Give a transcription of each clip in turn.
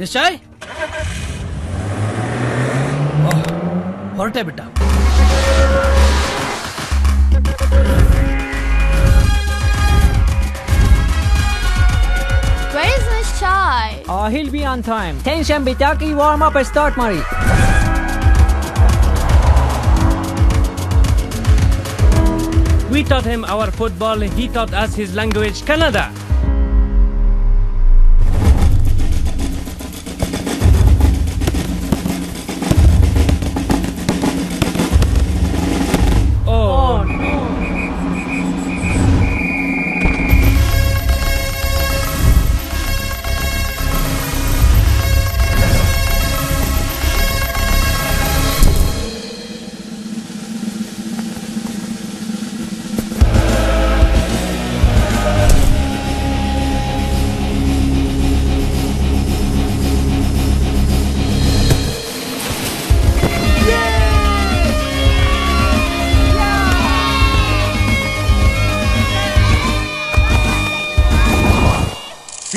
ನಿಶ್ಚಯ್ ಹೊರಟೇ ಬಿಟ್ಟ. Where is Nishchai? He'll be on time. Tension bitaki warm up start mari. We taught him our football, he taught us his language, Kannada. Oh no.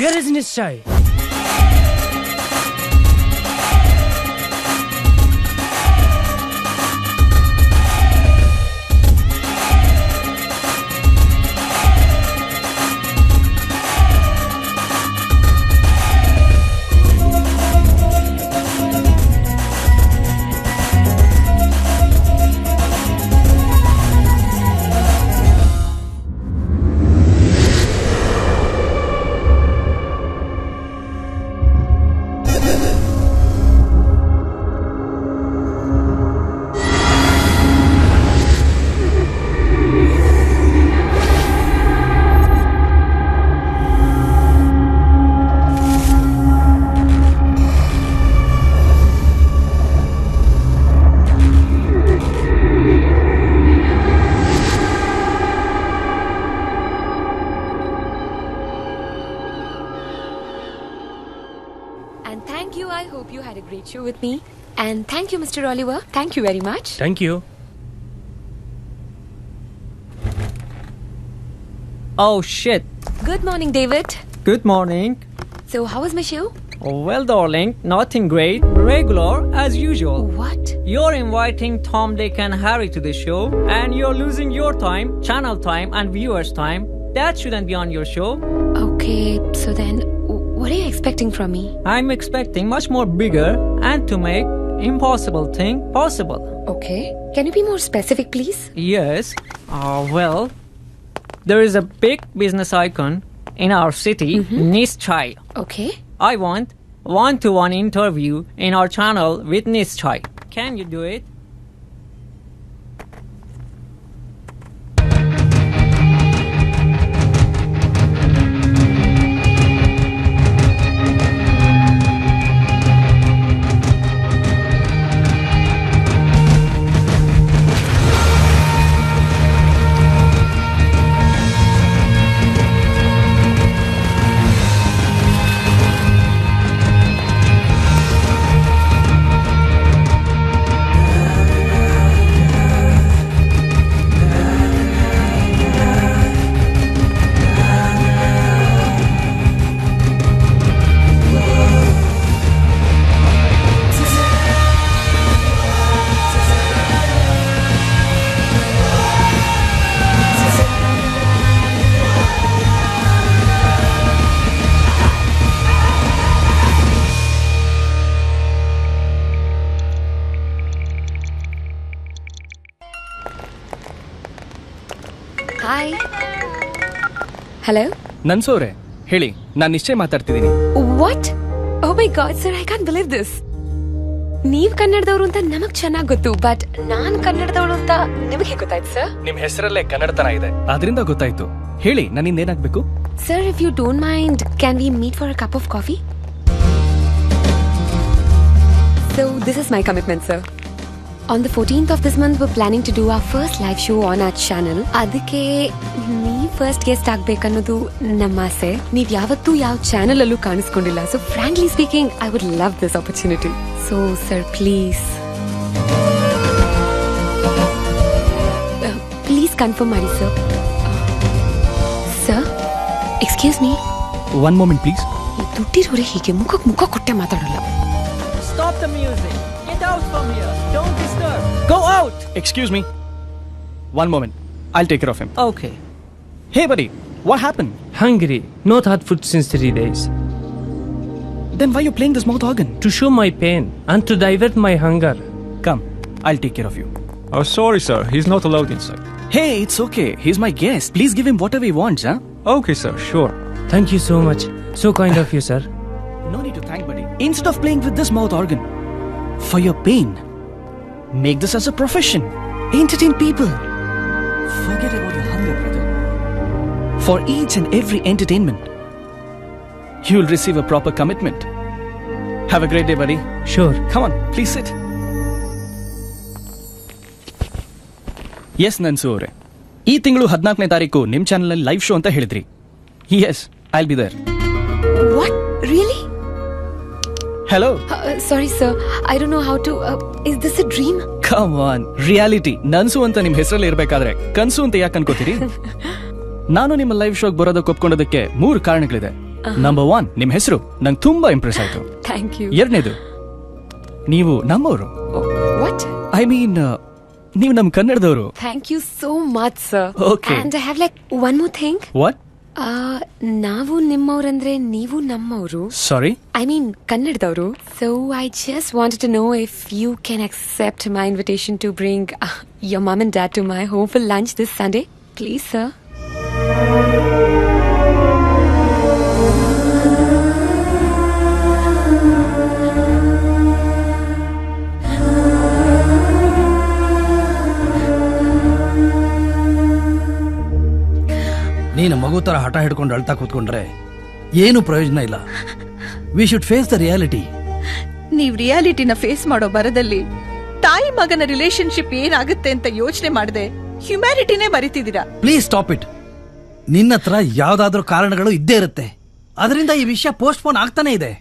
Where is Nishchai? And thank you. I hope you had a great show with me. And thank you, Mr. Oliver. Thank you very much. Thank you. Oh shit. Good morning, David. Good morning. So, how was my show? Well, darling, nothing great. Regular as usual. What? You're inviting Tom, Dick, and Harry to the show, and you're losing your time, channel time, and viewers' time. That shouldn't be on your show. Okay, so then, what are you expecting from me? I'm expecting much more bigger and to make impossible thing possible. Okay. Can you be more specific, please? Yes. Well, there is a big business icon in our city, Nishchai. Okay. I want one-to-one interview in our channel with Nishchai. Can you do it? Hi. Hello? ನನ್ಸೋರೆ ಹೇಳಿ, ನಾನು ನಿಶ್ಚಯ ಮಾತಾಡ್ತಿದ್ದೀನಿ. What? Oh my god, sir, I can't believe this. ನೀವ್ ಕನ್ನಡದವರು ಅಂತ ನಮಗ್ ಚೆನ್ನಾಗ್ ಗೊತ್ತು, but ನಾನ್ ಕನ್ನಡದವಳು ಅಂತ ನಿಮಗೆ ಗೊತ್ತಾಯ್ತು ಸರ್? ನಿಮ್ ಹೆಸರಲ್ಲೇ ಕನ್ನಡತನ ಇದೆ, ಅದರಿಂದ ಗೊತ್ತಾಯ್ತು. ಹೇಳಿ, ನನ್ನಿಂದ ಏನಾಗ್ಬೇಕು? Sir, if you don't mind, can we meet for a cup of coffee? So, this is my commitment, sir. On the 14th of this month, we're planning to do our first live show on our channel. ಅದಕ್ಕೆ ನೀವ್ first guest ಆಗ್ಬೇಕನ್ನೋದು ನಮ್ಮ ಆಸೆ. ನೀವ್ ಯಾವತ್ತೂ ಯಾವ channel ಅಲ್ಲೂ ಕಾಣಿಸ್ಕೊಂಡಿಲ್ಲ. So, frankly speaking, I would love this opportunity. So, sir, please. Please confirm ಮಾಡಿ, sir. Sir, excuse me. One moment, please. ಈ ದುಡ್ಡಿರೋರೆ ಹೀಗೆ ಮುಖಕ್ಕೆ ಮುಖ ಕೊಟ್ಟೆ ಮಾತಾಡಲ್ಲ. Stop the music. Get out from here. Don't disturb. Go out. Excuse me. One moment. I'll take care of him. Okay. Hey, buddy. What happened? Hungry. Not had food since 3 days. Then why you playing this mouth organ? To show my pain and to divert my hunger. Come. I'll take care of you. Oh, sorry, sir. He's not allowed inside. Hey, it's okay. He's my guest. Please give him whatever he wants, huh? Okay, sir. Sure. Thank you so much. So kind of you, sir. No need to thank, buddy. Instead of playing with this mouth organ, for your pain, make this as a profession. Entertain people. Forget about your hunger, brother. For each and every entertainment, you will receive a proper commitment. Have a great day, buddy. Sure. Come on, please sit. Yes, Nansu ಅವರೇ, ಈ ತಿಂಗಳು 14ನೇ ತಾರೀಕು ನಿಮ್ಮ channel live show ಅಂತ ಹೇಳಿದ್ರಿ. Yes, I'll be there. What? Really? Hello. Sorry sir, I don't know how to. Is this a dream? Come on, reality. ನನ್ಸು ಅಂತ ನಿಮ್ಮ ಹೆಸರಲ್ಲಿ ಇರಬೇಕಾದ್ರೆ ಕನ್ಸು ಅಂತ ಯಾಕೆ ಅನ್ಕೋತೀರಿ? ನಾನು ನಿಮ್ಮ ಲೈವ್ ಶೋಗೆ ಬರೋದಕ್ಕೆ ಒಪ್ಕೊಂಡೋದಕ್ಕೆ 3 ಕಾರಣಗಳಿದೆ. ನಂಬರ್ 1, ನಿಮ್ಮ ಹೆಸರು ನಂಗೆ ತುಂಬಾ ಇಂಪ್ರೆಸ್ ಆಯ್ತು. Thank you. ಎರಡನೇದು, ನೀವು ನಮ್ಮವರು. What? ಐ ಮೀನ್ ನೀವು ನಮ್ಮ ಕನ್ನಡದವರು. Thank you so much, sir. Okay. And I have like one more thing. What? ನಾವು ನಿಮ್ಮವ್ರಂದ್ರೆ ನೀವು ನಮ್ಮವರು. Sorry? I mean ಕನ್ನಡದವರು. So I just wanted to know if you can accept my invitation to bring your mom and dad to my home for lunch this Sunday. Please, sir. ನೀನು ಮಗು ತರ ಹಠ ಹಿಡ್ಕೊಂಡು ಅಳ್ತಾ ಕೂತ್ಕೊಂಡ್ರೆ ಏನು ಪ್ರಯೋಜನ ಇಲ್ಲ. We should face the reality. ನೀವ್ ರಿಯಾಲಿಟಿನ ಫೇಸ್ ಮಾಡೋ ಬರದಲ್ಲಿ ತಾಯಿ ಮಗನ ರಿಲೇಶನ್ಶಿಪ್ ಏನಾಗುತ್ತೆ ಅಂತ ಯೋಚನೆ ಮಾಡದೆ ಹ್ಯುಮ್ಯಾನಿಟಿನೇ ಮರಿತಿದ್ದೀರಾ. Please stop it. ನಿನ್ನ ಹತ್ರ ಯಾವ್ದಾದ್ರೂ ಕಾರಣಗಳು ಇದ್ದೇ ಇರುತ್ತೆ. ಅದರಿಂದ ಈ ವಿಷಯ ಪೋಸ್ಟ್ಪೋನ್ ಆಗ್ತಾನೆ ಇದೆ.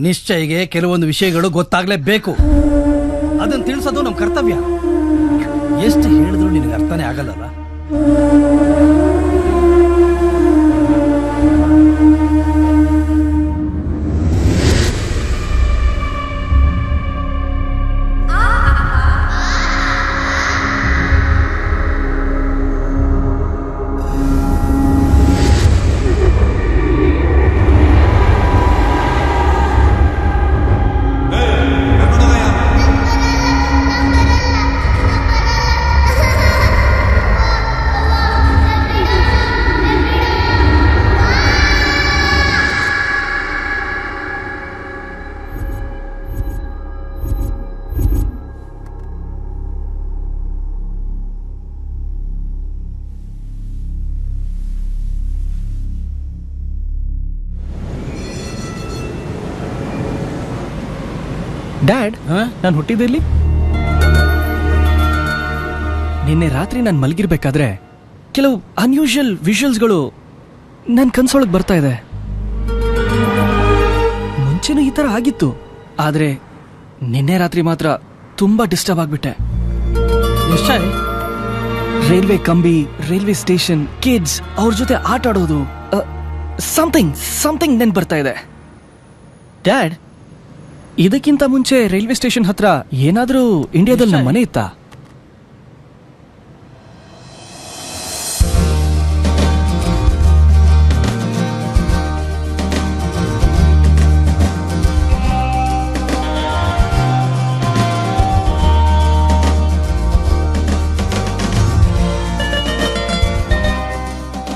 ನಿಶ್ಚಯಿಗೆ ಕೆಲವೊಂದು ವಿಷಯಗಳು ಗೊತ್ತಾಗ್ಲೇಬೇಕು. ಅದನ್ನ ತಿಳಿಸೋದು ನಮ್ ಕರ್ತವ್ಯ. ಎಷ್ಟು ಹೇಳಿದ್ರು ನಿನಗೆ ಅರ್ಥನೇ ಆಗಲ್ಲಲ್ಲ. ಡ್ಯಾಡ್, ನಾನು ಹುಟ್ಟಿದಿರ್ಲಿ. ನಿನ್ನೆ ರಾತ್ರಿ ನಾನು ಮಲಗಿರ್ಬೇಕಾದ್ರೆ ಕೆಲವು ಅನ್ಯೂಶುವಲ್ ವಿಷುವಲ್ಸ್ಗಳು ನನ್ನ ಕನ್ಸೊಳಗೆ ಬರ್ತಾ ಇದೆ. ಮುಂಚೆನೂ ಈ ತರ ಆಗಿತ್ತು, ಆದ್ರೆ ನಿನ್ನೆ ರಾತ್ರಿ ಮಾತ್ರ ತುಂಬಾ ಡಿಸ್ಟರ್ಬ್ ಆಗ್ಬಿಟ್ಟೆ. ನಿಶ್ಚಯ್, ರೈಲ್ವೆ ಕಂಬಿ, ರೈಲ್ವೆ ಸ್ಟೇಷನ್, ಕಿಡ್ಸ್ ಅವ್ರ ಜೊತೆ ಆಟ ಆಡೋದು, ಸಮಥಿಂಗ್ ನೆನ್ ಬರ್ತಾ ಇದೆ. ಡ್ಯಾಡ್, ಇದಕ್ಕಿಂತ ಮುಂಚೆ ರೈಲ್ವೆ ಸ್ಟೇಷನ್ ಹತ್ರ ಏನಾದ್ರೂ ಇಂಡಿಯಾದಲ್ಲಿ ನಮ್ಮ ಮನೆ ಇತ್ತಾ?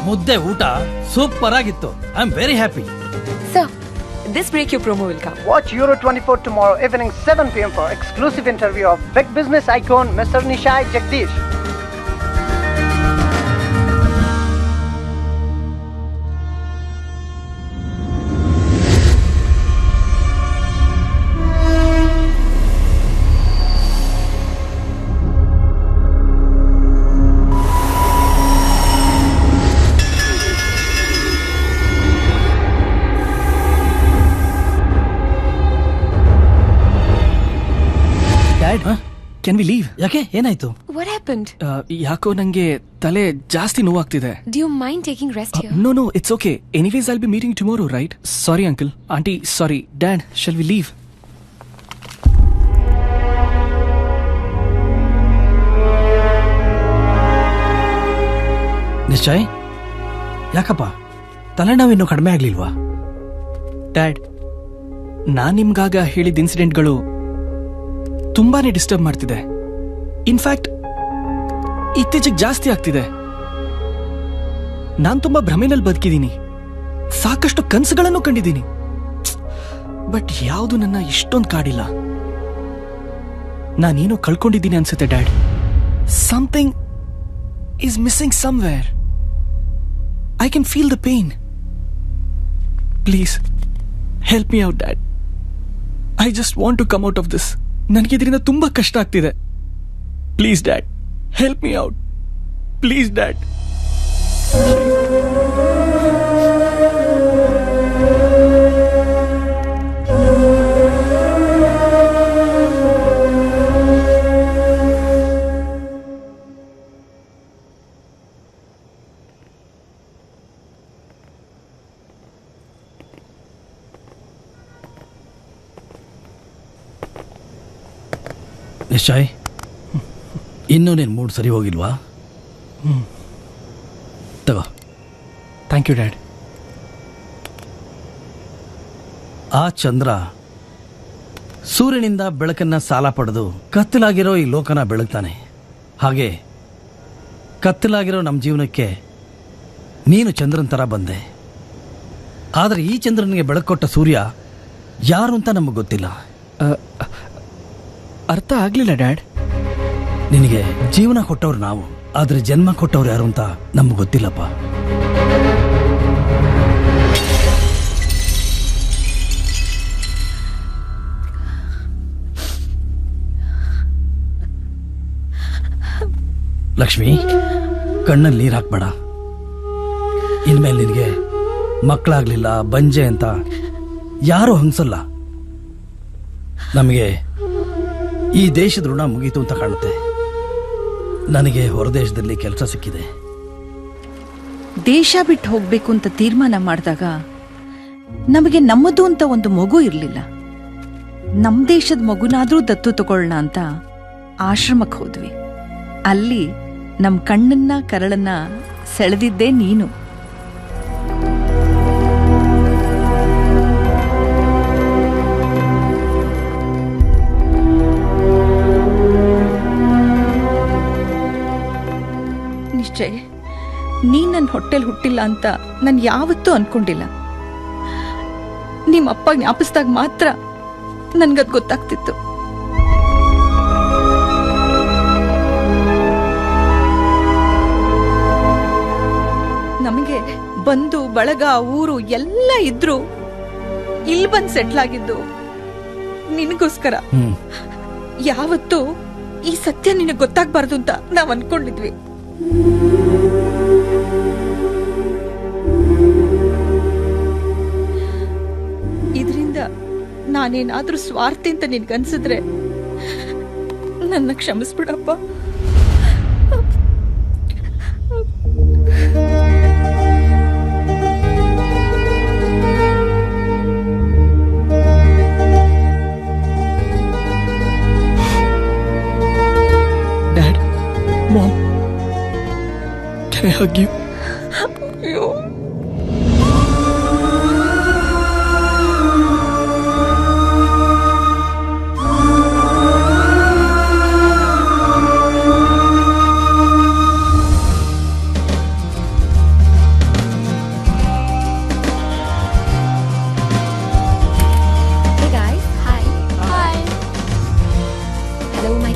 ಮುದ್ದೆ ಊಟ ಸೂಪರ್ ಆಗಿತ್ತು. I am very happy. Sir, this break your promo will come. Watch Euro 24 tomorrow evening 7 p.m. for exclusive interview of big business icon Mr. Nishai Jagdish. Can we leave? ಯಾಕೆ, ಏನಾಯ್ತು? What happened? ಯಾಕೋ ನಂಗೆ ತಲೆ ಜಾಸ್ತಿ ನೋವಾಗ್ತಿದೆ. Do you mind taking rest here? No, it's okay. Anyways, I'll be meeting tomorrow, right? Sorry, uncle. Auntie, sorry. Dad, shall we leave? Nishchay, ಯಾಕಪ್ಪ ತಲೆನೋವಿನ್ನೂ ಕಡಿಮೆ ಆಗ್ಲಿಲ್ವಾ? Dad, ನಾನ್ ನಿಮ್ಗಾಗ ಹೇಳಿದ ಇನ್ಸಿಡೆಂಟ್ಗಳು ತುಂಬಾನೇ ಡಿಸ್ಟರ್ಬ್ ಮಾಡ್ತಿದೆ. ಇನ್ಫ್ಯಾಕ್ಟ್ ಇತ್ತೀಚೆಗೆ ಜಾಸ್ತಿ ಆಗ್ತಿದೆ. ನಾನ್ ತುಂಬಾ ಭ್ರಮೆನಲ್ಲಿ ಬದುಕಿದ್ದೀನಿ, ಸಾಕಷ್ಟು ಕನಸುಗಳನ್ನು ಕಂಡಿದ್ದೀನಿ. ಬಟ್ ಯಾವುದು ನನ್ನ ಇಷ್ಟೊಂದು ಕಾಡಿಲ್ಲ. ನಾನೇನೋ ಕಳ್ಕೊಂಡಿದ್ದೀನಿ ಅನ್ಸುತ್ತೆ dad. Something is missing somewhere. I can feel the pain. Please, help me out, Dad. I just want to come out of this. ನನಗೆ ಇದರಿಂದ ತುಂಬಾ ಕಷ್ಟ ಆಗ್ತಿದೆ. Please, Dad, help me out. Please, Dad. Nishchay, ಇನ್ನೂ ನೀನು ಮೂಡ್ ಸರಿ ಹೋಗಿಲ್ವಾ? ತಗೋ. Thank you dad. ಆ ಚಂದ್ರ ಸೂರ್ಯನಿಂದ ಬೆಳಕನ್ನ ಸಾಲ ಪಡೆದು ಕತ್ತಲಾಗಿರೋ ಈ ಲೋಕನ ಬೆಳಗ್ತಾನೆ. ಹಾಗೆ ಕತ್ತಲಾಗಿರೋ ನಮ್ಮ ಜೀವನಕ್ಕೆ ನೀನು ಚಂದ್ರನ ಥರ ಬಂದೆ. ಆದರೆ ಈ ಚಂದ್ರನಿಗೆ ಬೆಳಕು ಕೊಟ್ಟ ಸೂರ್ಯ ಯಾರು ಅಂತ ನಮಗೆ ಗೊತ್ತಿಲ್ಲ. ಅರ್ಥ ಆಗ್ಲಿಲ್ಲ ಡ್ಯಾಡ್. ನಿನಗೆ ಜೀವನ ಕೊಟ್ಟವ್ರು ನಾವು, ಆದ್ರೆ ಜನ್ಮ ಕೊಟ್ಟವ್ರು ಯಾರು ಅಂತ ನಮ್ಗೆ ಗೊತ್ತಿಲ್ಲಪ್ಪ. ಲಕ್ಷ್ಮಿ, ಕಣ್ಣಲ್ಲಿ ನೀರು ಹಾಕ್ಬೇಡ. ಇನ್ಮೇಲೆ ನಿನಗೆ ಮಕ್ಕಳಾಗ್ಲಿಲ್ಲ, ಬಂಜೆ ಅಂತ ಯಾರೂ ಹಂಗಸಲ್ಲ. ನಮಗೆ ಈ ದೇಶದ ಋಣ ಮುಗೀತು ಅಂತ ಕಾಣುತ್ತೆ. ನನಗೆ ಹೊರದೇಶದಲ್ಲಿ ಕೆಲಸ ಸಿಕ್ಕಿದೆ. ದೇಶ ಬಿಟ್ಟು ಹೋಗ್ಬೇಕು ಅಂತ ತೀರ್ಮಾನ ಮಾಡಿದಾಗ ನಮಗೆ ನಮ್ಮದು ಅಂತ ಒಂದು ಮಗು ಇರಲಿಲ್ಲ. ನಮ್ಮ ದೇಶದ ಮಗುನಾದ್ರೂ ದತ್ತು ತಗೊಳ್ಳೋಣ ಅಂತ ಆಶ್ರಮಕ್ಕೆ ಹೋದ್ವಿ. ಅಲ್ಲಿ ನಮ್ಮ ಕಣ್ಣನ್ನ ಕರಳನ್ನ ಸೆಳೆದಿದ್ದೇ ನೀನು. ನಿಶ್ಚಯ, ನೀನ್ ನನ್ನ ಹೊಟ್ಟೆಲ್ ಹುಟ್ಟಿಲ್ಲ ಅಂತ ನಾನು ಯಾವತ್ತೂ ಅನ್ಕೊಂಡಿಲ್ಲ. ನಿಮ್ಮ ಅಪ್ಪ ಜ್ಞಾಪಿಸಿದಾಗ ಮಾತ್ರ ನನ್ಗದ್ ಗೊತ್ತಾಗ್ತಿತ್ತು. ನಮಗೆ ಬಂಧು ಬಳಗ ಊರು ಎಲ್ಲ ಇದ್ರು ಇಲ್ಲಿ ಬಂದು ಸೆಟ್ಲ್ ಆಗಿದ್ದು ನಿನಗೋಸ್ಕರ. ಯಾವತ್ತೂ ಈ ಸತ್ಯ ನಿನಗೆ ಗೊತ್ತಾಗ್ಬಾರ್ದು ಅಂತ ನಾವ್ ಅನ್ಕೊಂಡಿದ್ವಿ. ಇದರಿಂದ ನಾನೇನಾದ್ರೂ ಸ್ವಾರ್ಥಿ ಅಂತ ನಿನ್ಗನ್ಸಿದ್ರೆ ನನ್ನ ಕ್ಷಮಿಸ್ಬಿಡಪ್ಪ. Dad, Mom, can I hug you? ಅಯ್ಯೋ,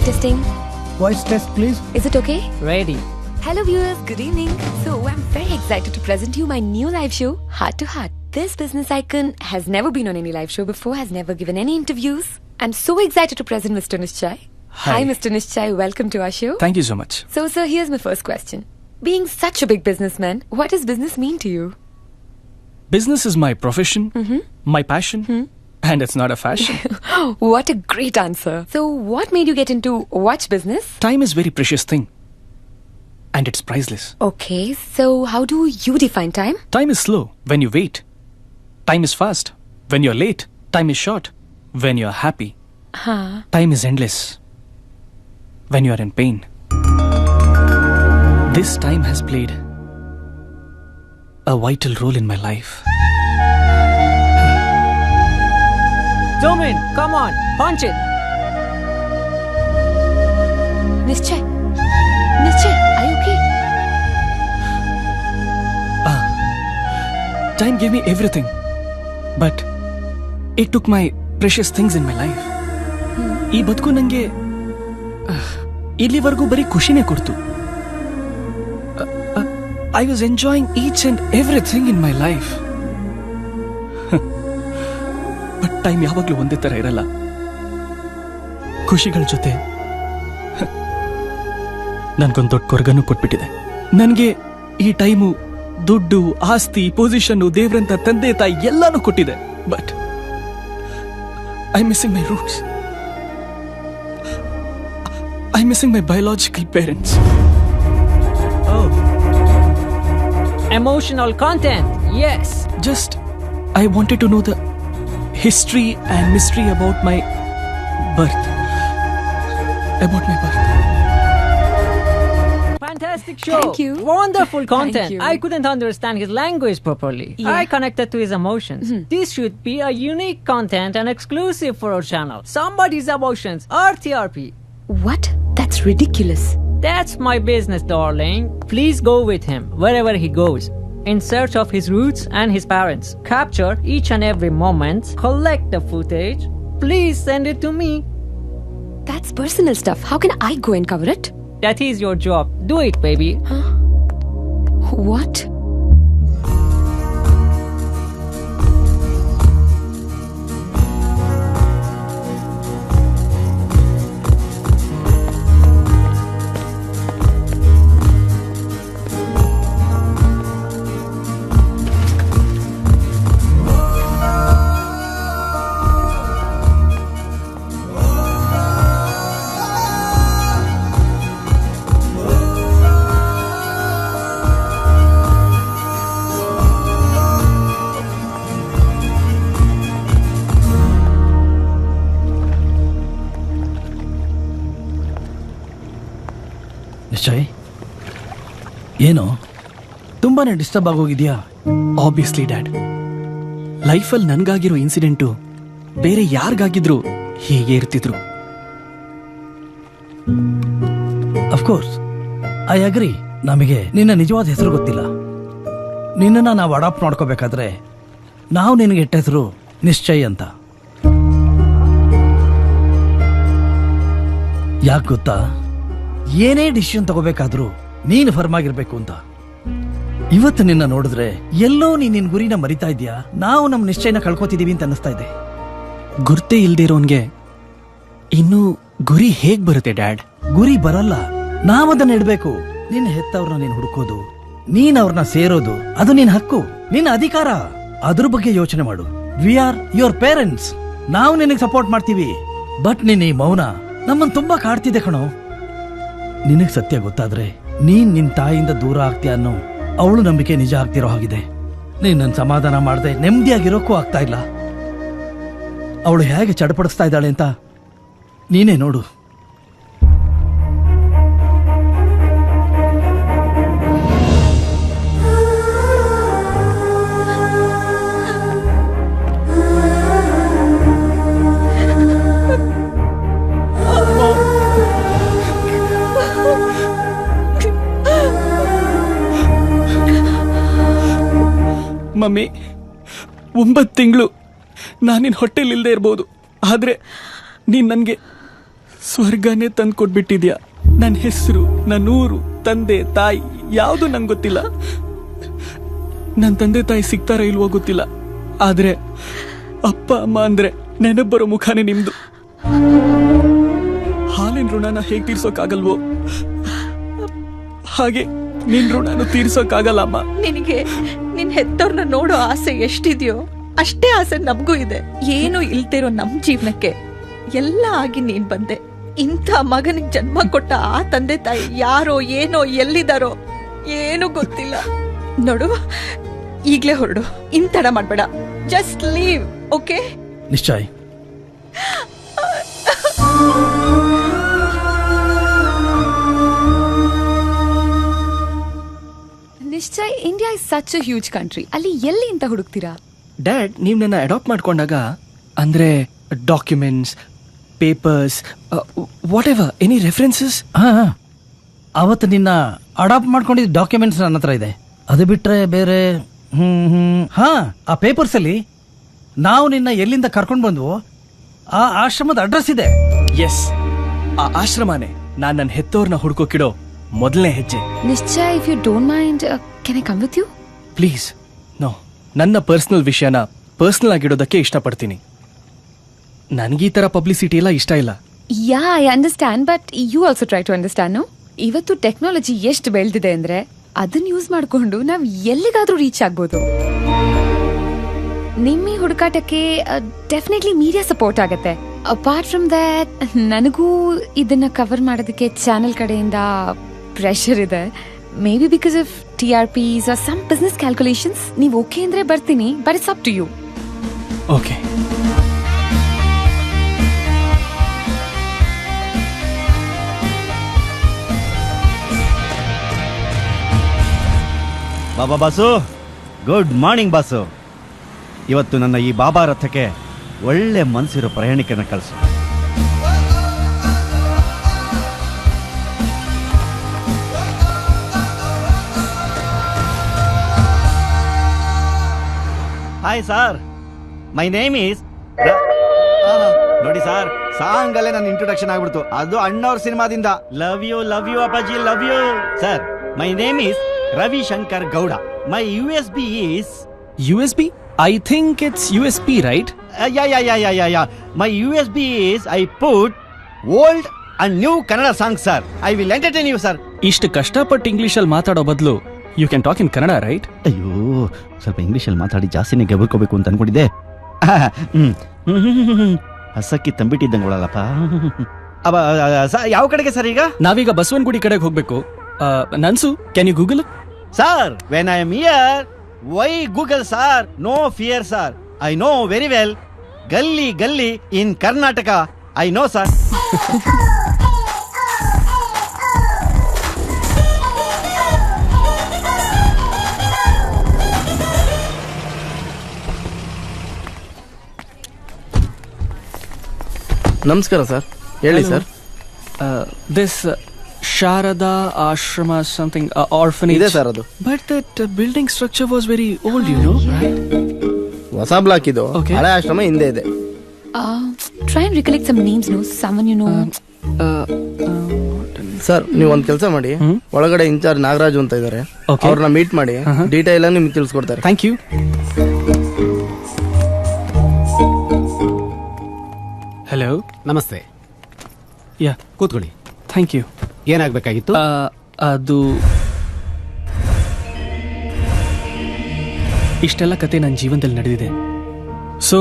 Testing. Voice test, please. Is it okay? Ready. Hello viewers, good evening. So I'm very excited to present you my new live show, Heart to Heart. This business icon has never been on any live show before, has never given any interviews. I'm so excited to present Mr. Nishchai. Hi Mr. Nishchai, welcome to our show. Thank you so much. So sir, here's my first question. Being such a big businessman, what does business mean to you? Business is my profession, my passion, And it's not a fashion. What a great answer. So, what made you get into watch business? Time is very precious thing. And it's priceless. Okay, so how do you define time? Time is slow when you wait. Time is fast when you're late. Time is short when you're happy. Time is endless when you are in pain. This time has played a vital role in my life. Zoom in. Come on. Punch it. Nischay, are you okay? Time gave me everything, but it took my precious things in my life. ಈ ಬದುಕು ನಂಗೆ ಇಲ್ಲಿವರೆಗೂ ಬರೀ ಖುಷಿನೇ ಕೊಡ್ತು. I was enjoying each and everything in my life. But time ಯಾವಾಗಲೂ ಒಂದೇ ತರ ಇರಲ್ಲ. ಖುಷಿಗಳ ಜೊತೆ ನನ್ಗೊಂದು ದೊಡ್ಡ ಕೊರಗನ್ನು ಕೊಟ್ಬಿಟ್ಟಿದೆ. ನನಗೆ ಈ ಟೈಮು ದುಡ್ಡು, ಆಸ್ತಿ, ಪೊಸಿಷನ್, ದೇವ್ರಂತ ತಂದೆ ತಾಯಿ ಎಲ್ಲಾನು ಕೊಟ್ಟಿದೆ. But I missing my roots. I missing my biological parents. Emotional content. Yes. Just I wanted to know the history and mystery about my birth. Fantastic show. Thank you. Wonderful content. Thank you. I couldn't understand his language properly. Yeah. I connected to his emotions. This should be a unique content and exclusive for our channel. Somebody's emotions. RTRP. What? That's ridiculous. That's my business, darling. Please go with him wherever he goes, in search of his roots and his parents. Capture each and every moment. Collect the footage. Please send it to me. That's personal stuff. How can I go and cover it? That is your job. Do it, baby. What? Nishchay, ಏನು ತುಂಬಾನೇ disturb ಆಗೋಗಿದ್ಯಾ? Obviously dad, ಲೈಫಲ್ಲಿ ನನ್ಗಾಗಿರೋ incident ಬೇರೆ ಯಾರಿಗಾಗಿದ್ರು ಹೀಗೆ ಇರ್ತಿದ್ರು. Of course I agree. ನಮಗೆ ನಿನ್ನ ನಿಜವಾದ ಹೆಸರು ಗೊತ್ತಿಲ್ಲ. ನಿನ್ನನ್ನು ನಾವು ಅಡಾಪ್ಟ್ ಮಾಡ್ಕೋಬೇಕಾದ್ರೆ ನಾವು ನಿನಗೆ ಇಟ್ಟ ಹೆಸರು ನಿಶ್ಚಯ್ ಅಂತ. ಯಾಕೆ ಗೊತ್ತಾ? ಏನೇ ಡಿಸಿಷನ್ ತಗೋಬೇಕಾದ್ರೂ ನೀನು ಫರ್ಮ್ ಆಗಿರ್ಬೇಕು ಅಂತ. ಇವತ್ತು ನಿನ್ನ ನೋಡಿದ್ರೆ ಎಲ್ಲೋ ನಿನ್ನ ಗುರಿನ ಮರಿತಾ ಇದೀಯಾ. ನಾವು ನಮ್ಮ ನಿಶ್ಚಯನ ಕಳ್ಕೊತಿದೀವಿ ಅಂತ ಅನ್ನಿಸ್ತಾ ಇದೆ. ಗುರ್ತೇ ಇಲ್ದಿರೋನ್ಗೆ ಇನ್ನು ಗುರಿ ಹೇಗ್ ಬರುತ್ತೆ ಡ್ಯಾಡ್? ಗುರಿ ಬರಲ್ಲ, ನಾವದನ್ನ ಇಡ್ಬೇಕು. ನಿನ್ನ ಹೆತ್ತವ್ರನ್ನ ನೀನು ಹುಡುಕೋದು, ನೀನ್ ಅವ್ರನ್ನ ಸೇರೋದು, ಅದು ನಿನ್ನ ಹಕ್ಕು, ನಿನ್ನ ಅಧಿಕಾರ. ಅದ್ರ ಬಗ್ಗೆ ಯೋಚನೆ ಮಾಡು. We are your parents. ನಾವು ನಿನಗೆ ಸಪೋರ್ಟ್ ಮಾಡ್ತೀವಿ. ಬಟ್ ನಿನ್ನ ಈ ಮೌನ ನಮ್ಮನ್ನು ತುಂಬಾ ಕಾಡ್ತಿದೆ ಕಣೋ. ನಿನಗ್ ಸತ್ಯ ಗೊತ್ತಾದ್ರೆ ನೀನ್ ನಿನ್ ತಾಯಿಯಿಂದ ದೂರ ಆಗ್ತೀಯ ಅನ್ನೋ ಅವಳು ನಂಬಿಕೆ ನಿಜ ಆಗ್ತಿರೋ ಹಾಗಿದೆ. ನೀನ್ ನನ್ನ ಸಮಾಧಾನ ಮಾಡದೆ ನೆಮ್ಮದಿಯಾಗಿರೋಕ್ಕೂ ಆಗ್ತಾ ಇಲ್ಲ. ಅವಳು ಹೇಗೆ ಚಡಪಡಿಸ್ತಾ ಇದ್ದಾಳೆ ಅಂತ ನೀನೇ ನೋಡು. ಮಮ್ಮಿ, 9 ತಿಂಗಳು ನಾನಿನ್ ಹೊಟ್ಟೆಲಿ ಇಲ್ದೇ ಇರ್ಬೋದು, ಆದ್ರೆ ನೀನ್ ನನ್ಗೆ ಸ್ವರ್ಗನೇ ತಂದು ಕೊಟ್ಬಿಟ್ಟಿದ್ಯಾ. ನನ್ನ ಹೆಸರು, ನನ್ನ ಊರು, ತಂದೆ ತಾಯಿ ಯಾವುದು ನಂಗೆ ಗೊತ್ತಿಲ್ಲ. ನನ್ನ ತಂದೆ ತಾಯಿ ಸಿಗ್ತಾರ ಇಲ್ವೋ ಗೊತ್ತಿಲ್ಲ, ಆದ್ರೆ ಅಪ್ಪ ಅಮ್ಮ ಅಂದ್ರೆ ನೆನಪು ಮುಖಾನೇ ನಿಮ್ದು. ಹಾಲಿನ ಋಣನ ಹೇಗ್ ತೀರ್ಸೋಕಾಗಲ್ವೋ ಹಾಗೆ ನಿನ್ ಋಣನು ತೀರ್ಸೋಕಾಗಲ್ಲ ಅಮ್ಮ. ನಿನಗೆ ನಿನ್ ಹೆತ್ತವ್ರನ್ನ ನೋಡೋ ಆಸೆ ಎಷ್ಟಿದ್ಯೋ ಅಷ್ಟೇ ಆಸೆ ನಮಗೂ ಇದೆ. ಏನು ಇಲ್ದಿರೋ ನಮ್ ಜೀವನಕ್ಕೆ ಎಲ್ಲ ಆಗಿ ನೀನ್ ಬಂದೆ. ಇಂಥ ಮಗನಿಗೆ ಜನ್ಮ ಕೊಟ್ಟ ಆ ತಂದೆ ತಾಯಿ ಯಾರೋ ಏನೋ ಎಲ್ಲಿದಾರೋ ಏನು ಗೊತ್ತಿಲ್ಲ. ನೋಡು, ಈಗ್ಲೇ ಹೊರಡು, ತಡ ಮಾಡ್ಬೇಡ. Just leave, okay? Nishchay. Nishchay, India is such a huge country. ಅಲ್ಲಿ ಎಲ್ಲಿ ಅಂತ ಹುಡುಕ್ತೀರಾ? ಡ್ಯಾಡ್, ನೀವ್ ನನ್ನ ಅಡಾಪ್ಟ್ ಮಾಡ್ಕೊಂಡಾಗ ಅಂದ್ರೆ documents, papers, what ever, any references? ಅವತ್ತು ನಿನ್ನ ಅಡಾಪ್ಟ್ ಮಾಡ್ಕೊಂಡಿದ್ದ ಡಾಕ್ಯುಮೆಂಟ್ಸ್ ನನ್ನ ಹತ್ರ ಇದೆ. ಅದು ಬಿಟ್ರೆ ಬೇರೆ ಆ ಪೇಪರ್ಸ್ ಅಲ್ಲಿ ನಾವು ನಿನ್ನ ಎಲ್ಲಿಂದ ಕರ್ಕೊಂಡು ಬಂದ್ವೋ ಆ ಆಶ್ರಮದ ಅಡ್ರೆಸ್ ಇದೆ. ಎಸ್, ಆ ಆಶ್ರಮನೇ ನಾನ್ ನನ್ನ ಹೆತ್ತೋರ್ನ ಹುಡ್ಕೋಕಿಡೋ ಮೊದಲನೇ ಹೆಜ್ಜೆ. Nishchay, if you don't mind, can I come with you? Please, no. ನನ್ನ ಪರ್ಸನಲ್ ವಿಷಯನ ಪರ್ಸನಲ್ ಆಗಿಡೋದಕ್ಕೆ ಇಷ್ಟಪಡ್ತೀನಿ. ನನಗೆ ಈ ತರ ಪಬ್ಲಿಸಿಟಿ ಎಲ್ಲ ಇಷ್ಟ ಇಲ್ಲ. Yeah, I understand, but you also try to understand. No, ಇವತ್ತು ಟೆಕ್ನಾಲಜಿ ಎಷ್ಟು ಬೆಳೆದಿದೆ ಅಂದ್ರೆ ಅದನ್ನ ಯೂಸ್ ಮಾಡ್ಕೊಂಡು ನಾವ್ ಎಲ್ಲಿಗಾದ್ರೂ ರೀಚ್ ಆಗ್ಬೋದು. ನಿಮ್ಮ ಹುಡುಕಾಟಕ್ಕೆ ಡೆಫಿನೆಟ್ಲಿ ಮೀಡಿಯಾ ಸಪೋರ್ಟ್ ಆಗತ್ತೆ. ಅಪಾರ್ಟ್ ಫ್ರಮ್ ದಟ್, ನನಗೂ ಇದನ್ನ ಕವರ್ ಮಾಡೋದಕ್ಕೆ ಚಾನೆಲ್ ಕಡೆಯಿಂದ ಪ್ರೆಷರ್ ಇದೆ. Maybe because of TRPs or some business calculations. ನೀವು ಓಕೆ ಅಂದ್ರೆ ಬರ್ತೀನಿ, but it's up to you. Okay. Baba boss, good morning boss. ಇವತ್ತು ನನ್ನ ಈ ಬಾಬಾ ರಥಕ್ಕೆ ಒಳ್ಳೆ ಮನಸ್ಸಿರೋ ಪ್ರಯಾಣಿಕನ ಕಳಿಸು. Hi sir, my name is. ನೋಡಿ ಸರ್, ಸಾಂಗ್ ಅಲ್ಲೇ ನನ್ನ ಇಂಟ್ರೊಡಕ್ಷನ್ ಆಗ್ಬಿಡ್ತು. ಅದು ಅಣ್ಣವ್ರ ಸಿನಿಮಾದಿಂದ. ಲವ್ ಯು ಅಪ್ಪಾಜಿ, love you. Sir, my name is Ravishankar Gowda. My USB is USB? I think it's USB, right? Yeah. My USB is I put old and new Kannada songs, sir. I will entertain you, sir. ಇಷ್ಟು ಕಷ್ಟಪಟ್ಟು ಇಂಗ್ಲಿಷಲ್ಲಿ ಮಾತಾಡೋ ಬದಲು you can talk in Kannada, right? ಅಯ್ಯೋ, ಸ್ವಲ್ಪ ಇಂಗ್ಲಿಷಲ್ಲಿ ಮಾತಾಡಿ ಜಾಸ್ತಿನೇ ಗೆಬರ್ಕೋಬೇಕು ಅಂತ ಅನ್ಕೊಂಡಿದ್ದೆ. ಹಸಕ್ಕಿ ತಂಬಿಟ್ಟಿದ್ದಂಗಳಲ್ಲಪ್ಪ. ಯಾವ ಕಡೆಗೆ ಸರ್ ಈಗ? ನಾವೀಗ ಬಸವನಗುಡಿ ಕಡೆಗೆ ಹೋಗ್ಬೇಕು. ನನ್ಸು, can you Google? Sir, when I am here, why Google, sir? No fear, sir. I know very well. Gully in Karnataka. I know, sir. ನಮಸ್ಕಾರ ಸರ್, ಹೇಳಿ sir. This Sharada Ashram something orphanage ಇದೆ ಸರ್ ಅದು. But that building structure was very old, you know, right? ಹೊಸ block ಇದು. ಹಳೆ ಆಶ್ರಮ ಹಿಂದೆ ಇದೆ. Try and recollect some names. No someone you know. Sir, ನೀವು ಒಂದ್ ಕೆಲಸ ಮಾಡಿ, ಒಳಗಡೆ ಇನ್ಚಾರ್ಜ್ ನಾಗರಾಜು ಅಂತ ಇದ್ದಾರೆ, ಅವ್ರನ್ನ ಮೀಟ್ ಮಾಡಿ ಡೀಟೇಲ್ ಆಗಿ ನಿಮ್ಗೆ ತಿಳಿಸ್ಕೊಡ್ತಾರೆ. Thank you. ಹಲೋ, ನಮಸ್ತೆ. ಯಾ, ಕೂತ್ಕೊಳ್ಳಿ. Thank you. ಏನಾಗಬೇಕಾಗಿತ್ತು? ಅದು ಇಷ್ಟೆಲ್ಲ ಕತೆ ನನ್ನ ಜೀವನದಲ್ಲಿ ನಡೆದಿದೆ. ಸೊ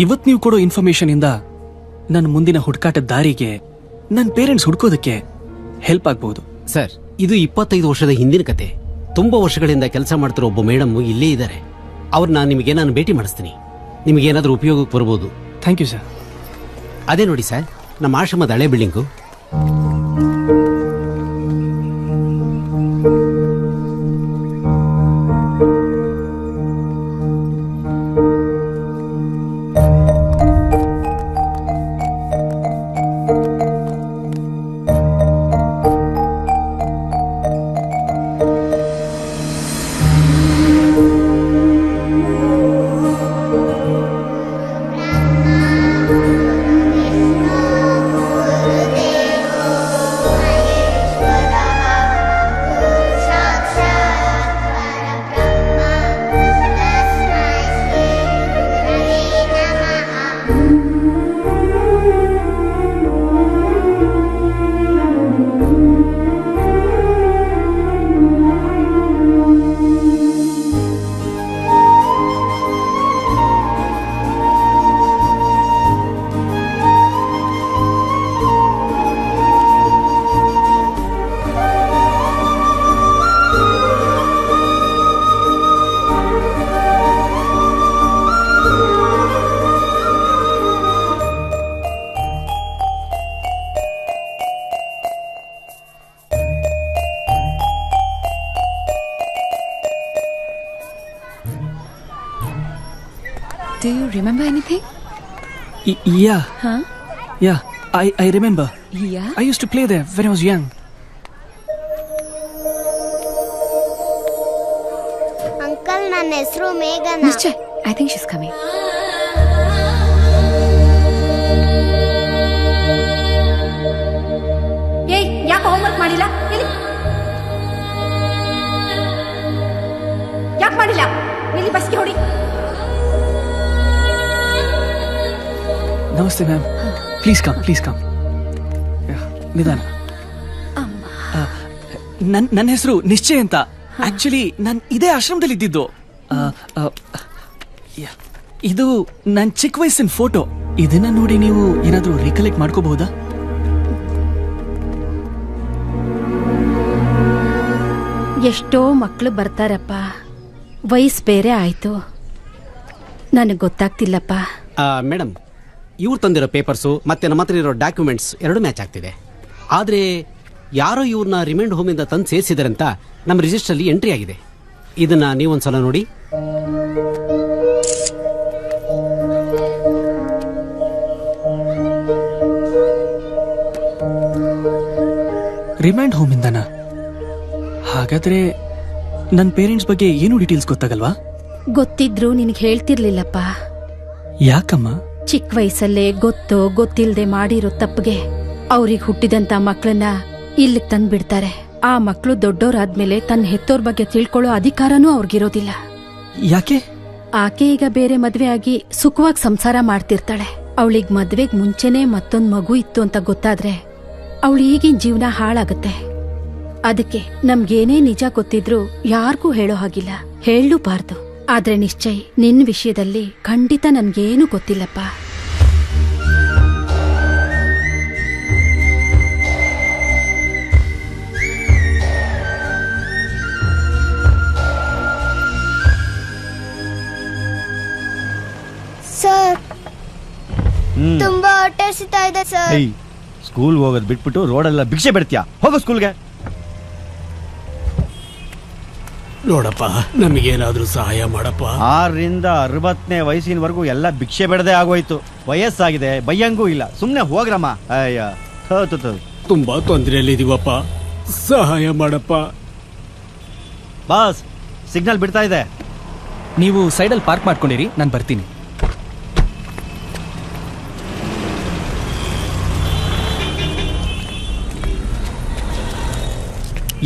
ಇವತ್ತು ನೀವು ಕೊಡೋ ಇನ್ಫಾರ್ಮೇಶನ್ ಇಂದ ನನ್ನ ಮುಂದಿನ ಹುಡುಕಾಟದ ದಾರಿಗೆ ನನ್ನ ಪೇರೆಂಟ್ಸ್ ಹುಡ್ಕೋದಕ್ಕೆ ಹೆಲ್ಪ್ ಆಗ್ಬಹುದು. ಸರ್, ಇದು 25 ವರ್ಷದ ಹಿಂದಿನ ಕತೆ. ತುಂಬಾ ವರ್ಷಗಳಿಂದ ಕೆಲಸ ಮಾಡ್ತಿರೋ ಒಬ್ಬ ಮೇಡಮ್ ಇಲ್ಲೇ ಇದ್ದಾರೆ. ಅವ್ರನ್ನ ನಿಮಗೆ ನಾನು ಭೇಟಿ ಮಾಡಿಸ್ತೀನಿ. ನಿಮಗೇನಾದ್ರೂ ಉಪಯೋಗಕ್ಕೆ ಬರ್ಬೋದು. Thank you sir. ಅದೇ ನೋಡಿ ಸರ್, ನಮ್ಮ ಆಶ್ರಮದ ಹಳೆ building. Do you remember anything? Yeah. Huh? Yeah, I remember. Yeah? I used to play there when I was young. Uncle ನನ್ನ ಹೆಸರು ಮೇಘನಾ. Nischay, I think she's coming. ಏಯ್ ಯಾಕೆ ಹೋಮ್ವರ್ಕ್ ಮಾಡಿಲ್ಲ ಎಲ್ಲಿ ಯಾಕೆ ಮಾಡಿಲ್ಲ ಎಲ್ಲಿ ಬಸ್ಗೆ ಹೊಡಿ. ನಮಸ್ತೆ ಮ್ಯಾಮ್. Please come. ನಿಧಾನ. ನನ್ನ ಹೆಸರು ನಿಶ್ಚಯ್ ಅಂತ. ಆಕ್ಚುಲಿ ನಾನು ಇದೇ ಆಶ್ರಮದಲ್ಲಿ ಇದ್ದಿದ್ದು. ಇದು ನನ್ನ ಚಿಕ್ಕ ವಯಸ್ಸಿನ ಫೋಟೋ. ಇದನ್ನ ನೋಡಿ ನೀವು ಏನಾದ್ರೂ ರಿಕಲೆಕ್ಟ್ ಮಾಡ್ಕೋಬಹುದಾ? ಎಷ್ಟೋ ಮಕ್ಕಳು ಬರ್ತಾರಪ್ಪ, ವಯಸ್ಸು ಬೇರೆ ಆಯ್ತು, ನನಗೆ ಗೊತ್ತಾಗ್ತಿಲ್ಲಪ್ಪ. ಮೇಡಮ್, ಇವ್ರು ತಂದಿರೋ ಪೇಪರ್ಸು ಮತ್ತೆ ನಮ್ಮ ಹತ್ರ ಇರೋ ಡಾಕ್ಯುಮೆಂಟ್ಸ್ ಎರಡು ಮ್ಯಾಚ್ ಆಗ್ತಿದೆ. ಆದರೆ ಯಾರೋ ಇವ್ರನ್ನ ರಿಮೈಂಡ್ ಹೋಮಿಂದ ತಂದು ಸೇರಿಸಿದಾರೆ ಅಂತ ನಮ್ಮ ರಿಜಿಸ್ಟ್ರಲ್ಲಿ ಎಂಟ್ರಿ ಆಗಿದೆ. ಇದನ್ನ ನೀವೊಂದ್ಸಲ ನೋಡಿ. ರಿಮೈಂಡ್ ಹೋಮಿಂದನ? ಹಾಗಾದ್ರೆ ನನ್ನ ಪೇರೆಂಟ್ಸ್ ಬಗ್ಗೆ ಏನು ಡೀಟೇಲ್ಸ್ ಗೊತ್ತಾಗಲ್ವಾ? ಗೊತ್ತಿದ್ರು ನಿನಗೆ ಹೇಳ್ತಿರ್ಲಿಲ್ಲಪ್ಪ. ಯಾಕಮ್ಮ? ಚಿಕ್ಕ ವಯಸ್ಸಲ್ಲೇ ಗೊತ್ತೋ ಗೊತ್ತಿಲ್ಲದೆ ಮಾಡಿರೋ ತಪ್ಪಿಗೆ ಅವ್ರಿಗೆ ಹುಟ್ಟಿದಂತ ಮಕ್ಕಳನ್ನ ಇಲ್ಲಿಗೆ ತಂದ್ಬಿಡ್ತಾರೆ. ಆ ಮಕ್ಕಳು ದೊಡ್ಡೋರಾದ್ಮೇಲೆ ತನ್ನ ಹೆತ್ತೋರ್ ಬಗ್ಗೆ ತಿಳ್ಕೊಳ್ಳೋ ಅಧಿಕಾರನೂ ಅವ್ರಿಗಿರೋದಿಲ್ಲ. ಯಾಕೆ? ಆಕೆ ಈಗ ಬೇರೆ ಮದ್ವೆ ಆಗಿ ಸುಖವಾಗಿ ಸಂಸಾರ ಮಾಡ್ತಿರ್ತಾಳೆ. ಅವಳಿಗೆ ಮದ್ವೆಗ್ ಮುಂಚೆನೆ ಮತ್ತೊಂದ್ ಮಗು ಇತ್ತು ಅಂತ ಗೊತ್ತಾದ್ರೆ ಅವಳು ಈಗಿನ ಜೀವನ ಹಾಳಾಗತ್ತೆ. ಅದಕ್ಕೆ ನಮ್ಗೇನೇ ನಿಜ ಗೊತ್ತಿದ್ರು ಯಾರಿಗೂ ಹೇಳೋ ಹಾಗಿಲ್ಲ, ಹೇಳಲೂಬಾರ್ದು. ಆದ್ರೆ ನಿಶ್ಚಯ್, ನಿನ್ ವಿಷಯದಲ್ಲಿ ಖಂಡಿತ ನನ್ಗೇನು ಗೊತ್ತಿಲ್ಲಪ್ಪ. ಸರ್, ತುಂಬಾ ಹೊಟ್ಟೆ ಹಸಿತಾ ಇದೆ ಸರ್. ಸ್ಕೂಲ್ ಹೋಗೋದು ಬಿಟ್ಬಿಟ್ಟು ರೋಡೆಲ್ಲ ಭಿಕ್ಷೆ ಬಿಡ್ತೀಯಾ? ಹೋಗೋ ಸ್ಕೂಲ್ಗೆ. ನೋಡಪ್ಪ, ನಮಗೇನಾದ್ರೂ ಸಹಾಯ ಮಾಡಪ್ಪ. 6ರಿಂದ 60ನೇ ವಯಸ್ಸಿನವರೆಗೂ ಎಲ್ಲ ಭಿಕ್ಷೆ ಬಿಡದೆ ಆಗೋಯ್ತು. ವಯಸ್ಸಾಗಿದೆ, ಬಯ್ಯಂಗೂ ಇಲ್ಲ. ಸುಮ್ನೆ ಹೋಗ್ರಮ್ಮ. ಅಯ್ಯ, ತುಂಬಾ ತೊಂದರೆಯಲ್ಲಿದೀವಪ್ಪ, ಸಹಾಯ ಮಾಡಪ್ಪ. ಬಾಸ್, ಸಿಗ್ನಲ್ ಬಿಡ್ತಾ ಇದೆ. ನೀವು ಸೈಡಲ್ಲಿ ಪಾರ್ಕ್ ಮಾಡ್ಕೊಂಡಿರಿ, ನಾನು ಬರ್ತೀನಿ.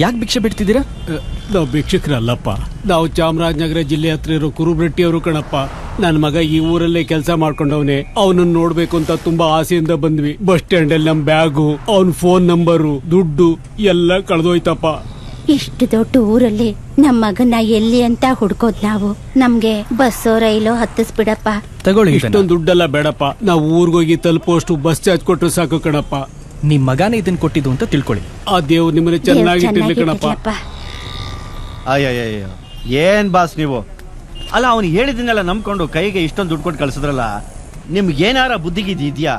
ಯಾಕೆ ಭಿಕ್ಷೆ ಬಿಡ್ತಿದ್ದೀರಾ? ನಾವು ಭಿಕ್ಷಕರಲ್ಲಪ್ಪ, ನಾವು ಚಾಮರಾಜನಗರ ಜಿಲ್ಲೆ ಹತ್ರ ಇರೋ ಕುರುಬ್ರೆಟ್ಟಿ ಅವರು ಕಣಪ್ಪ. ನನ್ನ ಮಗ ಈ ಊರಲ್ಲೇ ಕೆಲಸ ಮಾಡ್ಕೊಂಡವನೇ. ಅವನನ್ನು ನೋಡ್ಬೇಕು ಅಂತ ತುಂಬಾ ಆಸೆಯಿಂದ ಬಂದ್ವಿ. ಬಸ್ ಸ್ಟ್ಯಾಂಡ್ ಅಲ್ಲಿ ನಮ್ ಬ್ಯಾಗು, ಅವನ್ ಫೋನ್ ನಂಬರು, ದುಡ್ಡು ಎಲ್ಲ ಕಳೆದೋಯ್ತಪ್ಪ. ಇಷ್ಟು ದೊಡ್ಡ ಊರಲ್ಲಿ ನಮ್ಮ ಮಗನ ಎಲ್ಲಿ ಅಂತ ಹುಡ್ಕೋದ್ ನಾವು. ನಮ್ಗೆ ಬಸ್ಸೋ ರೈಲೋ ಹತ್ತಿಸ್ಬಿಡಪ್ಪ. ತಗೊಳ್ಳಿ. ಇಷ್ಟೊಂದು ದುಡ್ಡೆಲ್ಲ ಬೇಡಪ್ಪ, ನಾವು ಊರ್ಗೋಗಿ ತಲುಪೋಷ್ಟು ಬಸ್ ಚಾರ್ಜ್ ಕೊಟ್ಟರು ಸಾಕು ಕಣಪ್ಪ. ನಿಮ್ ಮಗಾನೇ ಇದನ್ನ ಕೊಟ್ಟಿದ್ದು ಅಂತ ತಿಳ್ಕೊಳ್ಳಿ. ಆ ದೇವ್ರು ನಿಮ್ಮನ್ನ ಚೆನ್ನಾಗಿಟ್ಟಿರ್ಲಿ ಕಣಪ್ಪ. ಅಯ್ಯಯ್ಯೋ, ಏನ್ ಬಾಸ್ ನೀವು? ಅಲ್ಲ, ಅವನು ಹೇಳಿದನ್ನೆಲ್ಲ ನಂಬ್ಕೊಂಡು ಕೈಗೆ ಇಷ್ಟೊಂದು ದುಡ್ಡು ಕೊಟ್ಟು ಕಳ್ಸಿದ್ರಲ್ಲ, ನಿಮ್ಗೆ ಏನಾರ ಬುದ್ಧಿಗಿದ್ಯಾ?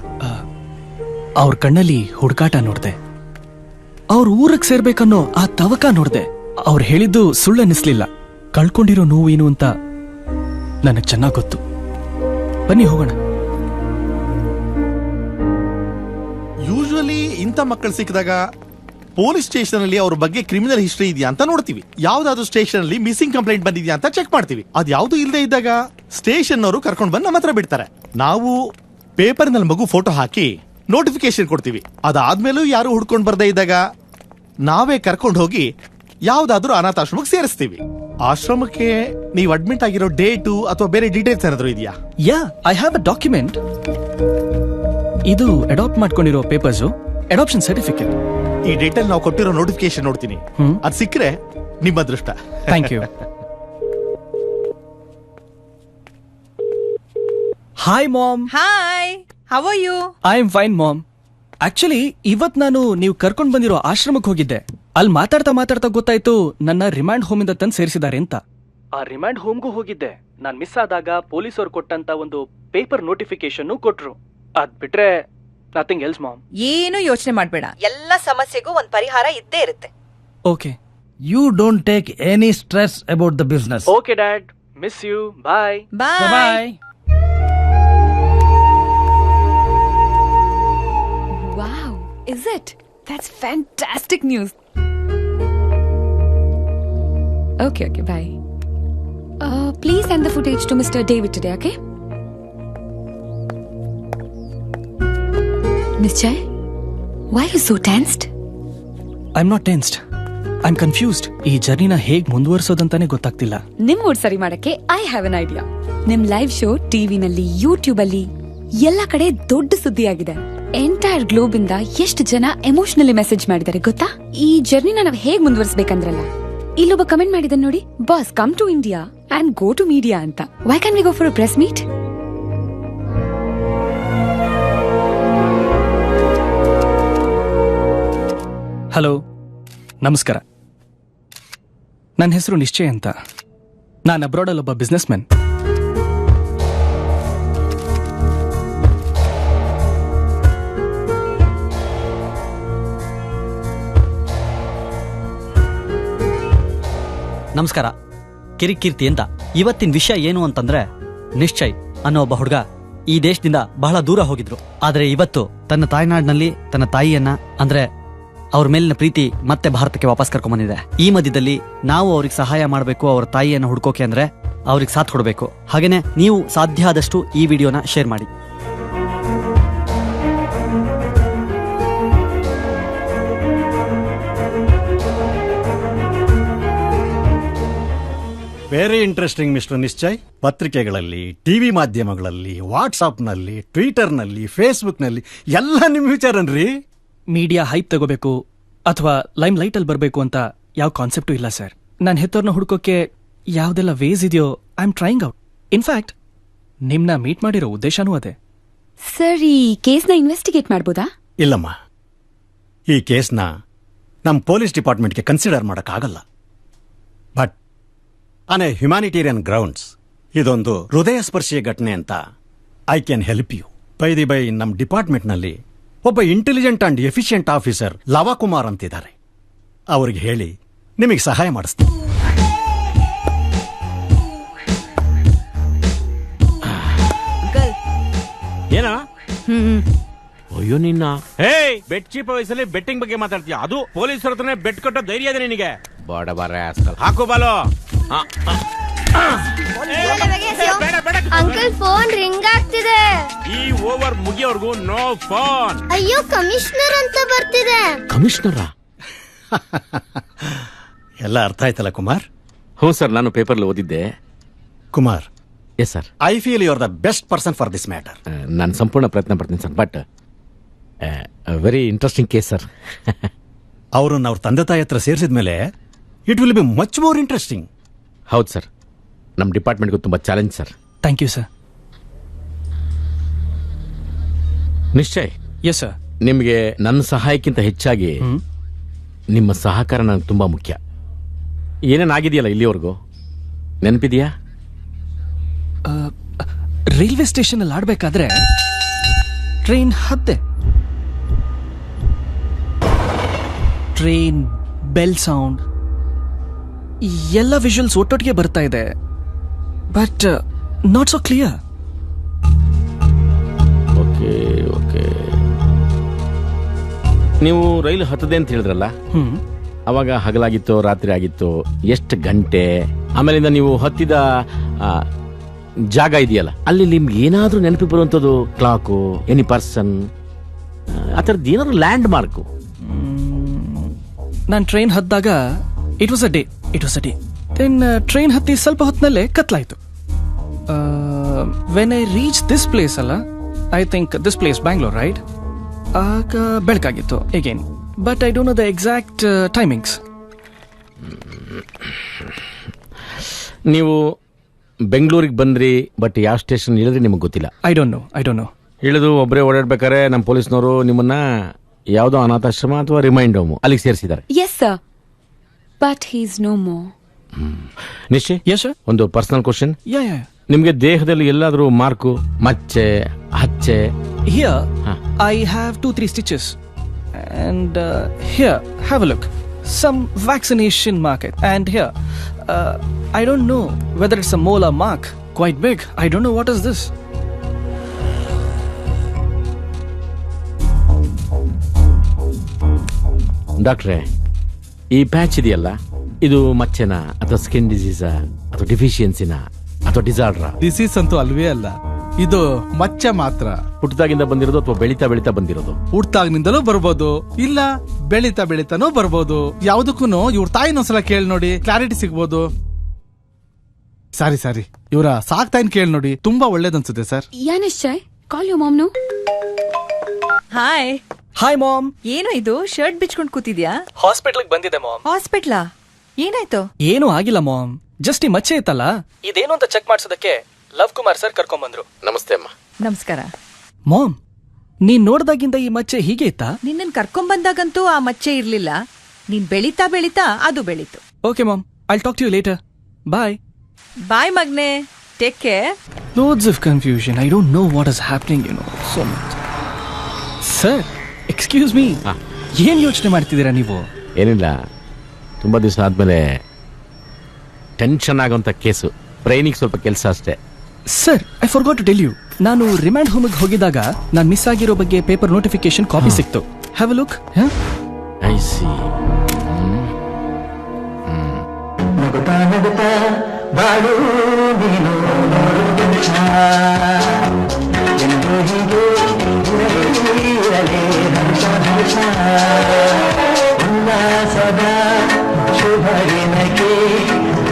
ಅವ್ರ ಕಣ್ಣಲ್ಲಿ ಹುಡುಕಾಟ ನೋಡ್ದೆ, ಅವ್ರ ಊರಿಗೆ ಸೇರ್ಬೇಕನ್ನೋ ಆ ತವಕ ನೋಡ್ದೆ. ಅವ್ರು ಹೇಳಿದ್ದು ಸುಳ್ಳನ್ನಿಸ್ಲಿಲ್ಲ. ಕಳ್ಕೊಂಡಿರೋ ನೋವೇನು ಅಂತ ನನಗ್ ಚೆನ್ನಾಗ್ ಗೊತ್ತು. ಬನ್ನಿ ಹೋಗೋಣ. ಯೂಶುವಲಿ ಇಂಥ ಮಕ್ಕಳು ಸಿಕ್ಕಿದಾಗ ಪೊಲೀಸ್ ಸ್ಟೇಷನ್ ಅಲ್ಲಿ ಅವ್ರ ಬಗ್ಗೆ ಕ್ರಿಮಿನಲ್ ಹಿಸ್ಟ್ರಿ ಇದೆಯಾ ಅಂತ ನೋಡ್ತೀವಿ. ಯಾವ್ದಾದ್ರು ಸ್ಟೇಷನ್ ಅಲ್ಲಿ ಮಿಸ್ಸಿಂಗ್ ಕಂಪ್ಲೇಂಟ್ ಬಂದಿದ್ಯಾ ಅಂತ ಚೆಕ್ ಮಾಡ್ತೀವಿ. ಅದ್ ಯಾವ್ದು ಇಲ್ಲದೆ ಇದ್ದಾಗ ಸ್ಟೇಷನ್ ಅವರು ಕರ್ಕೊಂಡು ಬಂದು ನಮ್ಮ ಹತ್ರ ಬಿಡ್ತಾರೆ. ನಾವು ಪೇಪರ್ ನಲ್ಲಿ ಮಗು ಫೋಟೋ ಹಾಕಿ ನೋಟಿಫಿಕೇಶನ್ ಕೊಡ್ತೀವಿ. ಅದಾದ್ಮೇಲೂ ಯಾರು ಹುಡ್ಕೊಂಡ್ ಬರ್ದೇ ಇದ್ದಾಗ ನಾವೇ ಕರ್ಕೊಂಡು ಹೋಗಿ ಯಾವ್ದಾದ್ರು ಅನಾಥಾಶ್ರಮಕ್ಕೆ ಸೇರಿಸ್ತೀವಿ. ಆಶ್ರಮಕ್ಕೆ ನೀವು ಅಡ್ಮಿಟ್ ಆಗಿರೋ ಡೇಟು ಅಥವಾ ಬೇರೆ ಡೀಟೇಲ್ಸ್ ಏನಾದ್ರು ಇದೆಯಾ? ಯಾ, ಐ ಹ್ಯಾವ್ ಅ ಡಾಕ್ಯುಮೆಂಟ್. ಇದು ಅಡಾಪ್ಟ್ ಮಾಡ್ಕೊಂಡಿರೋ ಪೇಪರ್ಸು, ಅಡಾಪ್ಷನ್ ಸರ್ಟಿಫಿಕೇಟ್. ಈ ಡೇಟಲ್ಲಿ ನಾವು ಕೊಟ್ಟಿರೋ ನೋಟಿಫಿಕೇಶನ್ ನೋಡ್ತೀನಿ. ಅದ್ ಸಿಕ್ಕರೆ ನಿಮ್ಮ ಅದೃಷ್ಟ. Thank you. Hi ma'am. Hi, how are you? I am fine ma'am. Actually ಇವತ್ ನಾನು ನೀವು ಕರ್ಕೊಂಡ್ ಬಂದಿರೋ ಆಶ್ರಮಕ್ಕೆ ಹೋಗಿದ್ದೆ. ಅಲ್ಲಿ ಮಾತಾಡ್ತಾ ಗೊತ್ತಾಯ್ತು ನನ್ನ ರಿಮಾಂಡ್ ಹೋಮ್ ಇಂದ ತಂದು ಸೇರಿಸಿದ್ದಾರೆ ಅಂತ. ಆ ರಿಮಾಂಡ್ ಹೋಮ್ಗೂ ಹೋಗಿದ್ದೆ. ನಾನ್ ಮಿಸ್ ಆದಾಗ ಪೊಲೀಸರು ಕೊಟ್ಟಂತ ಒಂದು ಪೇಪರ್ ನೋಟಿಫಿಕೇಶನ್ ಕೊಟ್ರು. ಅದ್ ಬಿಟ್ರೆ ನಥಿಂಗ್ ಎಲ್ಸ್ ಮಾಮ್. ಏನು ಯೋಚನೆ ಮಾಡ್ಬೇಡ, ಎಲ್ಲ ಸಮಸ್ಯೆಗೂ ಒಂದ್ ಪರಿಹಾರ ಇದ್ದೇ ಇರುತ್ತೆ. Okay. You don't take any stress about the business. Okay, Dad. Miss you. Bye. Bye. Is it? That's fantastic news. Okay, bye. Please send the footage to Mr. David today, okay? Nischay, why are you so tensed? I'm not tensed. I'm confused. ಈ ಜರ್ನಿನ ಹೇಗ್ ಮುಂದುವರಿಸೋದಂತಾನೆ ಗೊತ್ತಾಗ್ತಿಲ್ಲ. ನಿಮ್ mood ಸರಿ ಮಾಡಕ್ಕೆ I have an idea. ನಿಮ್ live show ಟಿವಿನಲ್ಲಿ, YouTube ಅಲ್ಲಿ ಎಲ್ಲ ಕಡೆ ದೊಡ್ಡ ಸುದ್ದಿ ಆಗಿದೆ. ಎಂಟೈರ್ ಗ್ಲೋಬ್ ಇಂದ ಎಷ್ಟು ಜನ ಎಮೋಷನಲಿ ಮೆಸೇಜ್ ಮಾಡಿದ್ದಾರೆ ಗೊತ್ತಾ? ಈ ಜರ್ನಿನ ನಾವ್ ಹೇಗ್ ಮುಂದುವರಿಸಬೇಕಂದ್ರಲ್ಲ, ಇಲ್ಲೊಬ್ಬ ಕಮೆಂಟ್ ಮಾಡಿದ ನೋಡಿ, boss come to India and go to media ಅಂತ. Why can we go for a press meet? Hello, ನಮಸ್ಕಾರ. ನನ್ನ ಹೆಸರು ನಿಶ್ಚಯ್ ಅಂತ. ನಾನು ಅಬ್ರಾಡಲ್ಲಿ ಒಬ್ಬ ಬಿಸ್ನೆಸ್ ಮ್ಯಾನ್. ನಮಸ್ಕಾರ, ಕಿರಿಕೀರ್ತಿ ಅಂತ. ಇವತ್ತಿನ ವಿಷಯ ಏನು ಅಂತಂದ್ರೆ, ನಿಶ್ಚಯ್ ಅನ್ನೋ ಒಬ್ಬ ಹುಡುಗ ಈ ದೇಶದಿಂದ ಬಹಳ ದೂರ ಹೋಗಿದ್ರು. ಆದ್ರೆ ಇವತ್ತು ತನ್ನ ತಾಯ್ನಾಡಿನಲ್ಲಿ ತನ್ನ ತಾಯಿಯನ್ನ, ಅಂದ್ರೆ ಅವ್ರ ಮೇಲಿನ ಪ್ರೀತಿ ಮತ್ತೆ ಭಾರತಕ್ಕೆ ವಾಪಸ್ ಕರ್ಕೊಂಡ್ ಬಂದಿದೆ. ಈ ಮಧ್ಯದಲ್ಲಿ ನಾವು ಅವ್ರಿಗೆ ಸಹಾಯ ಮಾಡಬೇಕು. ಅವ್ರ ತಾಯಿಯನ್ನು ಹುಡ್ಕೋಕೆ ಅಂದ್ರೆ ಅವ್ರಿಗೆ ಸಾಥ್ ಕೊಡಬೇಕು. ಹಾಗೇನೆ ನೀವು ಸಾಧ್ಯ ಆದಷ್ಟು ಈ ವಿಡಿಯೋನ ಶೇರ್ ಮಾಡಿ. Very interesting mister Nishchay. ಪತ್ರಿಕೆಗಳಲ್ಲಿ, ಟಿವಿ ಮಾಧ್ಯಮಗಳಲ್ಲಿ, ವಾಟ್ಸಾಪ್ನಲ್ಲಿ, ಟ್ವಿಟರ್ನಲ್ಲಿ, ಫೇಸ್ಬುಕ್ನಲ್ಲಿ ಎಲ್ಲ ನಿಮ್ಮ ವಿಚಾರನ್ರಿ. ಮೀಡಿಯಾ ಹೈಪ್ ತಗೋಬೇಕು ಅಥವಾ ಲೈಮ್ ಲೈಟ್ ಅಲ್ಲಿ ಬರಬೇಕು ಅಂತ ಯಾವ ಕಾನ್ಸೆಪ್ಟು ಇಲ್ಲ ಸರ್. ನಾನು ಹೆತ್ತೋರ್ನ ಹುಡ್ಕೋಕೆ ಯಾವ್ದೆಲ್ಲ ವೇಸ್ ಇದೆಯೋ I am trying out. In fact ನಿಮ್ನ ಮೀಟ್ ಮಾಡಿರೋ ಉದ್ದೇಶನೂ ಅದೇ. ಸರ್, ಈ ಕೇಸ್ನ ಇನ್ವೆಸ್ಟಿಗೇಟ್ ಮಾಡ್ಬೋದಾ? ಇಲ್ಲಮ್ಮ, ಈ ಕೇಸ್ನ ನಮ್ಮ ಪೊಲೀಸ್ ಡಿಪಾರ್ಟ್ಮೆಂಟ್ಗೆ ಕನ್ಸಿಡರ್ ಮಾಡೋಕ್ಕಾಗಲ್ಲ. But on a humanitarian grounds ಇದೊಂದು ಹೃದಯ ಸ್ಪರ್ಶೀಯ ಘಟನೆ ಅಂತ I can help you. By ನಮ್ಮ ಡಿಪಾರ್ಟ್ಮೆಂಟ್ನಲ್ಲಿ ಒಬ್ಬ intelligent and efficient officer Lavakumar ಅಂತಿದ್ದಾರೆ. ಅವ್ರಿಗೆ ಹೇಳಿ ನಿಮಗೆ ಸಹಾಯ ಮಾಡಿಸ್ತೀನಿ. ಏನ? ಅಯ್ಯೋ ನಿನ್ನ ಬೆಟ್ ಚೀಪ್ ವಯಸ್ಸಲ್ಲಿ ಬೆಟ್ಟಿಂಗ್ ಬಗ್ಗೆ ಮಾತಾಡ್ತೀಯ? ಅದು ಪೊಲೀಸರ ಹತ್ರನೇ ಬೆಟ್ ಕಟ್ಟೋ ಧೈರ್ಯ ಇದೆ ನಿನಗೆ? ಬಾಡ ಬಾರ ಹಾಕು ಬಾಲೋ. ಅಂಕಲ್, ಫೋನ್ ರಿಂಗ್ ಆಗ್ತಿದೆ. ಈ ಓವರ್ ಮುಗಿಯೋರ್ಗು ನೋ ಫೋನ್. ಅಯ್ಯೋ, ಕಮಿಷನರ್ ಅಂತ ಬರ್ತಿದೆ. ಕಮಿಷನರ? ಎಲ್ಲ ಅರ್ಥ ಆಯ್ತಲ್ಲ ಕುಮಾರ್? ಹ್ಞೂ ಸರ್, ನಾನು ಪೇಪರ್ಲಿ ಓದಿದ್ದೆ. Kumar, yes sir. I feel you are the best person for this matter. ನಾನು ಸಂಪೂರ್ಣ ಪ್ರಯತ್ನ ಪಡ್ತೀನಿ sir. But very interesting case sir. ಅವ್ರನ್ನ ಅವ್ರ ತಂದೆ ತಾಯಿ ಹತ್ರ ಸೇರಿಸಿದ ಮೇಲೆ it will be much more interesting. ಹೌದು ಸರ್, ನಮ್ಮ ಡಿಪಾರ್ಟ್ಮೆಂಟ್ಗೂ ತುಂಬ challenge sir. Thank you sir. Nishchay. Yes sir. ನಿಮಗೆ ನನ್ನ ಸಹಾಯಕ್ಕಿಂತ ಹೆಚ್ಚಾಗಿ ನಿಮ್ಮ ಸಹಕಾರ ನನಗೆ ತುಂಬ ಮುಖ್ಯ. ಏನೇನಾಗಿದೆಯಲ್ಲ ಇಲ್ಲಿವರೆಗೂ ನೆನಪಿದೆಯಾ? ರೈಲ್ವೆ ಸ್ಟೇಷನ್ ಅಲ್ಲಿ ಆಡ್ಬೇಕಾದ್ರೆ ಟ್ರೈನ್ ಹದ್ದೆ. ಟ್ರೈನ್ ಬೆಲ್ ಸೌಂಡ್ ಎಲ್ಲ ವಿಜುವಲ್ಸ್ ಒಟ್ಟೊಟ್ಟಿಗೆ ಬರ್ತಾ ಇದೆ. But not so clear. Okay okay, ನೀವು ರೈಲು ಹತ್ತದೆ ಅಂತ ಹೇಳಿದ್ರಲ್ಲ, ಅವಾಗ ಹಗಲಾಗಿತ್ತು ರಾತ್ರಿ ಆಗಿತ್ತು? ಎಷ್ಟು ಗಂಟೆ? ಆಮೇಲಿಂದ ನೀವು ಹತ್ತಿದ ಜಾಗ ಇದೆಯಲ್ಲ, ಅಲ್ಲಿ ನಿಮ್ಗೆ ಏನಾದ್ರೂ ನೆನಪಿ ಬರುವಂಥದ್ದು? ಕ್ಲಾಕು, ಎನಿ ಪರ್ಸನ್, ಆ ಥರದ್ದು ಏನಾದ್ರು ಲ್ಯಾಂಡ್ ಮಾರ್ಕು? ನಾನು ಟ್ರೈನ್ ಹತ್ತಿದಾಗ it was a day. Then train ಹತ್ತಿ ಸ್ವಲ್ಪ ಹೊತ್ತಿನಲ್ಲೇ ಕತ್ಲಾಯ್ತು. When I reach this place ಅಲ್ಲ, I think this place Bangalore right, ಆಗ ಬೆಳಕಾಗಿತ್ತು again. But I don't know the exact timings. ನೀವು ಬೆಂಗಳೂರಿಗೆ ಬಂದ್ರಿ, ಬಟ್ ಯಾವ ಸ್ಟೇಷನ್ ಇಳಿದ್ರಿ ನಿಮಗೆ ಗೊತ್ತಿಲ್ಲ? I don't know. ಇಳಿದು ಒಬ್ಬರೇ ಓಡಾಡ್ಬೇಕಾರೆ ನಮ್ಮ ಪೊಲೀಸ್ನವರು ನಿಮ್ಮನ್ನ ಯಾವುದೋ ಅನಾಥಾಶ್ರಮ ಅಥವಾ ರಿಮೈಂಡ್ ಹೋಮ್ ಅಲ್ಲಿಗೆ ಸೇರಿಸಿದ್ದಾರೆ. Yes sir, but he is no more. Nishchay, ಒಂದು ಪರ್ಸನಲ್ ಕ್ವಶನ್. ನಿಮಗೆ ದೇಹದಲ್ಲಿ ಎಲ್ಲಾದ್ರೂ ಮಾರ್ಕು, ಮಚ್ಚೆ, ಹಚ್ಚೆ? Here I have 2-3 stitches. And here, have a look. Some vaccination mark. And here, I don't know whether it's a molar mark. Quite big. I don't know what is this. ಡಾಕ್ಟ್ರೇ, ಈ patch ಇದೆಯಲ್ಲ, ಇದು ಮಚ್ಚೆನಾ ಅಥವಾ skin ಡಿಸೀಸಾ ಅಥವಾ ಡಿಫಿಷಿಯನ್ಸಿನಾ ಅಥವಾ ಡಿಸಾರ್ಡ್ರಾ? Disease ಅಂತೂ ಅಲ್ವೇ ಅಲ್ಲ, ಇದು ಮಚ್ಚೆ ಮಾತ್ರ. ಹುಟ್ಟದಾಗಿಂದ ಬಂದಿರೋದು ಅಥವಾ ಬೆಳೀತಾ ಬೆಳೀತಾ ಬಂದಿರೋದು? ಹುಟ್ಟಾಗಿನಿಂದಲೂ ಬರ್ಬೋದು, ಇಲ್ಲ ಬೆಳೀತಾ ಬೆಳೀತಾನೂ ಬರ್ಬೋದು. ಯಾವ್ದಕ್ಕೂ ಇವ್ರ ತಾಯಿನೊಂದ್ಸಲ ಕೇಳಿ ನೋಡಿ, ಕ್ಲಾರಿಟಿ ಸಿಗ್ಬೋದು. ಸಾರಿ ಇವರ ಸಾಕ್ತಾಯಿನ ಕೇಳಿ ನೋಡಿ, ತುಂಬಾ ಒಳ್ಳೇದನ್ಸುತ್ತೆ ಸರ್. ಯಾನಿಶ್ಚಯ್, ಕಾಲ್ ಯು ಮಾಮ್ನು. Hi hi mom. ಏನು ಇದು ಶರ್ಟ್ ಬಿಚ್ಕೊಂಡ್ ಕೂತಿದ್ಯಾ? ಹಾಸ್ಪಿಟಲ್ ಬಂದಿದೆ ಮಾಮ್. ಹಾಸ್ಪಿಟ್ಲಾ? ಏನಾಯ್ತು? ಏನೂ ಆಗಿಲ್ಲ ಮಾಮ್, ಜಸ್ಟ್ ಈ ಮಚ್ಚೆ ಇತ್ತಲ್ಲ, ಇದೇನು ಅಂತ ಚೆಕ್ ಮಾಡಿಸೋದಕ್ಕೆ ಲವ್ ಕುಮಾರ್ ಸರ್ ಕರ್ಕೊಂಡ್ ಬಂದ್ರು. ನಮಸ್ತೆ ಅಮ್ಮ. ನಮಸ್ಕಾರ. ಮಾಮ್, ನೀನ್ ನೋಡ್ದಾಗಿಂದ ಈ ಮಚ್ಚೆ ಹೀಗೆ ಇತ್ತಾ? ನಿನ್ನನ್ ಕರ್ಕೊಂಡ್ ಬಂದಾಗಂತೂ ಆ ಮಚ್ಚೆ ಇರ್ಲಿಲ್ಲ. ನೀನ್ ಬೆಳೀತಾ ಬೆಳೀತಾ ಅದು ಬೆಳೀತು. Okay mom, I'll talk to you later. Bye. Bye ಮಗ್ನೆ, take care. Loads of confusion. I don't know what is happening, so much. Sir, excuse me. ಏನ್ ಯೋಚನೆ ಮಾಡ್ತಿದ್ದೀರಾ ನೀವು? ಏನಿಲ್ಲ, ತುಂಬಾ ದಿವಸ ಆದ್ಮೇಲೆ ಟೆನ್ಷನ್ ಆಗೋಂಥ ಕೇಸು, ಬ್ರೈನಿಗೆ ಸ್ವಲ್ಪ ಕೆಲಸ ಅಷ್ಟೇ. Sir, I forgot to tell you, ನಾನು ರಿಮ್ಯಾಂಡ್ ಹೋಮಿಗೆ ಹೋಗಿದಾಗ ನಾನು ಮಿಸ್ ಆಗಿರೋ ಬಗ್ಗೆ ಪೇಪರ್ ನೋಟಿಫಿಕೇಶನ್ ಕಾಪಿ ಸಿಕ್ತು. Have a look. I see.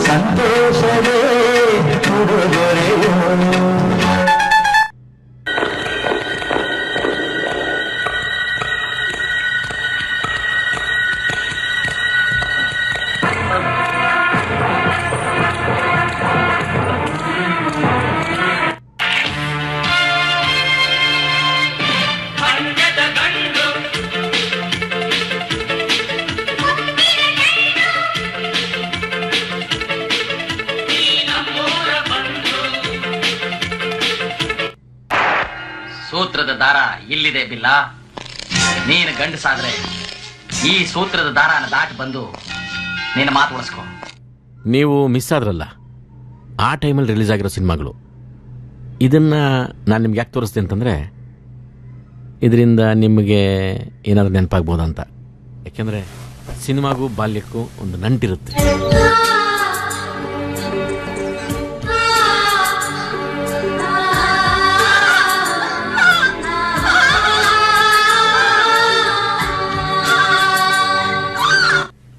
ಸಂತೋಷವೇ ಉಡುಗೊರೆಯೋ. ಸೂತ್ರದ ದಾರ ಇಲ್ಲಿದೆ ಬಿಲ್ಲ. ನೀನು ಗಂಡಸಾದ್ರೆ ಈ ಸೂತ್ರದ ದಾರನ ದಾಟಿ ಬಂದು ನೀನು ಮಾತು ಉಳಿಸ್ಕೊ. ನೀವು ಮಿಸ್ ಆದ್ರಲ್ಲ, ಆ ಟೈಮಲ್ಲಿ ರಿಲೀಸ್ ಆಗಿರೋ ಸಿನಿಮಾಗಳು, ಇದನ್ನ ನಾನು ನಿಮ್ಗೆ ಯಾಕೆ ತೋರಿಸ್ದೆ ಅಂತಂದ್ರೆ, ಇದರಿಂದ ನಿಮಗೆ ಏನಾದ್ರು ನೆನಪಾಗ್ಬೋದಂತ. ಯಾಕೆಂದ್ರೆ ಸಿನಿಮಾಗೂ ಬಾಲ್ಯಕ್ಕೂ ಒಂದು ನಂಟಿರುತ್ತೆ.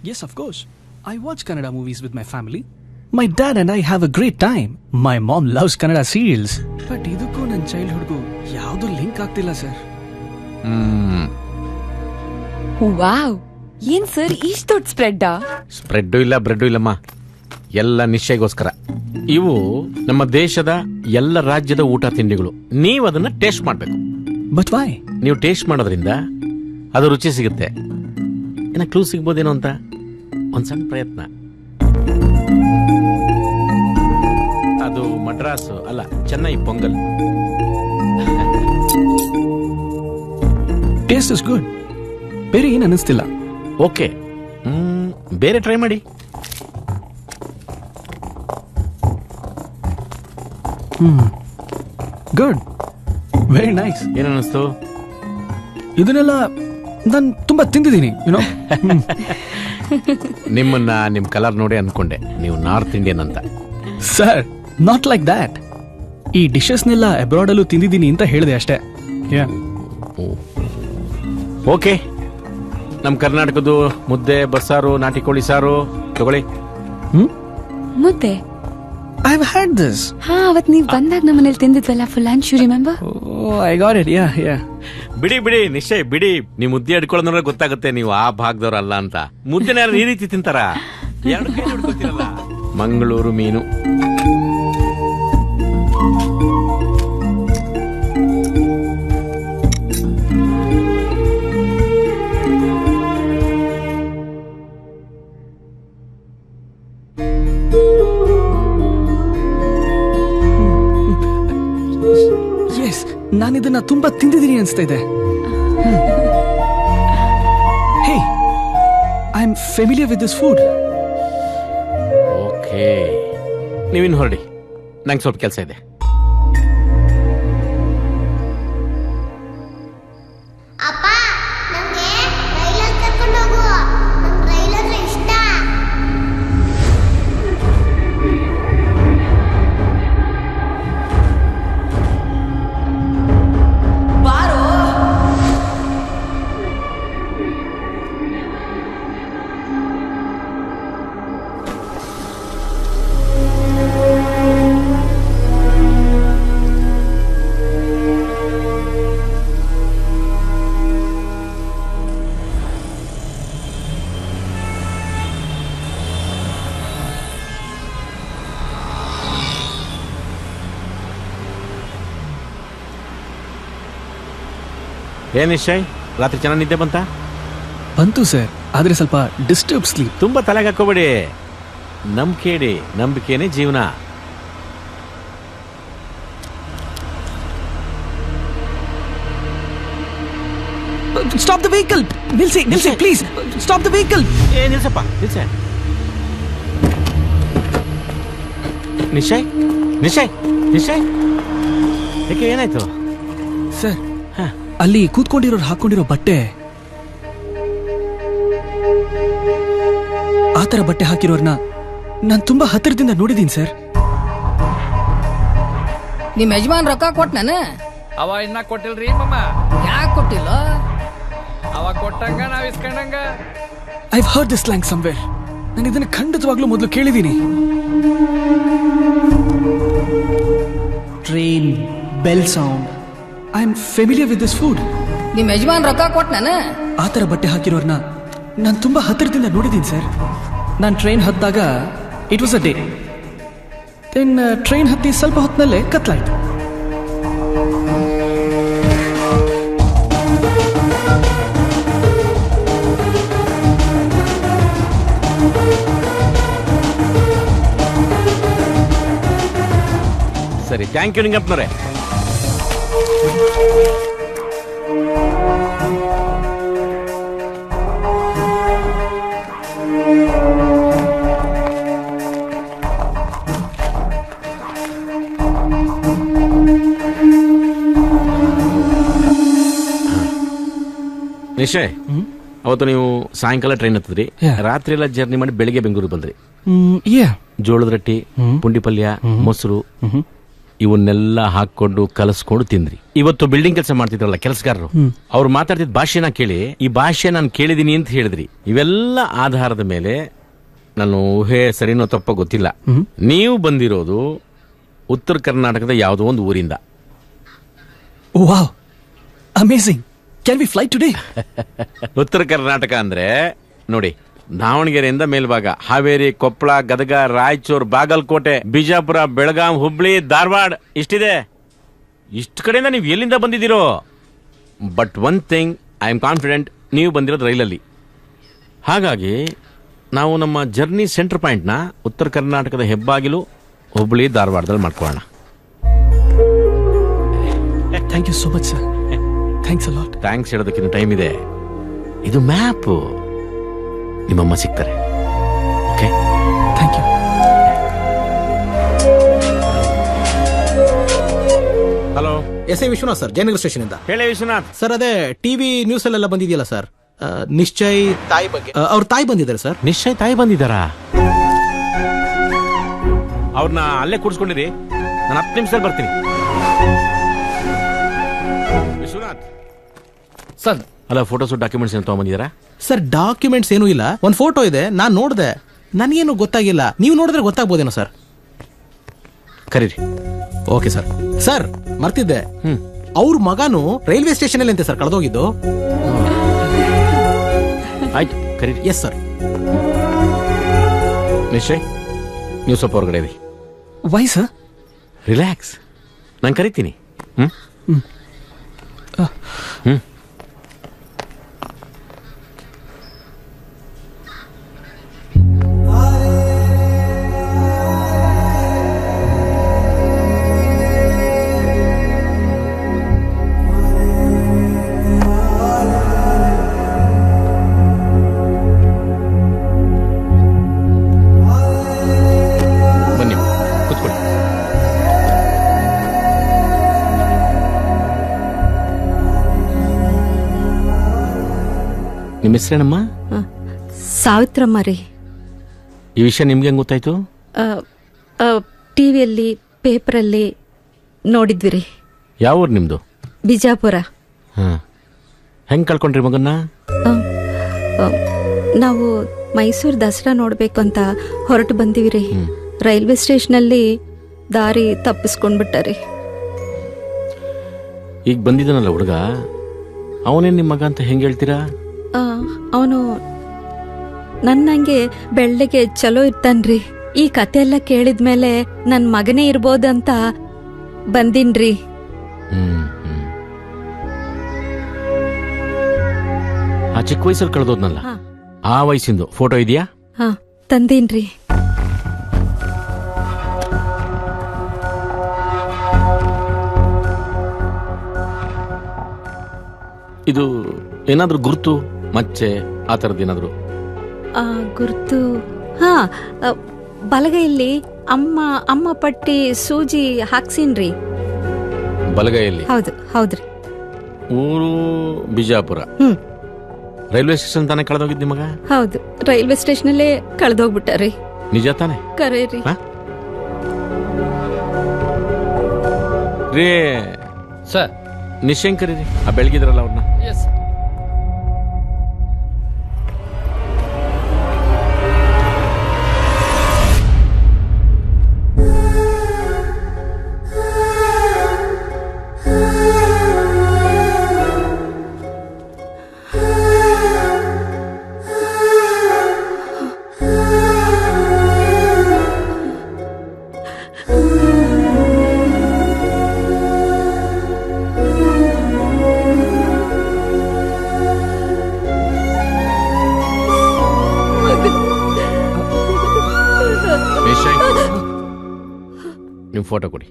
Yes, of course. I watch Kannada movies with my family. My dad and I have a great time. My mom loves Kannada serials. But idukku ನನ್ನ ಚೈಲ್ಡ್ಹುಡ್ಗೂ ಯಾವುದು ಲಿಂಕ್ ಆಗ್ತಿಲ್ಲ ಸರ್. ವಾವ್, ಏನ್ ಸರ್ ಇಷ್ಟು ದೊಡ್ಡ ಸ್ಪ್ರೆಡ್ಡಾ? ಸ್ಪ್ರೆಡ್ಡು ಇಲ್ಲ, ಬ್ರೆಡ್ಡು ಇಲ್ಲಮ್ಮ, ಎಲ್ಲ ನಿಶ್ಚಯಗೋಸ್ಕರ. ಇವು ನಮ್ಮ ದೇಶದ ಎಲ್ಲ ರಾಜ್ಯದ ಊಟ ತಿಂಡಿಗಳು. ನೀವು ಅದನ್ನ ಟೇಸ್ಟ್ ಮಾಡಬೇಕು. But why? ನೀವು ಟೇಸ್ಟ್ ಮಾಡೋದ್ರಿಂದ ಅದು ರುಚಿ ಸಿಗುತ್ತೆ. ಏನ ಕ್ಲೂ ಸಿಗ್ಬೋದೇನೋ ಅಂತ ಒಂದ್ ಸಣ್ಣ ಪ್ರಯತ್ನ. ಅದು ಮಡ್ರಾಸ್ ಅಲ್ಲ, Chennai pongal. Taste is good. ಬೇರೆ ಏನು ಅನಿಸ್ತಿಲ್ಲ. ಓಕೆ, ಬೇರೆ ಟ್ರೈ ಮಾಡಿ. Good, very nice. ಏನನ್ನಿಸ್ತು? ಇದನ್ನೆಲ್ಲ ನಾನು ತುಂಬಾ ತಿಂದಿದ್ದೀನಿ, ಯುನೋ. ನಿಮ್ಮನ್ನ ನಿಮ್ ಕಲರ್ ನೋಡಿ ಅನ್ಕೊಂಡೆ ನೀವು ನಾರ್ತ್ ಇಂಡಿಯನ್ ಅಂತ. Sir, not like that. ಈ ಡಿಶಸ್ನೆಲ್ಲ ಅಬ್ರಾಡ್ ಅಲ್ಲೂ ತಿಂದಿದ್ದೀನಿ ಅಂತ ಹೇಳಿದೆ ಅಷ್ಟೇ. ಓಕೆ, ನಮ್ ಕರ್ನಾಟಕದ ಮುದ್ದೆ, ಬಸ್ಸಾರು, ನಾಟಿ ಕೋಳಿ ಸಾರು ತಗೊಳ್ಳಿ. ಮುದ್ದೆ? I have had this. ಹಾ, ಅವತ್ ನೀವ್ ಬಂದಾಗ ನಮ್ಮ ಮನೇಲಿ ತಿಂದಿದ್ವಲ್ಲ, full and you remember? I got it. Yeah yeah. ಬಿಡಿ ನಿಶ್ಚಯ ಬಿಡಿ. ನೀವು ಮುದ್ದೆ ಹಿಡ್ಕೊಳ್ಳೋದ್ರೆ ಗೊತ್ತಾಗುತ್ತೆ ನೀವು ಆ ಭಾಗದವ್ರಲ್ಲ ಅಂತ. ಮುದ್ದೆನ ಯಾರು ಈ ರೀತಿ ತಿಂತಾರ? ಎರಡು ಕೈ ಹಿಡ್ಕೊಳ್ತೀರಲ್ಲ. ಮಂಗಳೂರು ಮೀನು. ಎಸ್, ನಾನಿದನ್ನ ತುಂಬಾ ತಿಂದಿದ್ದೀನಿ ಅನ್ಸ್ತಾ ಇದೆ. Hey, I am familiar with this food. Okay, ನೀವಿನ್ ಹೊರಡಿ, ನಂಗೆ ಸ್ವಲ್ಪ ಕೆಲಸ ಇದೆ. ಅಪ್ಪ, ನಂಗೆ ರೈಲಲ್ಲಿ ಕರ್ಕೊಂಡು ಹೋಗು. ಏನ್ ನಿಶ್ಚಯ್, ರಾತ್ರಿ ಚೆನ್ನಾಗಿ ನಿದ್ದೆ ಬಂತು ಸರ್, ಆದ್ರೆ ಸ್ವಲ್ಪ ಡಿಸ್ಟರ್ಬ್ ಸ್ಲೀಪ್. ತುಂಬಾ ತಲೆಗೆ ಹಾಕೋಬೇಡಿ, ನಂಬಿಕೆ ಇಡಿ, ನಂಬಿಕೆನೇ ಜೀವನ. Stop the vehicle. ನಿಲ್ಸಿ ಪ್ಲೀಸ್. Stop the vehicle. ನಿಲ್ಸಪ್ಪ, ನಿಲ್ಸ. ನಿಶ್ಚಯ್ ಯಾಕೆ, ಏನಾಯ್ತು ಸರ್? ಅಲ್ಲಿ ಕೂತ್ಕೊಂಡಿರೋರು ಹಾಕೊಂಡಿರೋ ಬಟ್ಟೆ, ಆ ತರ ಬಟ್ಟೆ ಹಾಕಿರೋರ್ನ ನಾನ್ ತುಂಬಾ ಹತ್ತಿರದಿಂದ ನೋಡಿದೀನಿ ಸರ್. ನಿಮ್ ಯಜಮಾನ್ ರೊಕ್ಕ ಕೊಟ್ನ? ಅವ ಇನ್ನ ಕೊಟ್ಟಿಲ್ರಿ ಮಮ್ಮ. ಯಾಕೆ ಕೊಟ್ಟಿಲ್ಲ? ಅವ ಕೊಟ್ಟಂಗ ನಾವ್ ಇಸ್ಕೊಂಡಂಗ. I've heard this slang somewhere. ನಾನು ಇದನ್ನ ಖಂಡಿತವಾಗ್ಲೂ ಮೊದಲು ಕೇಳಿದೀನಿ. Train bell sound, I am familiar with this food. ನಿಮ್ ಯಜಮಾನ್ ರೊಕ್ಕ ಕೊಟ್ನ? ಆ ತರ ಬಟ್ಟೆ ಹಾಕಿರೋರ್ನ ನಾನು ತುಂಬಾ ಹತ್ತಿರದಿಂದ ನೋಡಿದೀನಿ ಸರ್. ನಾನು ಟ್ರೈನ್ ಹತ್ತಾಗ it was a day. Then train ಹತ್ತಿ ಸ್ವಲ್ಪ ಹೊತ್ತಿನಲ್ಲೇ ಕತ್ಲಾಯ್ತು. ಸರಿ, ಥ್ಯಾಂಕ್ ಯು ನಿಂಗಪ್ಪನವ್ರೆ. ನಿಶ್ಚಯ್, ಅವತ್ತು ನೀವು ಸಾಯಂಕಾಲ ಟ್ರೈನ್ ಹತ್ತಿದ್ರಿ, ರಾತ್ರಿ ಎಲ್ಲ ಜರ್ನಿ ಮಾಡಿ ಬೆಳಿಗ್ಗೆ ಬೆಂಗಳೂರು ಬಂದ್ರಿ. ಜೋಳದ ರೊಟ್ಟಿ, ಪುಂಡಿ ಪಲ್ಯ, ಮೊಸರು ಇವನ್ನೆಲ್ಲ ಹಾಕೊಂಡು ಕಲಸ್ಕೊಂಡು ತಿಂದ್ರಿ. ಇವತ್ತು ಬಿಲ್ಡಿಂಗ್ ಕೆಲಸ ಮಾಡ್ತಿದ್ರಲ್ಲ ಕೆಲಸಗಾರರು, ಅವ್ರು ಮಾತಾಡ್ತಿದ್ ಭಾಷೆನ ಕೇಳಿ ಈ ಭಾಷೆ ನಾನು ಕೇಳಿದೀನಿ ಅಂತ ಹೇಳಿದ್ರಿ. ಇವೆಲ್ಲ ಆಧಾರದ ಮೇಲೆ ನಾನು ಊಹೆ ಸರಿನೋ ತಪ್ಪ ಗೊತ್ತಿಲ್ಲ, ನೀವು ಬಂದಿರೋದು ಉತ್ತರ ಕರ್ನಾಟಕದ ಯಾವುದೋ ಒಂದು ಊರಿಂದ. Wow, amazing. Can we fly today? ಉತ್ತರ ಕರ್ನಾಟಕ ಅಂದ್ರೆ ನೋಡಿ, ದಾವಣಗೆರೆಯಿಂದ ಮೇಲ್ಭಾಗ, ಹಾವೇರಿ, ಕೊಪ್ಪಳ, ಗದಗ, ರಾಯಚೂರು, ಬಾಗಲಕೋಟೆ, ಬಿಜಾಪುರ, ಬೆಳಗಾಂ, ಹುಬ್ಳಿ, ಧಾರವಾಡ ಇಷ್ಟಿದೆ. ಇಷ್ಟು ಕಡೆಯಿಂದ ನೀವು ಎಲ್ಲಿಂದ ಬಂದಿದ್ದೀರೋ? But one thing, I am confident, ನೀವು ಬಂದಿರೋದು ರೈಲಲ್ಲಿ. ಹಾಗಾಗಿ ನಾವು ನಮ್ಮ ಜರ್ನಿ ಸೆಂಟರ್ ಪಾಯಿಂಟ್ನ ಉತ್ತರ ಕರ್ನಾಟಕದ ಹೆಬ್ಬಾಗಿಲು ಹುಬ್ಳಿ, ಧಾರವಾಡದಲ್ಲಿ ಮಾಡ್ಕೊಳ್ಳೋಣ. Thank you so much sir. Thanks a lot. Thanks ಹೇಳೋದಕ್ಕಿಂತ ಟೈಮ್ ಇದೆ. ಇದು ಮ್ಯಾಪ್. ನಿಮ್ಮಮ್ಮ ಸಿಗ್ತಾರೆ. Okay, thank you. Hello, yes I Vishwanath sir, Jayanagar station ಇಂದ. ಹೇಳಿ ವಿಶ್ವನಾಥ್ ಸರ್, ಅದೇ ಟಿವಿ ನ್ಯೂಸ್ ಅಲ್ಲೆಲ್ಲ ಬಂದಿದೆಯಲ್ಲ ಸರ್, ನಿಶ್ಚಯ್ ತಾಯಿ ಬಗ್ಗೆ. ಅವ್ರ ತಾಯಿ ಬಂದಿದ್ದಾರೆ ಸರ್. ನಿಶ್ಚಯ್ ತಾಯಿ ಬಂದಿದ್ದಾರಾ? ಅವ್ರನ್ನ ಅಲ್ಲೇ ಕೂಡಿಸ್ಕೊಂಡಿರಿ, ನಾನು 10 ನಿಮಿಷದಲ್ಲಿ ಬರ್ತೀನಿ. ವಿಶ್ವನಾಥ್ ಸರ್, ಅಲ್ಲ, ಫೋಟೋಸ್ ಡಾಕ್ಯುಮೆಂಟ್ಸ್ ಏನು ತಗೊಂಡ್ಬಂದಿದ್ದೀರಾ? ಸರ್, ಡಾಕ್ಯುಮೆಂಟ್ಸ್ ಏನೂ ಇಲ್ಲ. ಒಂದು ಫೋಟೋ ಇದೆ, ನಾನು ನೋಡಿದೆ, ನನಗೇನು ಗೊತ್ತಾಗಿಲ್ಲ. ನೀವು ನೋಡಿದ್ರೆ ಗೊತ್ತಾಗ್ಬೋದೇನೋ ಸರ್. ಕರೀರಿ. Okay sir. ಸರ್, ಮರ್ತಿದ್ದೆ, ಅವ್ರ ಮಗನು ರೈಲ್ವೆ ಸ್ಟೇಷನ್ ಅಲ್ಲಿ ಅಂತೆ ಸರ್ ಕಳೆದೋಗಿದ್ದು. ಆಯ್ತು, ಕರೀರಿ. Yes sir. ನಿಶ್ಚಯ್, ನೀವು ಸ್ವಲ್ಪ ಹೊರಗಡೆ ಇರಿ. Y sir? ರಿಲ್ಯಾಕ್ಸ್, ನಾನು ಕರಿತೀನಿ. ಬನ್ನಿ, ಕೂತ್ಕೊಳ್ಳಿ. ನಿಮ್ಮ ಹೆಸರೇನಮ್ಮ? ಸಾವಿತ್ರಮ್ಮ ರೀ. ಈ ವಿಷಯ ನಿಮ್ಗೆ ಹೆಂಗ್ ಗೊತ್ತಾಯ್ತು? ಟಿವಿಯಲ್ಲಿ, ಪೇಪರಲ್ಲಿ ನೋಡಿದ್ವಿ ರೀ. ಯಾವ ಊರು ನಿಮ್ದು? ಬಿಜಾಪುರ. ಹೆಂಗ್ ಕಳ್ಕೊಂಡ್ರಿ ಮಗನ್ನ? ನಾವು ಮೈಸೂರು ದಸರಾ ನೋಡ್ಬೇಕು ಅಂತ ಹೊರಟು ಬಂದಿವಿ ರೀ. ರೈಲ್ವೆ ಸ್ಟೇಷನಲ್ಲಿ ದಾರಿ ತಪ್ಪಿಸ್ಕೊಂಡ್ಬಿಟ್ಟಾರಿ. ಈಗ ಬಂದಿದ್ದಾನಲ್ಲ ಹುಡುಗ, ಅವನೇನ್ ನಿಮ್ಮ ಮಗ ಅಂತ ಹೆಂಗ್ ಹೇಳ್ತೀರಾ? ಅವನು ನನ್ನಂಗೆ ಬೆಳ್ಳಗೆ ಚಲೋ ಇರ್ತಾನ್ರಿ. ಈ ಕತೆ ಎಲ್ಲ ಕೇಳಿದ್ಮೇಲೆ ನನ್ ಮಗನೇ ಇರ್ಬೋದಂತ ಬಂದಿನ್ರಿ. ಆ ಚಿಕ್ಕ ವಯಸ್ಸಲ್ಲಿ ಕಳೆದೋದ್ನಲ್ಲ, ಹಾ. ಆ ವಯಸ್ಸಿಂದು ಫೋಟೋ ಇದೆಯಾ? ಹಾ ತಂದೇನ್ರಿ. ಇದು ಏನಾದ್ರೂ ಗುರುತು ಮಚ್ಚೆ ಆ ಥರದ್ದು ಏನಾದ್ರು? ಗುರ್ತು ಹಾ ಬಲಗೈಯಲ್ಲಿ ಅಮ್ಮ ಪಟ್ಟಿ ಸೂಜಿ ಹಾಕ್ಸೀನ್ರಿ. ಬಲಗೈಯಲ್ಲಿ? ಹೌದು ಹೌದ್ರಿ. ಊರು ಬಿಜಾಪುರ. ರೈಲ್ವೆ ಸ್ಟೇಷನ್ ತಾನೇ ಕಳೆದೋಗಿದ್ ನಿಮಗ? ಹೌದು, ರೈಲ್ವೆ ಸ್ಟೇಷನ್ ಅಲ್ಲೇ ಕಳೆದೋಗ್ಬಿಟ್ಟಾರಿ. ನಿಜ ತಾನೆ? ಕರೆ ರೀ. ರೇ ಸರ್, ನಿಶಂಕರಿ ರೀ, ಆ ಬೆಳಗಿದ್ರಲ್ಲ ಅವ್ರನ್ನ. ನೀವು ಫೋಟೋ ಕೊಡಿ.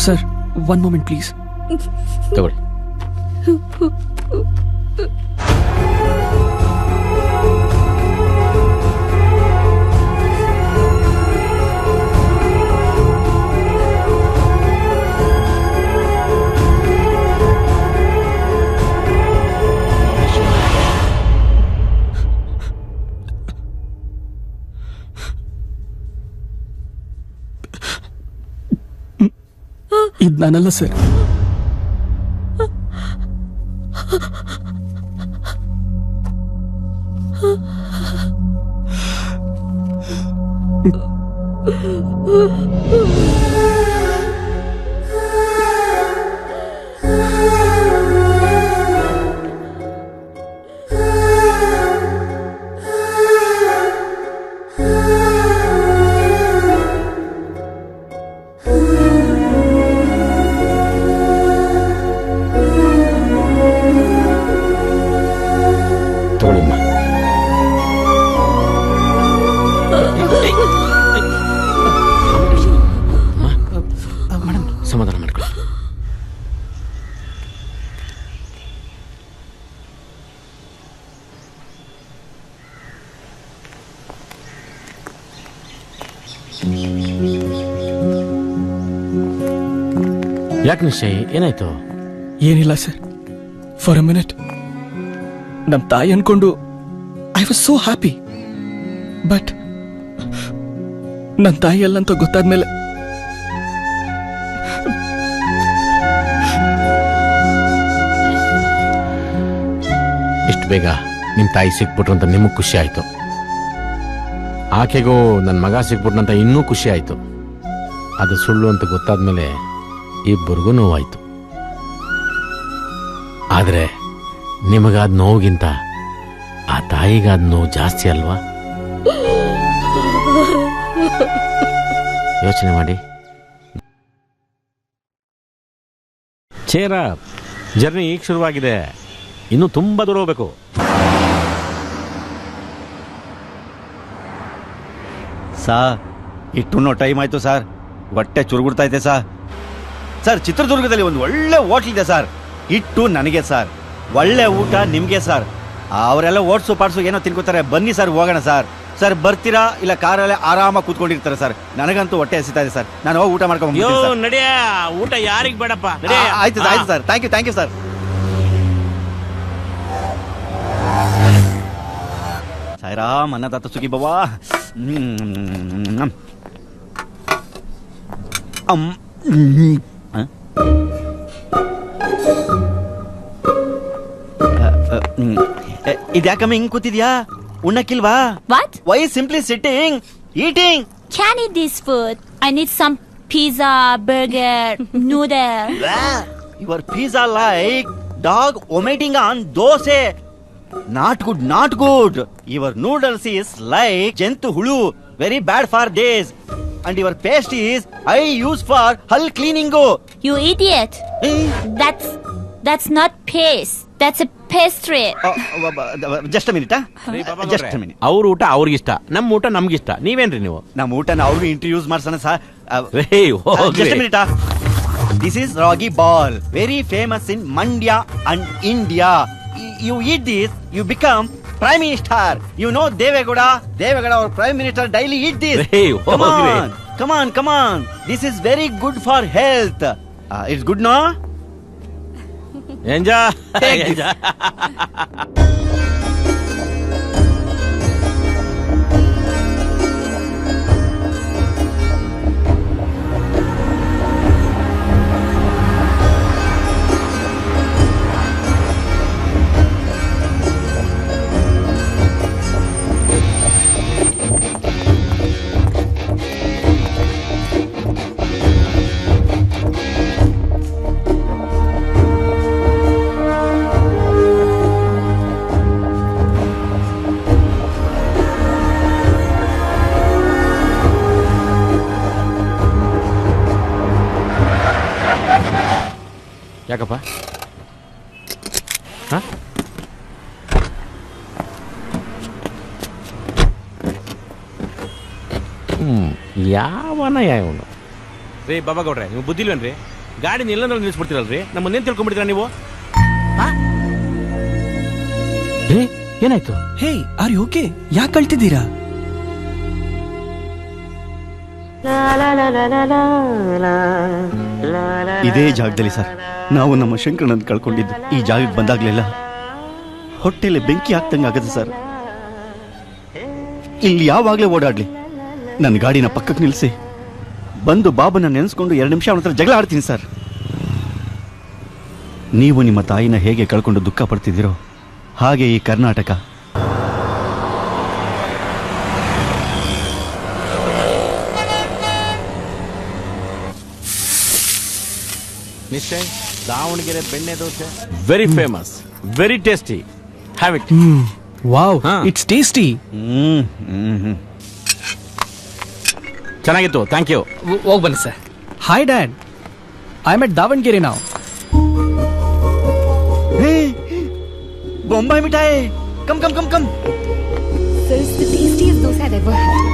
Sir, 1 moment please. ತಗೊಳ್ಳಿ. ಇದು ನಾನಲ್ಲ ಸರ್. ಸಮಾಧಾನ ಮಾಡ್ಕೊಳ್ಳಿ. ಯಾಕೆ ನಿಶ್ಚಯ್, ಏನಾಯ್ತು? ಏನಿಲ್ಲ ಸರ್, ಫಾರ್ ಅ ಮಿನಿಟ್ ನಮ್ಮ ತಾಯಿ ಅನ್ಕೊಂಡು I was so happy. But ನನ್ನ ತಾಯಿ ಅಲ್ಲ ಅಂತ ಗೊತ್ತಾದ್ಮೇಲೆ ಇಷ್ಟು ಬೇಗ ನಿಮ್ಮ ತಾಯಿ ಸಿಕ್ಬಿಟ್ರು ಅಂತ ನಿಮಗೆ ಖುಷಿ ಆಯ್ತು. ಆಕೆಗೂ ನನ್ನ ಮಗ ಸಿಕ್ಬಿಟ್ನಂತ ಇನ್ನೂ ಖುಷಿ ಆಯ್ತು. ಅದು ಸುಳ್ಳು ಅಂತ ಗೊತ್ತಾದ್ಮೇಲೆ ಇಬ್ಬರಿಗೂ ನೋವಾಯ್ತು. ಆದರೆ ನಿಮಗಾದ ನೋವಿಗಿಂತ ಆ ತಾಯಿಗಾದ ನೋವು ಜಾಸ್ತಿ ಅಲ್ವಾ? ಯೋಚನೆ ಮಾಡಿ. ಚೇರ ಜರ್ನಿ ಈಗ ಶುರುವಾಗಿದೆ, ಇನ್ನೂ ತುಂಬಾ ದೂರ ಹೋಗ್ಬೇಕು. ಸಾರ್, ಇಟ್ಟು ಟೈಮ್ ಆಯ್ತು ಸರ್, ಹೊಟ್ಟೆ ಚುರುಗುಡ್ತಾ ಐತೆ ಸರ್. ಚಿತ್ರದುರ್ಗದಲ್ಲಿ ಒಂದು ಒಳ್ಳೆ ಹೋಟ್ಲ್ ಇದೆ ಸರ್, ಇಟ್ಟು ನನಗೆ ಸರ್, ಒಳ್ಳೆ ಊಟ ನಿಮ್ಗೆ ಸರ್. ಅವರೆಲ್ಲ ಓಟ್ಸು ಪಾಡ್ಸು ಏನೋ ತಿನ್ಕೋತಾರೆ, ಬನ್ನಿ ಸರ್ ಹೋಗೋಣ ಸರ್. ಸರ್ ಬರ್ತೀರಾ ಇಲ್ಲ ಕಾರಲ್ಲೇ ಆರಾಮಾಗಿ ಕೂತ್ಕೊಂಡಿರ್ತಾರೆ ಸರ್. ನನಗಂತೂ ಹೊಟ್ಟೆ ಹಸಿತಾ ಇದೆ ಸರ್, ನಾನು ಹೋಗಿ ಊಟ ಮಾಡ್ಕೊಂಡು ನಡಿಯ. ಊಟ ಯಾರಿಗೆ ಬೇಡಪ್ಪ. ಆಯ್ತು sir, thank you sir. Sairam ಅನ್ನದಾತ ಸುಖಿ ಬಾಬಾ. ಇದ್ಯಾಕಮ್ಮ ಹಿಂಗ್ ಕೂತಿದ್ಯಾ? ಉಣ್ಣಕ್ಕಿಲ್ವಾ? What? Why simply sitting, eating? Can eat this food. I need some pizza, burger, noodle. Your pizza like dog vomiting on dose. Not good. Your noodles is like jentu hulu. Very bad for days. and your paste is I use for hull cleaning. You idiot. That's not paste. That's a pastry. Just a minute. Just a minute. ಅವ್ರ ಊಟ ಅವ್ರಿಗಿಷ್ಟ, ನಮ್ಮ ಊಟ ನಮ್ಗಿಷ್ಟ. ನೀವೇನ್ರಿ ನೀವು? ನಮ್ಮ ಊಟನ ಅವ್ರಿಗೆ introduce ಮಾಡ್ಸೋಣ sir. Just a minute. This is ragi ball, very famous in Mandya and India. You eat this, you become Prime Minister. You know Devegowda, our Prime Minister daily eat this. Come on. This is very good for health. It's good, no? Enjoy. ಯಾಕಪ್ಪ? ಯಾವನ ರೀ ಬಾಬಾ ಗೌಡ್ರೆ, ನೀವು ಬುದ್ಧಿಲ್ವೇನ್ರಿ? ಗಾಡಿ ನಿಲ್ಲಂದ್ರೆ ನಿಲ್ಲಿಸ್ಬಿಡ್ತೀರಲ್ರಿ, ನಮ್ಮನ್ನೇನ್ ತಿಳ್ಕೊಂಡ್ಬಿಡ್ತೀರ ನೀವು? ಏನಾಯ್ತು? ಹೇ, are you okay? ಯಾಕೆ ಕಳ್ತಿದ್ದೀರಾ? ಇದೇ ಜಾಗದಲ್ಲಿ ಸರ್ ನಾವು ನಮ್ಮ ಶಂಕರನನ್ನು ಕಳ್ಕೊಂಡಿದ್ದು. ಈ ಜಾಗಕ್ಕೆ ಬಂದಾಗ್ಲೆಲ್ಲ ಹೊಟ್ಟೆಲೆ ಬೆಂಕಿ ಹಾಕ್ತಂಗೆ ಆಗತ್ತೆ ಸರ್. ಇಲ್ಲಿ ಯಾವಾಗಲೇ ಓಡಾಡ್ಲಿ ನನ್ನ ಗಾಡಿನ ಪಕ್ಕಕ್ಕೆ ನಿಲ್ಲಿಸಿ ಬಂದು ಬಾಬನ ನೆನೆಸ್ಕೊಂಡು 2 ನಿಮಿಷ ಅವನ ಹತ್ರ ಜಗಳ ಆಡ್ತೀನಿ ಸರ್. ನೀವು ನಿಮ್ಮ ತಾಯಿನ ಹೇಗೆ ಕಳ್ಕೊಂಡು ದುಃಖ ಪಡ್ತಿದ್ದೀರೋ ಹಾಗೆ ಈ ಕರ್ನಾಟಕ ನಿಶ್ಚಯ ದಾವಣಗೆರೆ ಬೆಣ್ಣೆ dosa very famous, very tasty. Have it. Wow, it's tasty. ಚೆನ್ನಾಗಿತ್ತು, ಥ್ಯಾಂಕ್ ಯು. ಹೋಗಿ ಬನ್ನಿ sir. Hi dad, I am at Davanagere ನಾವು. ಬೊಂಬೈ ಮಿಠಾಯಿ, come. Sir, it's the tastiest dosa I've ever had.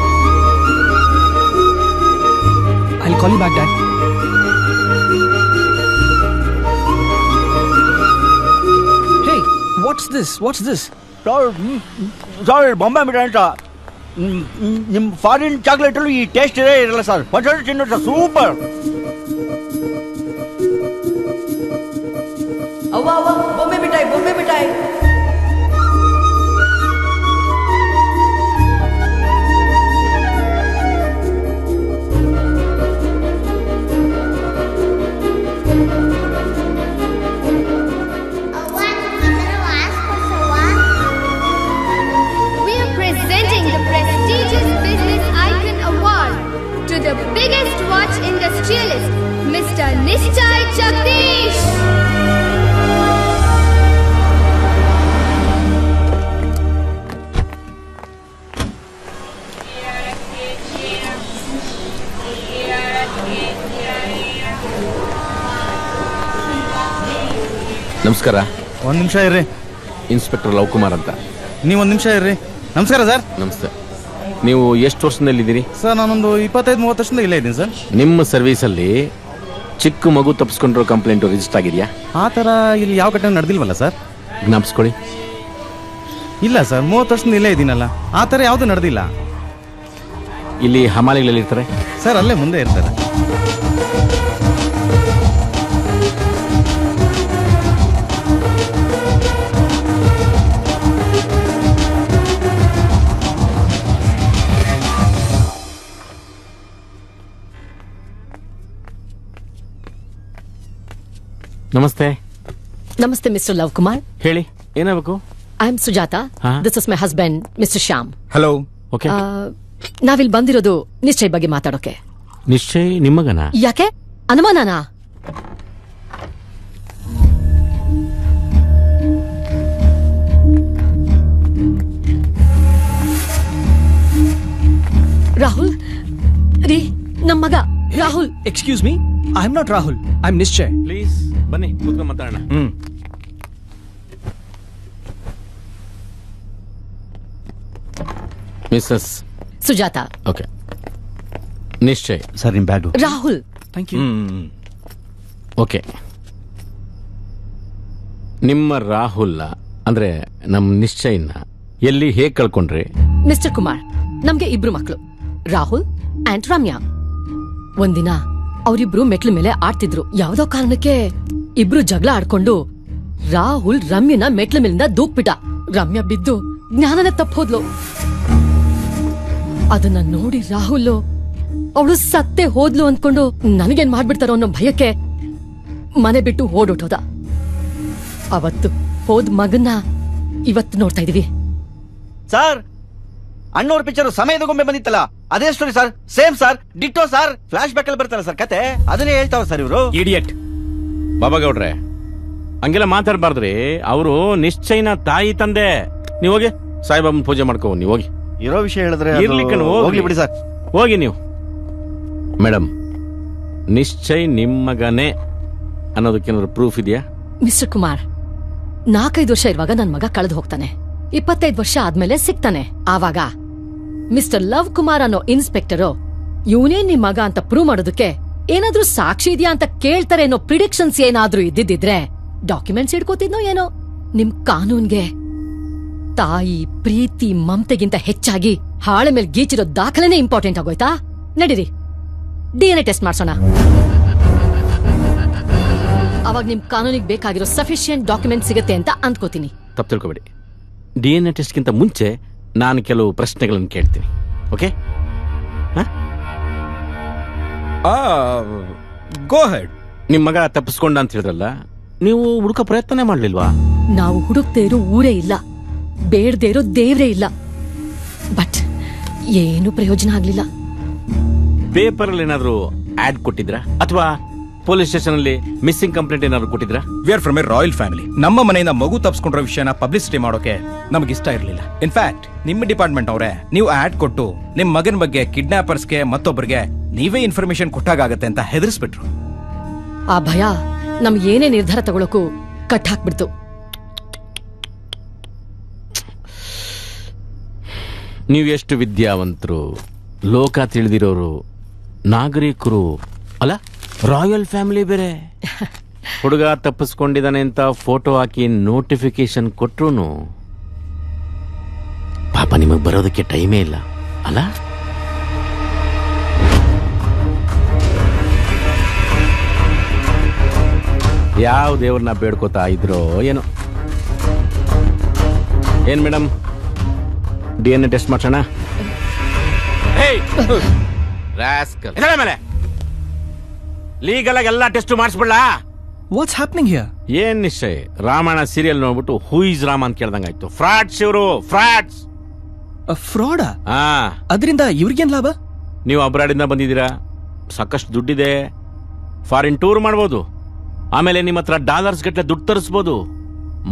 I'll call you back, Dad. Hey, what's this? Sorry, Bombay ಮಿಠಾಯಿ ಅಂತ. ನಿಮ್ಮ foreign chocolate ಅಲ್ಲೂ ಈ ಟೇಸ್ಟ್ ಇರಲ್ಲ ಸರ್. ಒಂದ್ಸರಿ ತಿನ್ನೋದು ಸೂಪರ್. ಬೊಂಬೆ ಮಿಠಾಯಿ. We are presenting the prestigious Business Icon Award to the biggest watch industrialist, Mr. Nishchay Jagdish. ನಮಸ್ಕಾರ. ಒಂದು ನಿಮಿಷ ಇರ್ರಿ. ಇನ್ಸ್ಪೆಕ್ಟರ್ ಲವಕುಮಾರ್ ಅಂತ. ನೀವೊಂದು ನಿಮಿಷ ಇರ್ರಿ. ನಮಸ್ಕಾರ ಸರ್. ನಮಸ್ತೆ. ನೀವು ಎಷ್ಟು ವರ್ಷದಲ್ಲಿದ್ದೀರಿ ಸರ್? ನಾನೊಂದು 25-30 ವರ್ಷದಿಂದ ಇಲ್ಲೇ ಇದ್ದೀನಿ ಸರ್. ನಿಮ್ಮ ಸರ್ವಿಸಲ್ಲಿ ಚಿಕ್ಕ ಮಗು ತಪ್ಪಿಸ್ಕೊಂಡಿರೋ ಕಂಪ್ಲೇಂಟ್ ರಿಜಿಸ್ಟರ್ ಆಗಿದೆಯಾ? ಆ ಥರ ಇಲ್ಲಿ ಯಾವ ಘಟನೆ ನಡೆದಿಲ್ವಲ್ಲ ಸರ್. ಜ್ಞಾಪಿಸ್ಕೊಳ್ಳಿ. ಇಲ್ಲ ಸರ್, 30 ವರ್ಷದಿಂದ ಇಲ್ಲೇ ಇದ್ದೀನಲ್ಲ, ಆ ಥರ ಯಾವುದು ನಡೆದಿಲ್ಲ. ಇಲ್ಲಿ ಹಮಾಲಿಗಳಲ್ಲಿ ಇರ್ತಾರೆ ಸರ್, ಅಲ್ಲೇ ಮುಂದೆ ಇರ್ತಾರೆ. ನಮಸ್ತೆ. ನಮಸ್ತೆ ಮಿಸ್ಟರ್ ಲವ್ ಕುಮಾರ್. ಹೇಳಿ, ಏನಾಗಬೇಕು? I am Sujata. This is my husband mister Shyam. Hello. Okay. ನಾವಿಲ್ಲಿ ಬಂದಿರೋದು ನಿಶ್ಚಯ್ ಬಗ್ಗೆ ಮಾತಾಡೋಕೆ. ನಿಶ್ಚಯ್ ನಿಮ್ಮಗನ? ಯಾಕೆ ಅನುಮಾನನಾ? ರಾಹುಲ್ ರೀ, excuse me, I am not Rahul, I am Nishchay. Please ಬನ್ನಿ ಕೂತ್ಕೊಂಡು ಮಾತಾಡೋಣ. Missus Sujatha. Okay. Nishchay sir ನಿಮ್ bag. Rahul. Thank you. Okay. ನಿಮ್ಮ ರಾಹುಲ್ ಅಂದ್ರೆ ನಮ್ಮ ನಿಶ್ಚಯನ ಎಲ್ಲಿ ಹೇಗ್ ಕಳ್ಕೊಂಡ್ರಿ? ಮಿಸ್ಟರ್ ಕುಮಾರ್, ನಮ್ಗೆ ಇಬ್ರು ಮಕ್ಕಳು, ರಾಹುಲ್ ಅಂಡ್ ರಮ್ಯಾ. ಒಂದಿನ ಅವರಿಬ್ರು ಮೆಟ್ಲ ಮೇಲೆ ಆಡ್ತಿದ್ರು. ಯಾವ್ದೋ ಕಾರಣಕ್ಕೆ ಇಬ್ರು ಜಗಳ ಆಡ್ಕೊಂಡು ರಾಹುಲ್ ರಮ್ಯನ ಮೆಟ್ಲ ಮೇಲಿಂದ ದೂಕ್ಬಿಟ್ಟ. ರಮ್ಯಾ ಬಿದ್ದು ಜ್ಞಾನನೇ ತಪ್ಪೋದ್ಲು. ಅದನ್ನ ನೋಡಿ ರಾಹುಲ್ ಅವಳು ಸತ್ತೇ ಹೋದ್ಲು ಅನ್ಕೊಂಡು ನನಗೇನ್ ಮಾಡ್ಬಿಡ್ತಾರೋ ಅನ್ನೋ ಭಯಕ್ಕೆ ಮನೆ ಬಿಟ್ಟು ಓಡೋಟೋದ. ಅವತ್ತು ಹೋದ್ ಮಗನ್ನ ಇವತ್ತು ನೋಡ್ತಾ ಇದೀವಿ. ಸರ್, ಅಣ್ಣವ್ರ ಪಿಕ್ಚರ್ ಸಮಯದ ಗೊಂಬೆ ಬಂದಿತ್ತಲ್ಲ, ಅದೇ story sir. Same sir, ditto sir. Flash back ಅಲ್ಲಿ ಬರ್ತಾರ ಸರ್ ಕತೆ, ಅದನ್ನೇ ಹೇಳ್ತಾವ ಸರ್ ಇವರು. ಇಡಿಯಟ್ ಬಾಬಾಗೌಡ್ರೆ, ಹಂಗೆಲ್ಲ ಮಾತಾಡ್ಬಾರ್ದ್ರಿ. ಅವರು ನಿಶ್ಚಯನ ತಾಯಿ ತಂದೆ. ನೀವ್ ಹೋಗಿ ಸಾಯಿಬಾಬನ್ ಪೂಜೆ ಮಾಡ್ಕೋ. ನೀವ್ ಹೋಗಿ. ಇರೋ ವಿಷಯ ಹೇಳಿದ್ರೆ ಇರ್ಲಿ ಕಣ್, ಹೋಗ್ಲಿ ಬಿಡಿ ಸರ್. ಹೋಗಿ ನೀವು. ಮೇಡಮ್, ನಿಶ್ಚಯ್ ನಿಮ್ಮಗನೇ ಅನ್ನೋದಕ್ಕೇನಾದ್ರು ಪ್ರೂಫ್ ಇದೆಯಾ? ಮಿಸ್ಟರ್ ಕುಮಾರ್, 4-5 ವರ್ಷ ಇರುವಾಗ ನನ್ ಮಗ ಕಳೆದು ಹೋಗ್ತಾನೆ. 25 ವರ್ಷ ಆದ್ಮೇಲೆ ಸಿಗ್ತಾನೆ. ಆವಾಗ ಮಿಸ್ಟರ್ ಲವ್ ಕುಮಾರ್ ಅನ್ನೋ ಇನ್ಸ್ಪೆಕ್ಟರು ಇವನೇ ನಿಮ್ ಮಗ ಅಂತ ಪ್ರೂವ್ ಮಾಡೋದಕ್ಕೆ ಏನಾದ್ರೂ ಸಾಕ್ಷಿ ಇದೆಯಾ ಅಂತ ಕೇಳ್ತಾರೆ ಅನ್ನೋ ಪ್ರಿಡಿಕ್ಷನ್ಸ್ ಏನಾದ್ರೂ ಇದ್ದಿದ್ರೆ ಡಾಕ್ಯುಮೆಂಟ್ಸ್ ಇಡ್ಕೋತಿದ್ನೋ ಏನೋ. ನಿಮ್ ಕಾನೂನ್ಗೆ ತಾಯಿ ಪ್ರೀತಿ ಮಮತೆಗಿಂತ ಹೆಚ್ಚಾಗಿ ಹಾಳೆ ಮೇಲೆ ಗೀಚಿರೋ ದಾಖಲೆನೇ ಇಂಪಾರ್ಟೆಂಟ್ ಆಗೋಯ್ತಾ? ನಡೀರಿ, DNA ಟೆಸ್ಟ್ ಮಾಡ್ಸೋಣ. ಅವಾಗ ನಿಮ್ ಕಾನೂನಿಗೆ ಬೇಕಾಗಿರೋ ಸಫಿಷಿಯಂಟ್ ಡಾಕ್ಯುಮೆಂಟ್ ಸಿಗುತ್ತೆ ಅಂತ ಅಂದ್ಕೋತೀನಿ. ತಪ್ಪು ತಿಳ್ಕೊಬೇಡಿ. DNA ಟೆಸ್ಟ್ಗಿಂತ ಮುಂಚೆ ನಾನು ಕೆಲವು ಪ್ರಶ್ನೆಗಳನ್ನು ಕೇಳ್ತೀನಿ. ಓಕೆ? ಗೋ ಹೆಡ್. ನಿಮ್ ಮಗ ತಪ್ಪಿಸ್ಕೊಂಡ ಅಂತ ಹೇಳಿದ್ರಲ್ಲ, ನೀವು ಹುಡುಕ ಪ್ರಯತ್ನನೇ ಮಾಡ್ಲಿಲ್ವಾ? ನಾವು ಹುಡುಕ್ದೇ ಇರೋ ಊರೇ ಇಲ್ಲ, ಬೇಡದೇ ಇರೋ ದೇವ್ರೇ ಇಲ್ಲ. ಬಟ್ ಏನು ಪ್ರಯೋಜನ ಆಗ್ಲಿಲ್ಲ. ಪೇಪರ್ ಅಲ್ಲಿ ಏನಾದ್ರು ಆಡ್ ಕೊಟ್ಟಿದ್ರಾ ಅಥವಾ ಪೊಲೀಸ್ ಸ್ಟೇಷನ್ ಅಲ್ಲಿ ಮಿಸ್ಸಿಂಗ್ ಕಂಪ್ಲೇಂಟ್ ಏನಾದ್ರು ಕೊಟ್ಟಿದ್ರಾ? We are from a royal family. ನಮ್ಮ ಮನೆಯಿಂದ ಮಗು ತಪ್ಪಿಸ್ಕೊಂಡ್ರ ವಿಷಯನ ಪಬ್ಲಿಸಿಟಿ ಮಾಡೋಕೆ ನಮ್ಗೆ ಇಷ್ಟ ಇರಲಿಲ್ಲ. ಇನ್ಫ್ಯಾಕ್ಟ್ ನಿಮ್ಮ ಡಿಪಾರ್ಟ್ಮೆಂಟ್ ಅವರೇ ನೀವು ಆಡ್ ಕೊಟ್ಟು ನಿಮ್ ಮಗನ ಬಗ್ಗೆ ಕಿಡ್ನಾಪರ್ಸ್ಗೆ ಮತ್ತೊಬ್ಬರಿಗೆ ನೀವೇ ಇನ್ಫಾರ್ಮೇಶನ್ ಕೊಟ್ಟಾಗತ್ತೆ ಅಂತ ಹೆದರ್ಸ್ಬಿಟ್ರು. ಆ ಭಯ ನಮ್ ಏನೇ ನಿರ್ಧಾರ ತಗೊಳಕ್ಕೂ ಕಟ್ ಹಾಕ್ಬಿಡ್ತು. ನೀವು ಎಷ್ಟು ವಿದ್ಯಾವಂತರು, ಲೋಕ ತಿಳಿದಿರೋರು, ನಾಗರಿಕರು ಅಲ್ಲ. ರಾಯಲ್ ಫ್ಯಾಮಿಲಿ ಬೇರೆ. ಹುಡುಗ ತಪ್ಪಿಸ್ಕೊಂಡಿದ್ದಾನೆ ಅಂತ ಫೋಟೋ ಹಾಕಿ ನೋಟಿಫಿಕೇಶನ್ ಕೊಟ್ರು ಪಾಪ ನಿಮಗ್ ಬರೋದಕ್ಕೆ ಟೈಮೇ ಇಲ್ಲ ಅಲ್ಲ? ಯಾವ ದೇವ್ರನ್ನ ಬೇಡ್ಕೋತಾ ಇದ್ರೋ ಏನೋ. ಏನ್ ಮೇಡಮ್, DNA ಟೆಸ್ಟ್ ಮಾಡ್ಸೋಣ? ಮೇಲೆ ಲೀಗಲ್ ಆಗಿ ಎಲ್ಲಾ ಟೆಸ್ಟ್ ಮಾಡಿಸ್ಬಿಡ್ಲಾ? What's happening here? ಏನ್ ನಿಶ್ಚಯ್, ರಾಮಾಯಣ ಸೀರಿಯಲ್ ನೋಡ್ಬಿಟ್ಟು ಹೂ ಇಸ್ ರಾಮ ಅಂತ ಕೇಳ್ದಂಗಾಯ್ತು. ಫ್ರಾಡ್ಸ್ ಇವರು, ಫ್ರಾಡ್ಸ್. ಫ್ರಾಡಾ? ಅದರಿಂದ ಇವ್ರಿಗೇನ್ ಲಾಭ? ನೀವು ಅಬ್ರಾಡಿಂದ ಬಂದಿದ್ದೀರಾ, ಸಾಕಷ್ಟು ದುಡ್ಡಿದೆ, ಫಾರಿನ್ ಟೂರ್ ಮಾಡ್ಬೋದು, ಆಮೇಲೆ ನಿಮ್ಮ ಹತ್ರ ಡಾಲರ್ಸ್ ಗಟ್ಟಲೆ ದುಡ್ಡು ತರಿಸ್ಬೋದು,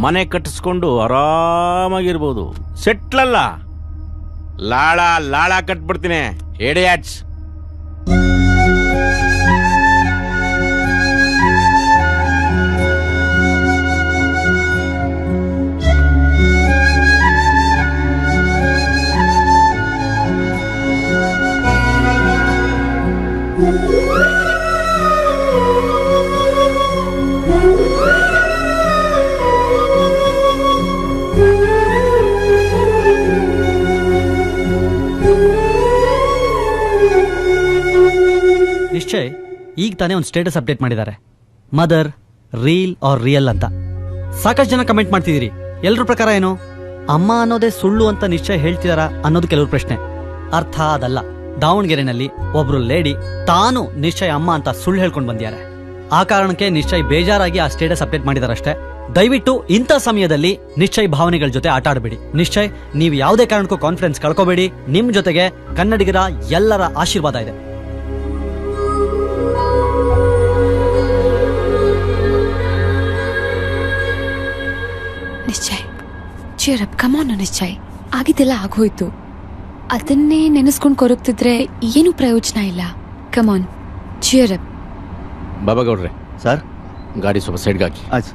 ಮನೆ ಕಟ್ಟಿಸ್ಕೊಂಡು ಆರಾಮಾಗಿರ್ಬೋದು. ಸೆಟ್ಲಲ್ಲ, ಲಾಳ ಲಾಳ ಕಟ್ಬಿಡ್ತೀನಿ. ಏಡಿಯಾಟ್ಸ್. ನಿಶ್ಚಯ್ ಈಗ ತಾನೇ ಒಂದು ಸ್ಟೇಟಸ್ ಅಪ್ಡೇಟ್ ಮಾಡಿದ್ದಾರೆ, ಮದರ್ ರೀಲ್ ಆರ್ ರಿಯಲ್ ಅಂತ. ಸಾಕಷ್ಟು ಜನ ಕಮೆಂಟ್ ಮಾಡ್ತಿದ್ದೀರಿ. ಎಲ್ರ ಪ್ರಕಾರ ಏನು, ಅಮ್ಮ ಅನ್ನೋದೇ ಸುಳ್ಳು ಅಂತ ನಿಶ್ಚಯ್ ಹೇಳ್ತಿದಾರ ಅನ್ನೋದು ಕೆಲವ್ರ ಪ್ರಶ್ನೆ. ಅರ್ಥ ಅದಲ್ಲ. ದಾವಣಗೆರೆನಲ್ಲಿ ಒಬ್ರು ಲೇಡಿ ತಾನು ನಿಶ್ಚಯ್ ಅಮ್ಮ ಅಂತ ಸುಳ್ಳು ಹೇಳ್ಕೊಂಡು ಬಂದಿದ್ದಾರೆ. ಆ ಕಾರಣಕ್ಕೆ ನಿಶ್ಚಯ್ ಬೇಜಾರಾಗಿ ಆ ಸ್ಟೇಟಸ್ ಅಪ್ಡೇಟ್ ಮಾಡಿದಾರಷ್ಟೇ. ದಯವಿಟ್ಟು ಇಂಥ ಸಮಯದಲ್ಲಿ ನಿಶ್ಚಯ್ ಭಾವನೆಗಳ ಜೊತೆ ಆಟ ಆಡಬೇಡಿ. ನಿಶ್ಚಯ್, ನೀವು ಯಾವುದೇ ಕಾರಣಕ್ಕೂ ಕಾನ್ಫಿಡೆನ್ಸ್ ಕಳ್ಕೋಬೇಡಿ. ನಿಮ್ ಜೊತೆಗೆ ಕನ್ನಡಿಗರ ಎಲ್ಲರ ಆಶೀರ್ವಾದ ಇದೆ. Nishchay, ಚೀರ್ up, come on Nishchay. ಆಗಿದ್ದೆಲ್ಲ ಆಗೋಯ್ತು. ಅದನ್ನೇ ನೆನೆಸ್ಕೊಂಡು ಕೊರಗ್ತಿದ್ರೆ ಏನು ಪ್ರಯೋಜನ ಇಲ್ಲ. Come on, Cheer up. ಬಾಬಾ ಗೌಡ್ರೆ ಸರ್, ಗಾಡಿ ಸ್ವಲ್ಪ ಸೈಡ್ಗೆ ಹಾಕಿ. ಆಯ್ತು.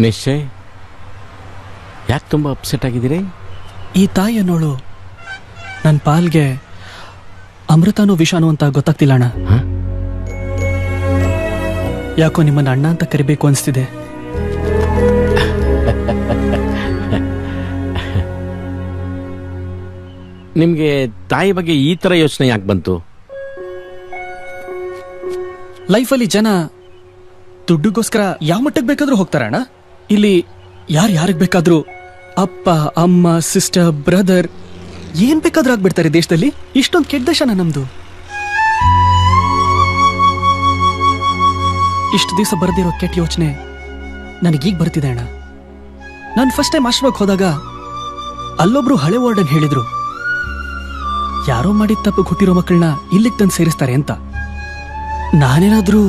ನಿಶ್ಚಯ್, ಯಾಕೆ ತುಂಬಾ ಅಪ್ಸೆಟ್ ಆಗಿದ್ದೀರಿ? ಈ ತಾಯಿ ಅನ್ನೋಳು ನನ್ನ ಪಾಲ್ಗೆ ಅಮೃತನೋ ವಿಷಾನೋ ಅಂತ ಗೊತ್ತಾಗ್ತಿಲ್ಲ ಅಣ್ಣ. ಯಾಕೋ ನಿಮ್ಮನ್ನ ಅಣ್ಣ ಅಂತ ಕರಿಬೇಕು ಅನಿಸ್ತಿದೆ. ನಿಮ್ಗೆ ತಾಯಿ ಬಗ್ಗೆ ಈ ತರ ಯೋಚನೆ ಯಾಕೆ ಬಂತು? ಲೈಫಲ್ಲಿ ಜನ ದುಡ್ಡುಗೋಸ್ಕರ ಯಾವ ಮಟ್ಟಕ್ಕೆ ಬೇಕಾದ್ರೂ ಹೋಗ್ತಾರ ಅಣ್ಣ. ಇಲ್ಲಿ ಯಾರಿಗೆ ಬೇಕಾದ್ರೂ ಅಪ್ಪ, ಅಮ್ಮ, ಸಿಸ್ಟರ್, ಬ್ರದರ್ ಏನ್ ಬೇಕಾದ್ರೂ ಆಗ್ಬಿಡ್ತಾರೆ. ದೇಶದಲ್ಲಿ ಇಷ್ಟೊಂದು ಕೆಟ್ಟ ದೇಶನ ನಮ್ದು. ಇಷ್ಟು ದಿವಸ ಬರೆದಿರೋ ಕೆಟ್ಟ ಯೋಚನೆ ನನಗೀಗ ಬರ್ತಿದೆ ಅಣ್ಣ. ನಾನು ಫಸ್ಟ್ ಟೈಮ್ ಆಶ್ರಮಕ್ಕೆ ಹೋದಾಗ ಅಲ್ಲೊಬ್ರು ಹಳೆ ವಾರ್ಡನ್ ಹೇಳಿದ್ರು, ಯಾರೋ ಮಾಡಿದ ತಪ್ಪು ಹುಟ್ಟಿರೋ ಮಕ್ಕಳನ್ನ ಇಲ್ಲಿಗೆ ತಂದು ಸೇರಿಸ್ತಾರೆ ಅಂತ. ನಾನೇನಾದ್ರೂ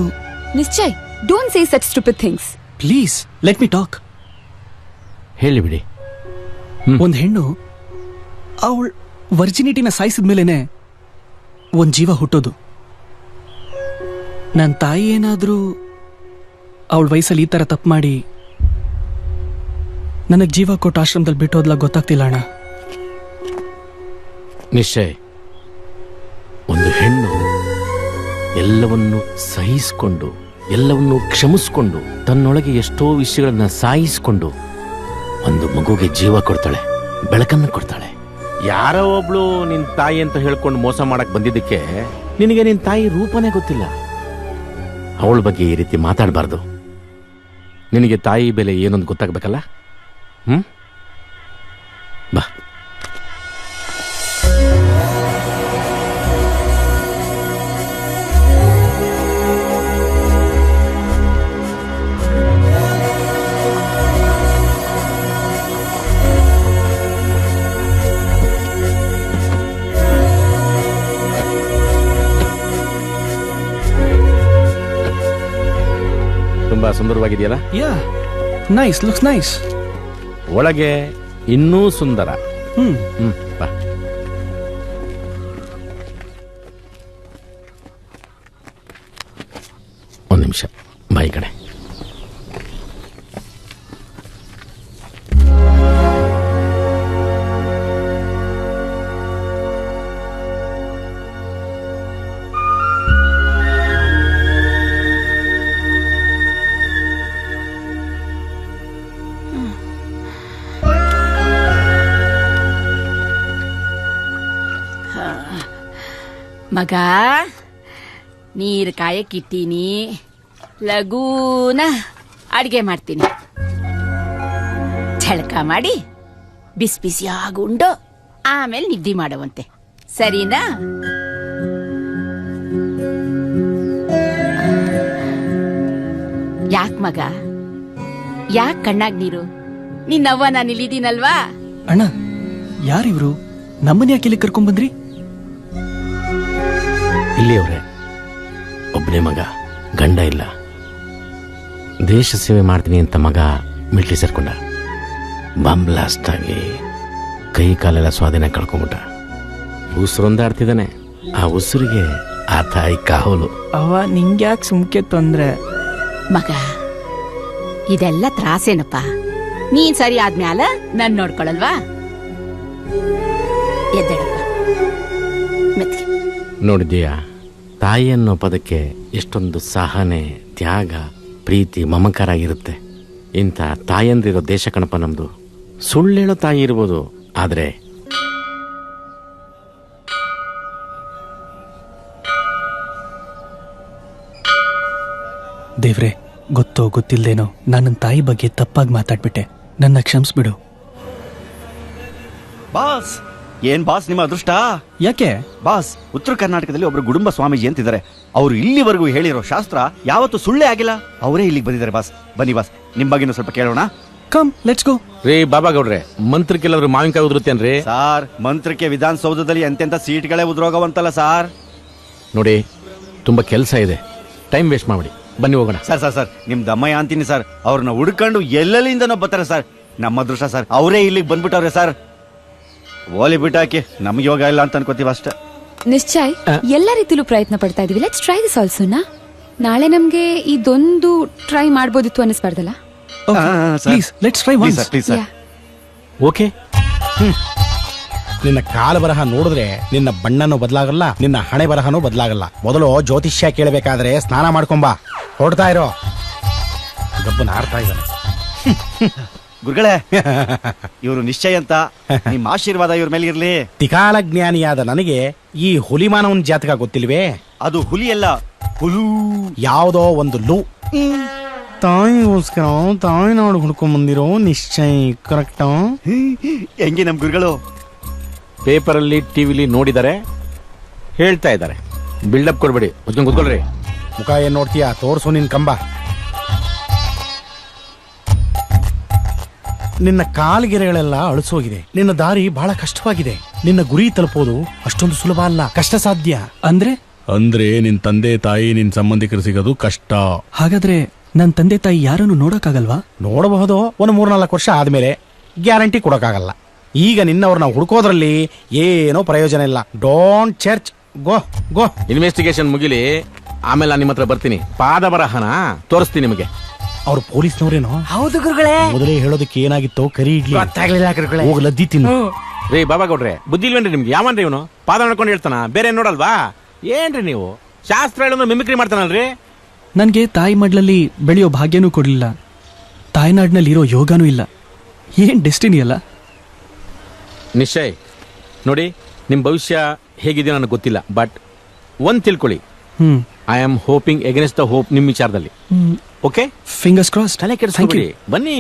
Nishchay, don't say such stupid things. Please let me talk. ಹೇಳಿ ಬಿಡಿ. ಒಂದ್ ಹೆಣ್ಣು ಅವಳ ವರ್ಜಿನಿಟಿನ ಸಾಯಿಸಿದ ಮೇಲೇನೆ ಒಂದ್ ಜೀವ ಹುಟ್ಟೋದು. ನನ್ನ ತಾಯಿ ಏನಾದ್ರೂ ಅವಳ ವಯಸ್ಸಲ್ಲಿ ಈ ತರ ತಪ್ಪು ಮಾಡಿ ನನಗ್ ಜೀವ ಕೊಟ್ಟು ಆಶ್ರಮದಲ್ಲಿ ಬಿಟ್ಟೋದ್ಲ ಗೊತ್ತಾಗ್ತಿಲ್ಲ ಅಣ್ಣ. ನಿಶ್ಚಯ್, ಒಂದು ಹೆಣ್ಣು ಎಲ್ಲವನ್ನೂ ಸಹಿಸಿಕೊಂಡು, ಎಲ್ಲವನ್ನೂ ಕ್ಷಮಿಸ್ಕೊಂಡು, ತನ್ನೊಳಗೆ ಎಷ್ಟೋ ವಿಷಯಗಳನ್ನ ಸಾಯಿಸಿಕೊಂಡು ಒಂದು ಮಗುಗೆ ಜೀವ ಕೊಡ್ತಾಳೆ, ಬೆಳಕನ್ನು ಕೊಡ್ತಾಳೆ. ಯಾರೋ ಒಬ್ಳು ನಿನ್ ತಾಯಿ ಅಂತ ಹೇಳ್ಕೊಂಡು ಮೋಸ ಮಾಡಕ್ ಬಂದಿದ್ದಕ್ಕೆ ನಿನಗೆ ನಿನ್ ತಾಯಿ ರೂಪನೇ ಗೊತ್ತಿಲ್ಲ. ಅವಳ ಬಗ್ಗೆ ಈ ರೀತಿ ಮಾತಾಡಬಾರ್ದು. ನಿನಗೆ ತಾಯಿ ಬೆಲೆ ಏನೊಂದು ಗೊತ್ತಾಗ್ಬೇಕಲ್ಲ. ಬಾ. ತುಂಬಾ ಸುಂದರವಾಗಿದೆಯಲ್ಲ? ಯಾ, ನೈಸ್, ಲುಕ್ಸ್ ನೈಸ್. ಒಳಗೆ ಇನ್ನೂ ಸುಂದರ. ಬಾ. ಒಂದು ನಿಮಿಷ, ಬಾಯಿ ಕಡೆ. ಮಗ, ನೀರು ಕಾಯಕ್ಕಿಟ್ಟೀನಿ, ಲಗೂನ ಅಡಿಗೆ ಮಾಡ್ತೀನಿ. ಝಳಕ ಮಾಡಿ ಬಿಸಿ ಬಿಸಿಯಾಗುಂಡು ಆಮೇಲೆ ನಿದ್ದೆ ಮಾಡುವಂತೆ, ಸರಿನಾ? ಯಾಕ್ ಮಗ, ಯಾಕ್ ಕಣ್ಣಾಗ್ ನೀರು? ನಿನ್ನವ್ವ ನಾನು ಇಲ್ಲಿದ್ದೀನಲ್ವಾ? ಅಣ್ಣ, ಯಾರಿವ್ರು? ನಮ್ಮನ್ನ ಯಾಕೆ ಇಲ್ಲಿ ಕರ್ಕೊಂಡ್ ಬಂದ್ರಿ? ಇಲ್ಲಿಯವ್ರೆ, ಒಬ್ಬನೇ ಮಗ, ಗಂಡ ಇಲ್ಲ. ದೇಶ ಸೇವೆ ಮಾಡ್ತೀನಿ ಅಂತ ಮಗ ಮಿಲಿಟರಿ ಸೇರ್ಕೊಂಡ. ಬಾಂಬ್ ಬ್ಲಾಸ್ಟ್ ಆಗಿ ಕೈ ಕಾಲೆಲ್ಲ ಸ್ವಾಧೀನ ಕಳ್ಕೊಂಬಿಟ್ಟ. ಉಸಿರೊಂದಾಡ್ತಿದ್ದಾನೆ. ಆ ಉಸಿರಿಗೆ ಆ ತಾಯಿ ಕಾವಲು. ಅವ ನಿಂಗ್ಯಾಕೆ ಸುಮ್ಕೆ ತೊಂದ್ರೆ? ಮಗ, ಇದೆಲ್ಲ ತ್ರಾಸೇನಪ್ಪ. ನೀನ್ ಸರಿ ಆದ್ಮ್ಯಾಲ ನನ್ ನೋಡ್ಕೊಳಲ್ವಾ? ಎದ್ದೇಳಪ್ಪ, ಮೆತ್ಗೆ. ನೋಡಿದ್ದೀಯಾ, ತಾಯಿ ಅನ್ನೋ ಪದಕ್ಕೆ ಎಷ್ಟೊಂದು ಸಹನೆ, ತ್ಯಾಗ, ಪ್ರೀತಿ, ಮಮಕಾರ ಇರುತ್ತೆ. ಇಂಥ ತಾಯಂದಿರೋ ದೇಶ ಕಣಪ್ಪ ನಮ್ದು. ಸುಳ್ಳೇಳೋ ತಾಯಿ ಇರ್ಬೋದು, ಆದ್ರೆ ದೇವ್ರೆ, ಗೊತ್ತೋ ಗೊತ್ತಿಲ್ದೇನೋ ನನ್ನ ತಾಯಿ ಬಗ್ಗೆ ತಪ್ಪಾಗಿ ಮಾತಾಡ್ಬಿಟ್ಟೆ. ನನ್ನ ಕ್ಷಮಿಸ್ಬಿಡು. ಬಾಸ್, ಏನ್ ಬಾಸ್ ನಿಮ್ಮ ಅದೃಷ್ಟ. ಯಾಕೆ ಬಾಸ್, ಉತ್ತರ ಕರ್ನಾಟಕದಲ್ಲಿ ಒಬ್ರು ಗುಡುಂಬ ಸ್ವಾಮೀಜಿ ಅಂತಿದ್ದಾರೆ. ಅವರು ಇಲ್ಲಿವರೆಗೂ ಹೇಳಿರೋ ಶಾಸ್ತ್ರ ಯಾವತ್ತೂ ಸುಳ್ಳೇ ಆಗಿಲ್ಲ. ಅವರೇ ಇಲ್ಲಿಗೆ ಬಂದಿದ್ದಾರೆ ಬಾಸ್. ಬನ್ನಿ ಬಾಸ್, ನಿಮ್ ಬಗ್ಗೆ ಸ್ವಲ್ಪ ಕೇಳೋಣ. Come, let's go. ರೀ ಬಾಬಾ ಗೌಡ್ರೆ, ಮಂತ್ರಕ್ಕೆಲ್ಲರೂ ಮಾವಿನಕಾಯಿ ಉದುರುತ್ತೇನ್ರಿ? ಸಾರ್, ಮಂತ್ರಕ್ಕೆ ವಿಧಾನಸೌಧದಲ್ಲಿ ಎಂತೆಂತ ಸೀಟ್ಗಳೇ ಉದುರೋಗವಂತಲ್ಲ ಸಾರ್. ನೋಡಿ, ತುಂಬಾ ಕೆಲಸ ಇದೆ, ಟೈಮ್ ವೇಸ್ಟ್ ಮಾಡ್ಬಿಡಿ, ಬನ್ನಿ ಹೋಗೋಣ. ಸರ್ ನಿಮ್ ದಮ್ಮಯ್ಯ ಅಂತೀನಿ ಸರ್, ಅವ್ರನ್ನ ಹುಡ್ಕೊಂಡು ಎಲ್ಲೆಲ್ಲಿಂದನೋ ಬರ್ತಾರೆ ಸರ್. ನಮ್ಮ ಅದೃಷ್ಟ ಸರ್, ಅವರೇ ಇಲ್ಲಿಗೆ ಬಂದ್ಬಿಟ್ಟವ್ರೆ ಸರ್. ಓಲಿ ಬಿಟ್ಟಾಕಿ, ನಮ್ಗೆ ಯೋಗ ಇಲ್ಲ ಅಂತ ಅನ್ಕೋತೀವಿ ಅಷ್ಟೇ. ನಿಶ್ಚಯ್, ಎಲ್ಲ ರೀತಿಲೂ ಪ್ರಯತ್ನ ಪಡ್ತಾ ಇದೀವಿ. ಲೆಟ್ಸ್ ಟ್ರೈ ದಿಸ್ ಆಲ್ಸೋನಾ. ನಾಳೆ ನಮ್ಗೆ ಇದೊಂದು ಟ್ರೈ ಮಾಡ್ಬೋದಿತ್ತು ಅನಿಸ್ಬಾರ್ದಲ್ಲ? Let's try once please sir. Okay. ನಿನ್ನ ಕಾಲ ಬರಹ ನೋಡಿದ್ರೆ ನಿನ್ನ ಬಣ್ಣನೂ ಬದಲಾಗಲ್ಲ, ನಿನ್ನ ಹಣೆ ಬರಹನೂ ಬದಲಾಗಲ್ಲ. ಮೊದಲು ಜ್ಯೋತಿಷ್ಯ ಕೇಳಬೇಕಾದ್ರೆ ಸ್ನಾನ ಮಾಡ್ಕೊಂಬ. ಹೊಡ್ತಾ ಇರೋ ಗಬ್ಬನ ಆಡ್ತಾ ಇದ್ದಾನೆ. ಗುರುಗಳೇ, ಇವರು ನಿಶ್ಚಯ ಅಂತ, ನಿಮ್ಮ ಆಶೀರ್ವಾದ ಇವ್ರ ಮೇಲೆ ಇರ್ಲಿ. ತಿಕಾಲ ಜ್ಞಾನಿಯಾದ ನನಗೆ ಈ ಹುಲಿಮಾನವನ್ ಜಾತಕ ಗೊತ್ತಿಲ್ವೇ? ಅದು ಹುಲಿ ಅಲ್ಲ, ಹುಲು. ಯಾವುದೋ ಒಂದು ಲೂ. ತಾಯಿಗೋಸ್ಕರ ತಾಯಿನಾಡು ಹುಡ್ಕೊಂಡ್ ಬಂದಿರೋ ನಿಶ್ಚಯ ಕರೆಕ್ಟಾ? ಹೆಂಗೆ ನಮ್ ಗುರುಗಳು ಪೇಪರಲ್ಲಿ ಟಿವಿಲಿ ನೋಡಿದ್ದಾರೆ, ಹೇಳ್ತಾ ಇದ್ದಾರೆ. ಬಿಲ್ಡಪ್ ಕೊಡ್ಬೇಡಿ, ಮುಚ್ಕೊಂಡು ಕೂತ್ಕೊಳ್ರಿ. ಮುಖ ಏನ್ ನೋಡ್ತೀಯಾ? ತೋರ್ಸು ನಿನ್ ಕಂಬ. ನಿನ್ನ ಕಾಲ್ಗೆರೆಗಳೆಲ್ಲ ಅಳಿಸೋಗಿದೆ. ನಿನ್ನ ದಾರಿ ಬಹಳ ಕಷ್ಟವಾಗಿದೆ. ನಿನ್ನ ಗುರಿ ತಲುಪೋದು ಅಷ್ಟೊಂದು ಸುಲಭ ಅಲ್ಲ, ಕಷ್ಟ ಸಾಧ್ಯ. ಅಂದ್ರೆ ನಿನ್ ತಂದೆ ತಾಯಿ ನಿನ್ ಸಂಬಂಧಿಕರು ಸಿಗೋದು ಕಷ್ಟ. ಹಾಗಾದ್ರೆ ನನ್ ತಂದೆ ತಾಯಿ ಯಾರನ್ನು ನೋಡಕ್ಕಾಗಲ್ವಾ? ನೋಡಬಹುದು, ಒಂದು 3-4 ವರ್ಷ ಆದ್ಮೇಲೆ. ಗ್ಯಾರಂಟಿ ಕೊಡಕ್ಕಾಗಲ್ಲ. ಈಗ ನಿನ್ನವ್ರನ್ನ ಹುಡುಕೋದ್ರಲ್ಲಿ ಏನೋ ಪ್ರಯೋಜನ ಇಲ್ಲ. Don't church, go go. Investigation ಮುಗಿಲಿ, ಆಮೇಲೆ ನಾನು ನಿಮ್ಮ ಹತ್ರ ಬರ್ತೀನಿ. ಪಾದ ಬರಹನ ತೋರಿಸ್ತೀನಿ ನಿಮಗೆ. ಅವ್ರು ಪೊಲೀಸ್ನವ್ರೇನೋ? ಹೌದು ಗುರುಗಳೇ. ಮೊದಲೇ ಹೇಳೋದಕ್ಕೆ ಏನಾಗಿತ್ತು? ಕರಿ ಇಡ್ಲಿ ಗೊತ್ತಾಗ್ಲಿಲ್ಲ ಗುರುಗಳೇ. ಹೋಗಿ ಲದ್ದಿ ತಿನ್ನು. ರೀ ಬಾಬಾ ಗೌಡ್ರೆ, ಬುದ್ಧಿ ಇಲ್ವೇನ್ರಿ ನಿಮ್ಗೆ? ಯಾವನ್ರಿ ಇವನು ಪಾದ ನಡ್ಕೊಂಡು ಹೇಳ್ತಾನ, ಬೇರೆ ನೋಡಲ್ವಾ? ಏನ್ರಿ ನೀವು ಶಾಸ್ತ್ರ ಹೇಳೋದು ಮಿಮಿಕ್ರಿ ಮಾಡ್ತಾನಲ್ರಿ? ನನ್ಗೆ ತಾಯಿ ಮಡ್ಲಲ್ಲಿ ಬೆಳೆಯೋ ಭಾಗ್ಯನೂ ಕೊಡ್ಲಿಲ್ಲ, ತಾಯ್ನಾಡಿನಲ್ಲಿ ಇರೋ ಯೋಗನೂ ಇಲ್ಲ. ಏನ್ ಡೆಸ್ಟಿನಿ ಅಲ್ಲ. ನಿಶ್ಚಯ್ ನೋಡಿ, ನಿಮ್ ಭವಿಷ್ಯ ಹೇಗಿದೆಯೋ ನನಗೆ ಗೊತ್ತಿಲ್ಲ, ಬಟ್ ಒಂದ್ ತಿಳ್ಕೊಳ್ಳಿ, I am hoping against the hope ನಿಮ್ ವಿಚಾರದಲ್ಲಿ. Okay, fingers cross. ತಲೆ ಕೆಡಿಸ್ಕೊಬೇಡಿ, ಬನ್ನಿ.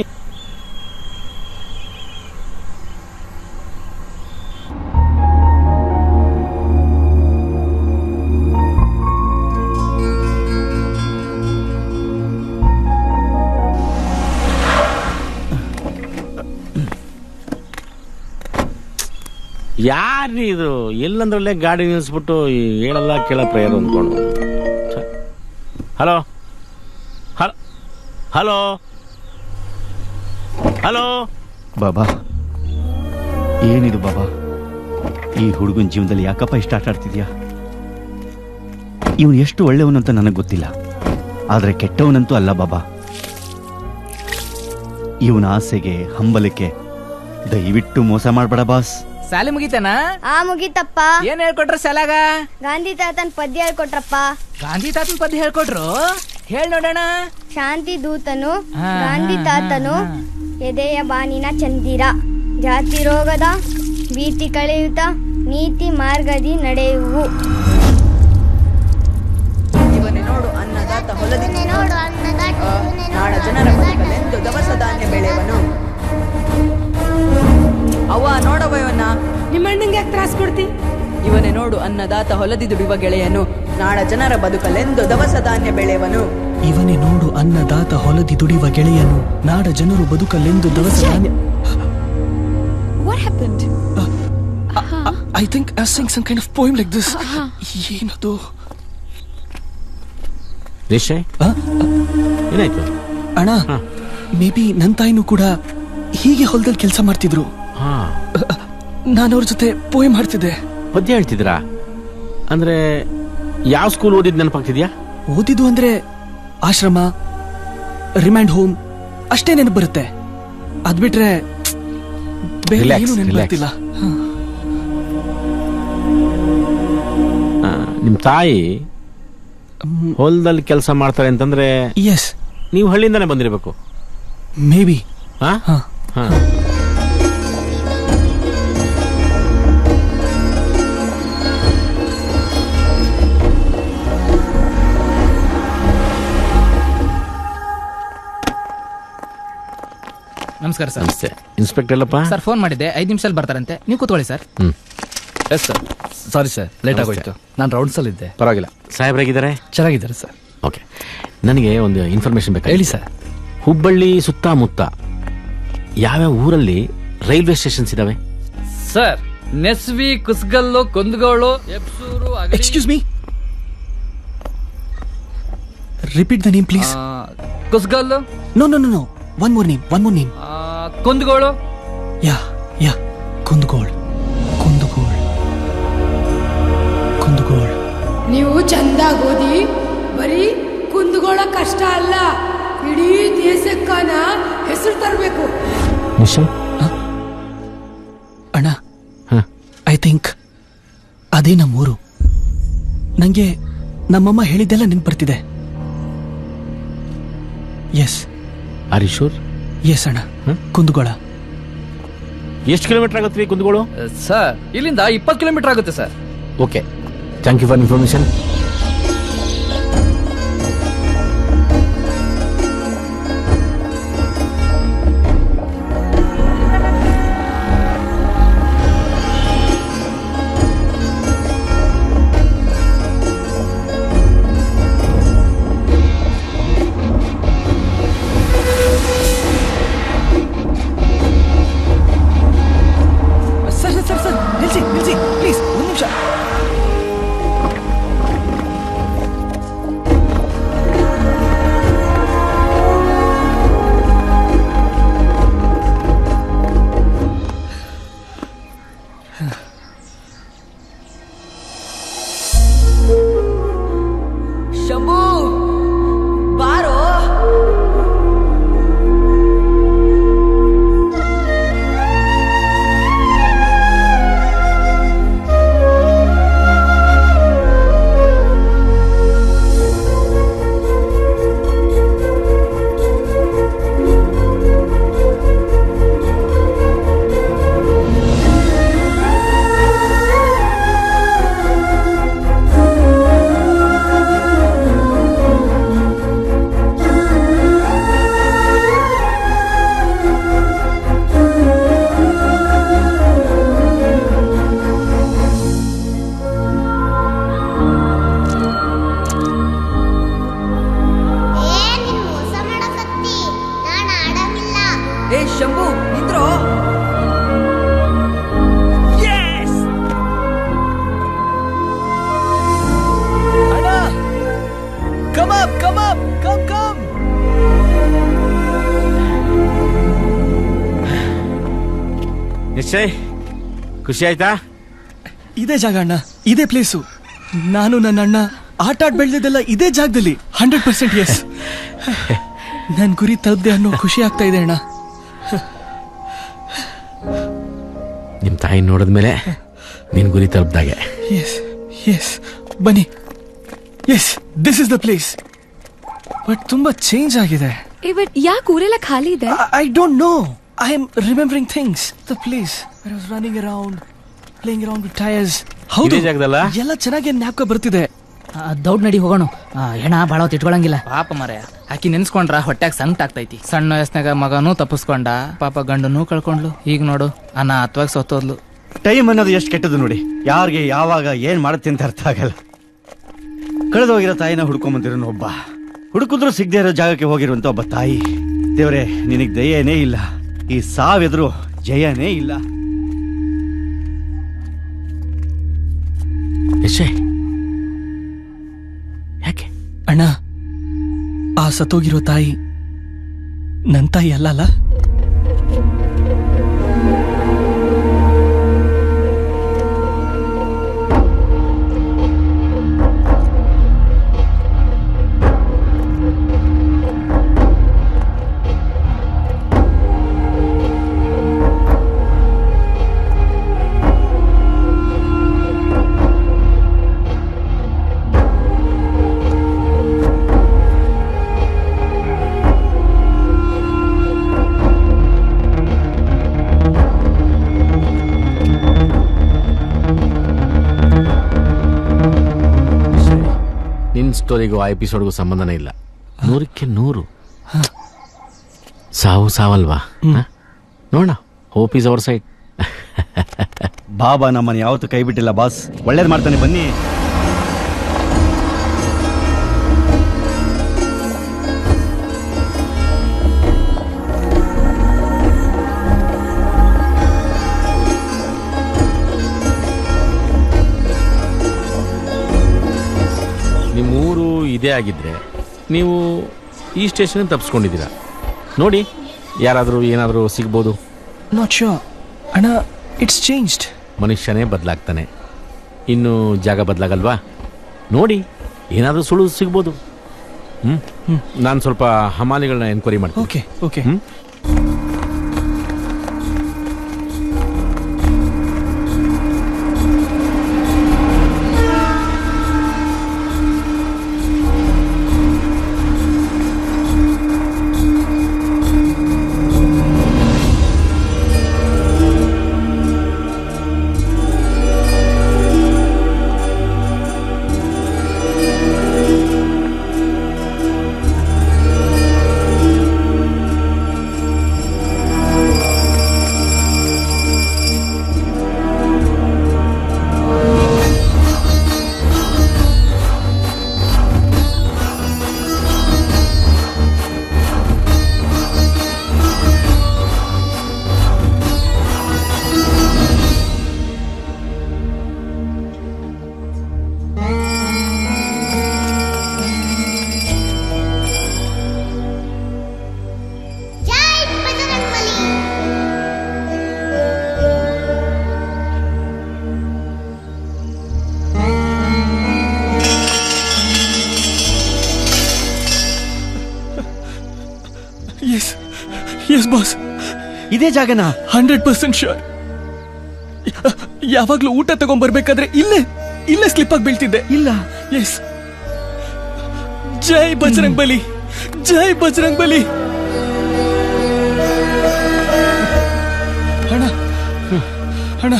ಯಾರ್ರಿ ಇದು? ಎಲ್ಲಂದ್ರಲ್ಲೇ ಗಾಡಿ ನಿಲ್ಲಿಸ್ಬಿಟ್ಟು ಹೇಳಲ್ಲ ಕೇಳ ಪ್ರೇಯರ್ ಅಂದ್ಕೊಂಡು. ಹಲೋ ಹಲೋ ಹಲೋ ಬಾಬಾ, ಏನಿದು ಬಾಬಾ? ಈ ಹುಡುಗನ ಜೀವನದಲ್ಲಿ ಯಾಕಪ್ಪ ಇಷ್ಟ ಆಟ ಆಡ್ತಿದ್ಯಾ? ಇವನು ಎಷ್ಟು ಒಳ್ಳೆಯವನಂತ ನನಗೆ ಗೊತ್ತಿಲ್ಲ, ಆದ್ರೆ ಕೆಟ್ಟವನಂತೂ ಅಲ್ಲ ಬಾಬಾ. ಇವನ ಆಸೆಗೆ ಹಂಬಲಕ್ಕೆ ದಯವಿಟ್ಟು ಮೋಸ ಮಾಡ್ಬೇಡ ಬಾಸ್. ಸಾಲಿ ಮುಗಿತನ? ಮುಗಿತಪ್ಪ. ಏನ್ ಹೇಳ್ಕೊಟ್ರ ಶಾಲಾಗ? ಗಾಂಧಿ ತಾತನ್ ಪದ್ಯ ಹೇಳ್ಕೊಟ್ರಪ್ಪ. ಗಾಂಧಿ ತಾತನ್ ಪದ್ಯ ಹೇಳ್ಕೊಟ್ರು? ಹೇಳ್ ನೋಡೋಣ. ಶಾಂತಿ ದೂತನು ಗಾಂಧಿ ತಾತನು ಎದೆಯ ಬಾನಿನ ಚಂದಿರ, ಜಾತಿ ರೋಗದ ಭೀತಿ ಕಳೆಯುತ್ತ ನೀತಿ ಮಾರ್ಗದಿ ನಡೆಯುವು. ಇವನೇ ನೋಡು ಅನ್ನದಾತ ಹೊಲದಿ ನಾಡ ಜನರ ಬದುಕಲೆಂದು ದವಸ ಧಾನ್ಯ ಬೆಳೆವನು. ಅವ್ವ ನೋಡವಯವನ್ನ, ನಿಮ್ಮ ಅಣ್ಣಂಗೆ ಯಾಕೆ ತ್ರಾಸ ಕೊಡ್ತಿ? ಇವನೇ ನೋಡು ಅನ್ನದಾತ ಹೊಲದಿ ದುಡಿಯುವ ಗೆಳೆಯನು, ನಾಡ ಜನರ ಬದುಕಲೆಂದು ದವಸ ಧಾನ್ಯ ಬೆಳೆವನು. ಇವನೇ ನೋಡು ಅನ್ನದಾತ ಹೊಲದಿ ದುಡಿಯುವ ಗೆಳೆಯನು, ನಾಡ ಜನರು ಬದುಕಲೆಂದು ದವಸ ಧಾನ್ಯ. What happened? I think I was saying some kind of poem like this. ಏನದು? ನಿಶ್ಚಯ್, ಏನಾಯ್ತು ಅಣ್ಣ? ಮೇ ಬಿ ನನ್ನ ತಾಯಿನೂ ಕೂಡ ಹೀಗೆ ಹೊಲದಲ್ಲಿ ಕೆಲಸ ಮಾಡ್ತಿದ್ರು. ನಾನು ಅವ್ರ ಜೊತೆ ಪೋಯಮ್ ಮಾಡ್ತಿದ್ದೆ. ಪದ್ಯ ಹೇಳ್ತಿದ್ರಾ? ಅಂದ್ರೆ ಯಾವ ಸ್ಕೂಲ್ ಓದಿದ್ ನೆನಪಾಗ್ತಿದ್ಯಾ? ಓದಿದ್ದು ಅಂದ್ರೆ ಆಶ್ರಮ, ರಿಮ್ಯಾಂಡ್ ಹೋಮ್ ಅಷ್ಟೇ ನೆನಪು ಬರುತ್ತೆ. ಅದ್ಬಿಟ್ರೆ ಬೇರೆ ಏನು ನೆನಪು ಬರ್ತಿಲ್ಲ. ನಿಮ್ ತಾಯಿ ಹೊಲದಲ್ಲಿ ಕೆಲಸ ಮಾಡ್ತಾರೆ ಅಂತಂದ್ರೆ ಎಸ್, ನೀವು ಹಳ್ಳಿಯಿಂದಾನೆ ಬಂದಿರಬೇಕು. Maybe. ನಮಸ್ಕಾರ ಸರ್. ನಮಸ್ತೆ ಇನ್ಸ್ಪೆಕ್ಟರ್. ಅಲ್ಲಪ್ಪ ಸರ್, ಫೋನ್ ಮಾಡಿದ್ದೆ, 5 ನಿಮಿಷದಲ್ಲಿ ಬರ್ತಾರಂತೆ, ನೀವು ಕೂತ್ಕೊಳ್ಳಿ sir. Yes sir. Sorry sir, late ಆಗೋಯ್ತು. ನಾನು ರೌಂಡ್ಸ್ ಅಲ್ಲಿ ಇದ್ದೆ. ಪರವಾಗಿಲ್ಲ. ಸಾಹೇಬ್ರಾಗಿದ್ದಾರೆ? ಚೆನ್ನಾಗಿದ್ದಾರೆ ಸರ್. ಓಕೆ, ನನಗೆ ಒಂದು ಇನ್ಫಾರ್ಮೇಶನ್ ಬೇಕು. ಹೇಳಿ ಸರ್. ಹುಬ್ಬಳ್ಳಿ ಸುತ್ತಮುತ್ತ ಯಾವ್ಯಾವ ಊರಲ್ಲಿ ರೈಲ್ವೆ ಸ್ಟೇಷನ್ಸ್ ಇದಾವೆ? Sir, Nesvi, Kusgal, Kundgol, Ebsur. Excuse me, repeat the name please. Kusgal. No no no no, one more name. Kundgol. Yeah Kundgol. ನೀವು ಚಂದಾಗಿ ಓದಿ, ಬರೀ ಕುಂದಗೋಳ ಕಷ್ಟ ಅಲ್ಲ, ಇಡೀ ದೇಶಕ್ಕನ ಹೆಸರು ತರಬೇಕು. ಅಣ್ಣ, ಐ ಥಿಂಕ್ ಅದೇ ನಮ್ಮೂರು. ನಂಗೆ ನಮ್ಮಮ್ಮ ಹೇಳಿದ್ದೆಲ್ಲ ನೆನ್ಪು ಬರ್ತಿದೆ. Yes. Are you sure? Yes ಅಣ್ಣ, ಕುಂದಗೋಳ. ಎಷ್ಟು ಕಿಲೋಮೀಟರ್ ಆಗುತ್ತೆ ಕುಂದಗೋಳು? ಸರ್ ಇಲ್ಲಿಂದ 20 ಕಿಲೋಮೀಟರ್ ಆಗುತ್ತೆ sir. Okay, thank you for information. Sir ನಿಲ್ಸಿ ಪ್ಲೀಸ್, ಒಂದು ನಿಮಿಷ. ಶಂಭು ಬಾರೋ. ಏ ಶಂಭು ನಿಂತ್ರೋ. ಅಣ್ಣ, ಕಮ್ ಅಪ್. ನಿಶ್ಚಯ್, ಖುಷಿ ಆಯ್ತಾ? ಇದೇ ಜಾಗ ಅಣ್ಣ, ಇದೇ ಪ್ಲೇಸು. ನಾನು ನನ್ನ ಅಣ್ಣ ಆಟ ಬೆಳೆದಿದ್ದೆಲ್ಲ ಇದೇ ಜಾಗದಲ್ಲಿ. 100% ಎಸ್. ನನ್ ಗುರಿ ತಲುಪದೆ ಅನ್ನೋ ಖುಷಿ ಆಗ್ತಾ ಇದೆ ಅಣ್ಣ. ನಿಮ್ ತಾಯಿ ನೋಡಿದ್ಮೇಲೆ ನಿನ್ ಗುರಿ ತಲುಪ್ದಾಗೆ. ಎಸ್ ಬನ್ನಿ. Yes, this is the place. But ತುಂಬಾ ಚೇಂಜ್ ಆಗಿದೆ. ಬಟ್ ಯಾಕೆ ಊರೆಲ್ಲ ಖಾಲಿ ಇದೆ? I don't know. I am remembering things. The place I was running around, playing around with tyres. ಹೌದು, ಎಲ್ಲ ಚೆನ್ನಾಗಿ ಜ್ಞಾಪಕ ಬರ್ತಿದೆ. ದೌಡ್ ನಡಿ ಹೋಗೋಣ. ಹೆಣ ಭಾಳ ಹೊತ್ತು ಇಟ್ಕೊಳಂಗಿಲ್ಲ. ಪಾಪ ಮರ ಆಕಿ ನೆನ್ಸ್ಕೊಂಡ್ರ ಹೊಟ್ಯಾಗ ಸಂಕಟ ಆಗ್ತೈತಿ. ಸಣ್ಣ ವಯಸ್ಸಿನಾಗ ಮಗನೂ ತಪ್ಪಿಸ್ಕೊಂಡ, ಪಾಪ ಗಂಡನೂ ಕಳ್ಕೊಂಡ್ಲು. ಈಗ ನೋಡು ಅನಾಥವಾಗಿ ಸತ್ತೋದ್ಲು. ಟೈಮ್ ಅನ್ನೋದು ಎಷ್ಟು ಕೆಟ್ಟದ್ದು ನೋಡಿ. ಯಾರಿಗೆ ಯಾವಾಗ ಏನ್ ಮಾಡುತ್ತೆ ಅಂತ ಅರ್ಥ ಆಗಲ್ಲ. ಕಳೆದೋಗಿರೋ ತಾಯಿನ ಹುಡ್ಕೊಂಬಂತಿರೋನು ಒಬ್ಬ, ಹುಡುಕಿದ್ರು ಸಿಗದೆ ಇರೋ ಜಾಗಕ್ಕೆ ಹೋಗಿರುವಂತ ಒಬ್ಬ ತಾಯಿ. ದೇವ್ರೆ, ನಿನಗ್ ದಯೆನೇ ಇಲ್ಲ. ಈ ಸಾವೆದ್ರು ಜಯನೇ ಇಲ್ಲ. ಯಾಕೆ ಅಣ್ಣ, ಆ ಸತ್ತೋಗಿರೋ ತಾಯಿ ನನ್ನ ತಾಯಿ ಅಲ್ಲಲ್ಲ? ಸ್ಟೋರಿಗೂ ಆ ಎಪಿಸೋಡ್ಗೂ ಸಂಬಂಧನೇ ಇಲ್ಲ. 100ಕ್ಕೆ 100 ಸಾವು ಸಾವಲ್ವಾ? ನೋಡೋಣ, ಹೋಪ್ ಈಸ್ ಅವರ್ ಸೈಡ್. ಬಾಬಾ ನಮ್ಮನ್ನು ಯಾವತ್ತೂ ಕೈ ಬಿಟ್ಟಿಲ್ಲ ಬಾಸ್. ಒಳ್ಳೇದು ಮಾಡ್ತಾನೆ, ಬನ್ನಿ. ನಿಮ್ಮೂರು ಇದೇ ಆಗಿದ್ರೆ ನೀವು ಈ ಸ್ಟೇಷನ್ ತಪ್ಪಿಸ್ಕೊಂಡಿದ್ದೀರಾ. ನೋಡಿ, ಯಾರಾದರೂ ಏನಾದರೂ ಸಿಗ್ಬೋದು. ನಾಟ್ ಶ್ಯೂರ್ ಅಣ್ಣ, ಇಟ್ಸ್ ಚೇಂಜ್ಡ್. ಮನುಷ್ಯನೇ ಬದಲಾಗ್ತಾನೆ, ಇನ್ನು ಜಾಗ ಬದಲಾಗಲ್ವಾ? ನೋಡಿ, ಏನಾದರೂ ಸುಳ್ಳು ಸಿಗ್ಬೋದು. ನಾನು ಸ್ವಲ್ಪ ಹಮಾಲಿಗಳನ್ನ ಎನ್ಕ್ವೈರಿ ಮಾಡ್ತೀನಿ. Okay okay. ಎಸ್ ಬಾಸ್, ಇದೇ ಜಾಗನಾ? 100% ಶ್ಯೂರ್. ಯಾವಾಗ್ಲೂ ಊಟ ತಗೊಂಡ್ಬರ್ಬೇಕಾದ್ರೆ ಇಲ್ಲೇ ಸ್ಲಿಪ್ ಆಗಿ ಬೀಳ್ತಿದ್ದೆ. ಇಲ್ಲ. ಎಸ್. ಜೈ ಬಜರಂಗ್ ಬಲಿ, ಜೈ ಬಜರಂಗ್ ಬಲಿ. ಅಣ್ಣ,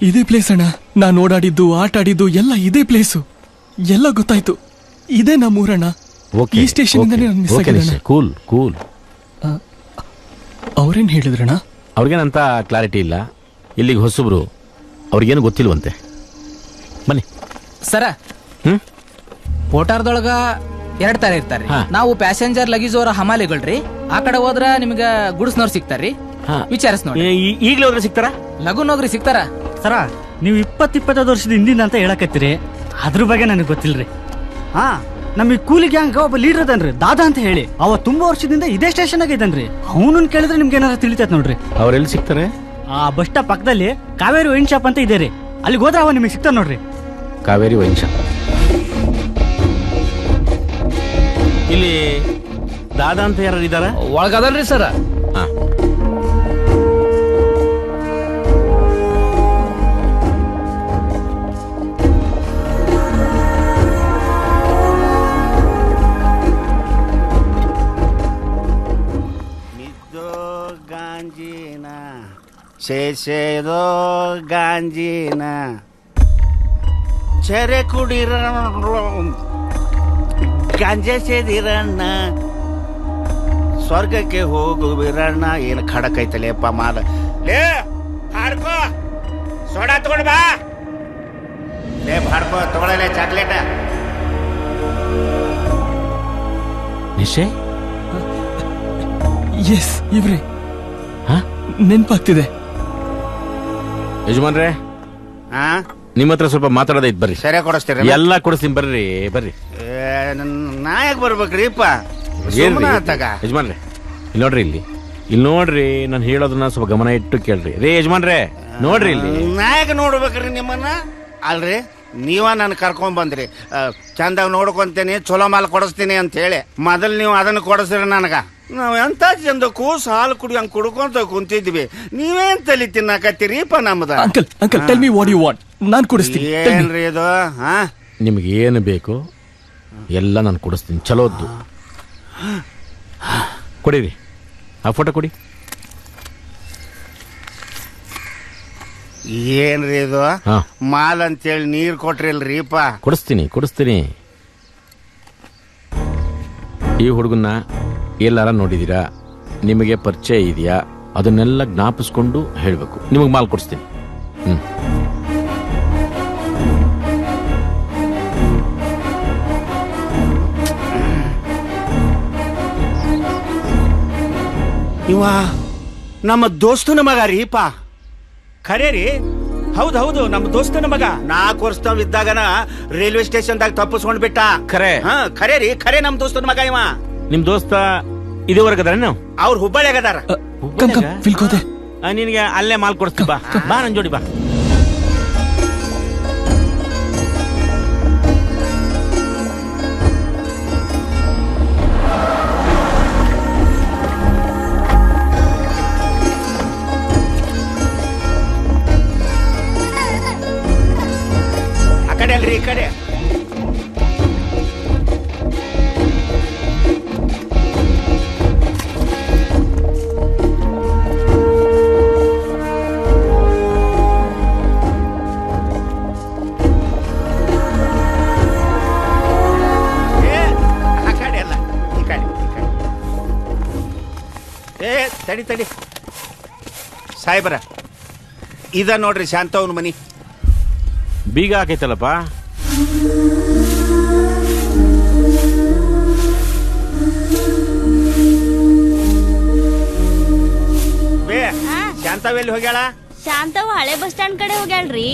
ಇದೇ ಪ್ಲೇಸ್ ಅಣ್ಣ. ನಾನು ಓಡಾಡಿದ್ದು, ಆಟ ಆಡಿದ್ದು ಎಲ್ಲ ಇದೇ ಪ್ಲೇಸು. ಎಲ್ಲ ಗೊತ್ತಾಯ್ತು. ಇದೇ ನಮ್ಮೂರಣ್ಣ. ಈ ಸ್ಟೇಷನ್ ಇಂದಾನೆ ನಾನು ಮಿಸ್ ಆಗಿದ್ದೆ. Cool cool. ಅವ್ರೇನ್ ಹೇಳಿದ್ರಣ್ಣ? ಅವ್ರಿಗೇನಂತ ಕ್ಲಾರಿಟಿ ಇಲ್ಲ. ಇಲ್ಲಿಗೆ ಹೊಸಬ್ರು, ಅವ್ರಿಗೇನು ಗೊತ್ತಿಲ್ವಂತೆ. ಬನ್ನಿ ಸರ. ಪೋಟಾರ್ದೊಳಗ 2 ತರ ಇರ್ತಾರೆ. ನಾವು ಪ್ಯಾಸೆಂಜರ್ ಲಗೇಜ್ ಅವರ ಹಮಾಲಿಗಳ್ರಿ. ಆ ಕಡೆ ಹೋದ್ರ ನಿಮ್ಗ ಗುಡ್ಸ್ನವ್ರು ಸಿಗ್ತಾರ್ರಿ. ವಿಚಾರಿಸ್ ನೋಡಿ. ಈಗಲೇ ಹೋದ್ರೆ ಸಿಗ್ತಾರ? ಲಘು ನೋಗ್ರಿ ಸಿಗ್ತಾರ. ಸರ, ನೀವು 20-25 ವರ್ಷದ ಹಿಂದಿನ ಅಂತ ಹೇಳಕತ್ತೀರಿ. ಅದ್ರ ಬಗ್ಗೆ ನನಗೆ ಗೊತ್ತಿಲ್ರಿ. ನಮ್ ಈ ಕೂಲಿ ಗ್ಯಾಂಗ್ ಒಬ್ಬ ಲೀಡರ್ ಅದನ್ರಿ, ದಾದಾ ಅಂತ ಹೇಳಿ. ಅವ ತುಂಬಾ ವರ್ಷದಿಂದ ಇದೇ ಸ್ಟೇಷನ್ ಆಗ ಇದ್ದಾನ್ರಿ. ಅವನನ್ನ ಕೇಳಿದ್ರೆ ನಿಮ್ಗೆ ಏನಾದ್ರು ತಿಳಿತೈತ್ ನೋಡ್ರಿ. ಅವ್ರೆಲ್ಲಿ ಸಿಗ್ತಾರೆ? ಆ ಬಸ್ ಸ್ಟಾಪ್ ಪಕ್ಕದಲ್ಲಿ ಕಾವೇರಿ ವೈನ್ ಶಾಪ್ ಅಂತ ಇದೆ ರೀ. ಅಲ್ಲಿಗೆ ಹೋದ್ರೆ ಅವ ನಿಮಗೆ ಸಿಗ್ತಾನೆ ನೋಡ್ರಿ. Kaveri wine shop. ಇಲ್ಲಿ ದಾದಾ ಅಂತ ಯಾರು ಇದಾರ? ಒಳಗದಲ್ರಿ ಸರ. ಸೇಸೇದೋ ಗಾಂಜಿನ ಚೆರೆ ಕುಡಿರ ಗಾಂಜೆ ಸೇದಿರಣ್ಣ, ಸ್ವರ್ಗಕ್ಕೆ ಹೋಗುವಿರಣ್ಣ. ಏನು ಖಡಕೈತಲೇಪ್ಪ ಮಾಲ. ಲೇ ಹಾಡ್ಕೋ, ಸೋಡಾ ತಗೊಂಡ್ ಬಾ. ಲೇ ಹಾಡ್ಕೋ, ತಗೊಳ್ಳಲೇ ಚಾಕ್ಲೇಟ. ನಿಶೆ? ಎಸ್, ಇವ್ರೆ. ನೆನ್ಪಾಗ್ತಿದೆ. ಯಜಮಾನ್ರೆ, ನಿಮ್ಮ ಹತ್ರ ಸ್ವಲ್ಪ ಮಾತಾಡೋದೈತ್, ಬರ್ರಿ. ಸರಿ, ಕೊಡಿಸ್ತೀರಿ? ಎಲ್ಲ ಕೊಡಿಸ್ತೀನಿ, ಬರ್ರಿ ಬರ್ರಿ. ನಾಯಕ್ ಬರ್ಬೇಕ್ರಿಪ್ಪ. ಯಜಮಾನ್ರೆ, ಇಲ್ಲಿ ನೋಡ್ರಿ, ಇಲ್ಲಿ ನೋಡ್ರಿ. ನಾನು ಹೇಳೋದನ್ನ ಸ್ವಲ್ಪ ಗಮನ ಇಟ್ಟು ಕೇಳ್ರಿ. ರೇ ಯಜಮಾನ್ರೆ, ನೋಡ್ರಿ ಇಲ್ಲಿ. ನಾಯಕ್ ನೋಡ್ಬೇಕ್ರಿ ನಿಮ್ಮನ್ನ. ಅಲ್ರಿ, ನೀವ ನನ್ ಕರ್ಕೊಂಡ್ ಬಂದ್ರಿ. ಚಂದಾಗ ನೋಡ್ಕೊಂತೀನಿ, ಚಲೋ ಮಾಲ್ ಕೊಡಿಸ್ತೀನಿ ಅಂತ ಹೇಳಿ ಮೊದಲು ನೀವು ಅದನ್ನ ಕೊಡಿಸ್ರಿ ನನಗ. ನಾವ್ ಎಂತ ಚಂದಕ್ಕೂ ಹಾಲು ಹಂಗ್ ಕುಡ್ಕೊಂತ ಕುಂತಿದ್ವಿ. ನೀವೇನ್ ತಲಿ ತಿನ್ನಕತ್ತೀರಿಪ್ಪ ನಮ್ದ. Uncle tell me what you want. ನಾನ್ ಕೊಡಿಸ್ತೀನಿ. ಏನ್ರಿ ಇದು? ನಿಮ್ಗೆ ಏನು ಬೇಕು ಎಲ್ಲ ನಾನು ಕೊಡಿಸ್ತೀನಿ. ಚಲೋದ್ದು ಕೊಡಿರಿ. ಆ ಫೋಟೋ ಕೊಡಿ. ಏನ್ರಿ ಇದು? ಮಾಲ್ ಅಂತೇಳಿ ನೀರ್ ಕೊಟ್ರಿಲ್ರಿಪ್ಪ. ಕೊಡಿಸ್ತೀನಿ. ಈ ಹುಡುಗನ್ನ ಎಲ್ಲಾರ ನೋಡಿದೀರಾ? ನಿಮಗೆ ಪರಿಚಯ ಇದೆಯಾ? ಅದನ್ನೆಲ್ಲ ಜ್ಞಾಪಿಸ್ಕೊಂಡು ಹೇಳ್ಬೇಕು. ನಿಮಗೆ ಮಾಲ್ ಕೊಡಿಸ್ತೀನಿ. ಇವ ನಮ್ಮ ದೋಸ್ತನ ಮಗ ರೀಪ. ಖರೆ ರೀ, ಹೌದು ನಮ್ಮ ದೋಸ್ತನ ಮಗ 4 ವರ್ಷದವ್ ಇದ್ದಾಗನ ರೈಲ್ವೆ ಸ್ಟೇಷನ್ದಾಗ ತಪ್ಪಿಸ್ಕೊಂಡ್ ಬಿಟ್ಟ. ಖರೆ ಖರೆ ರೀ, ಖರೆ ನಮ್ ದೋಸ್ತನ ಮಗ ಇವ. ನಿಮ್ ದೋಸ್ತ ಇದುವರೆಗದಾರ ನಾವು ಅವ್ರು ಹುಬ್ಬಳ್ಳಿಯಾಗದಾರ. ನಿನಗೆ ಅಲ್ಲೇ ಮಾಲ್ ಕೊಡ್ತೀವಿ, ಬಾ ನನ್ ಜೋಡಿ ಬಾ. ಆ ಕಡೆ ಅಲ್ರಿ, ಈ ಕಡೆ. ತಡಿ ಸಾಹೇಬ್ರ, ಇದ ನೋಡ್ರಿ ಶಾಂತವನ್ ಮನಿ. ಬೀಗ ಹಾಕೈತಲ್ಲಪ್ಪ. ಬೇ ಶಾಂತವೆಲ್ಲಿ ಹೋಗ್ಯಾಳ? ಶಾಂತವ್ ಹಳೆ ಬಸ್ ಸ್ಟ್ಯಾಂಡ್ ಕಡೆ ಹೋಗ್ಯಾಳ್ರಿ.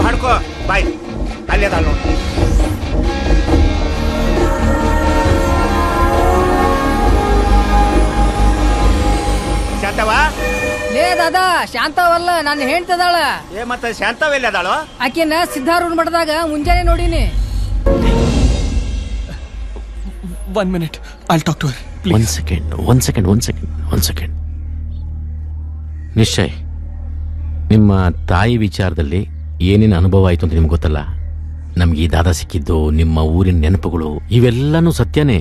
ಭಾಡ್ಕೋ ಬಾಯ್, ಅಲ್ಲಿ ಅದ ನೋಡಿ. ಶಾಂತವ ಲೇ ದಾದಾ, ಶಾಂತವಲ್ಲ, ನಾನು ಹೇಳ್ತದಾಳ. ಮತ್ತೆ ಶಾಂತವೆಲ್ಲಿ ಅದಾಳು? ಆಕಿನ ಸಿದ್ಧಾರೂಢ ಮಠದಾಗ ಮುಂಜಾನೆ ನೋಡಿನಿ. 1 minute, I'll talk to her. One second. Nishchay, ನಿಮ್ಮ ತಾಯಿ ವಿಚಾರದಲ್ಲಿ ಏನೇನು ಅನುಭವ ಆಯ್ತು ಅಂತ ನಿಮ್ಗೆ ಗೊತ್ತಲ್ಲ. ನಮ್ಗೆ ಈ ದಾದ ಸಿಕ್ಕಿದ್ದು, ನಿಮ್ಮ ಊರಿನ ನೆನಪುಗಳು, ಇವೆಲ್ಲನೂ ಸತ್ಯನೇ.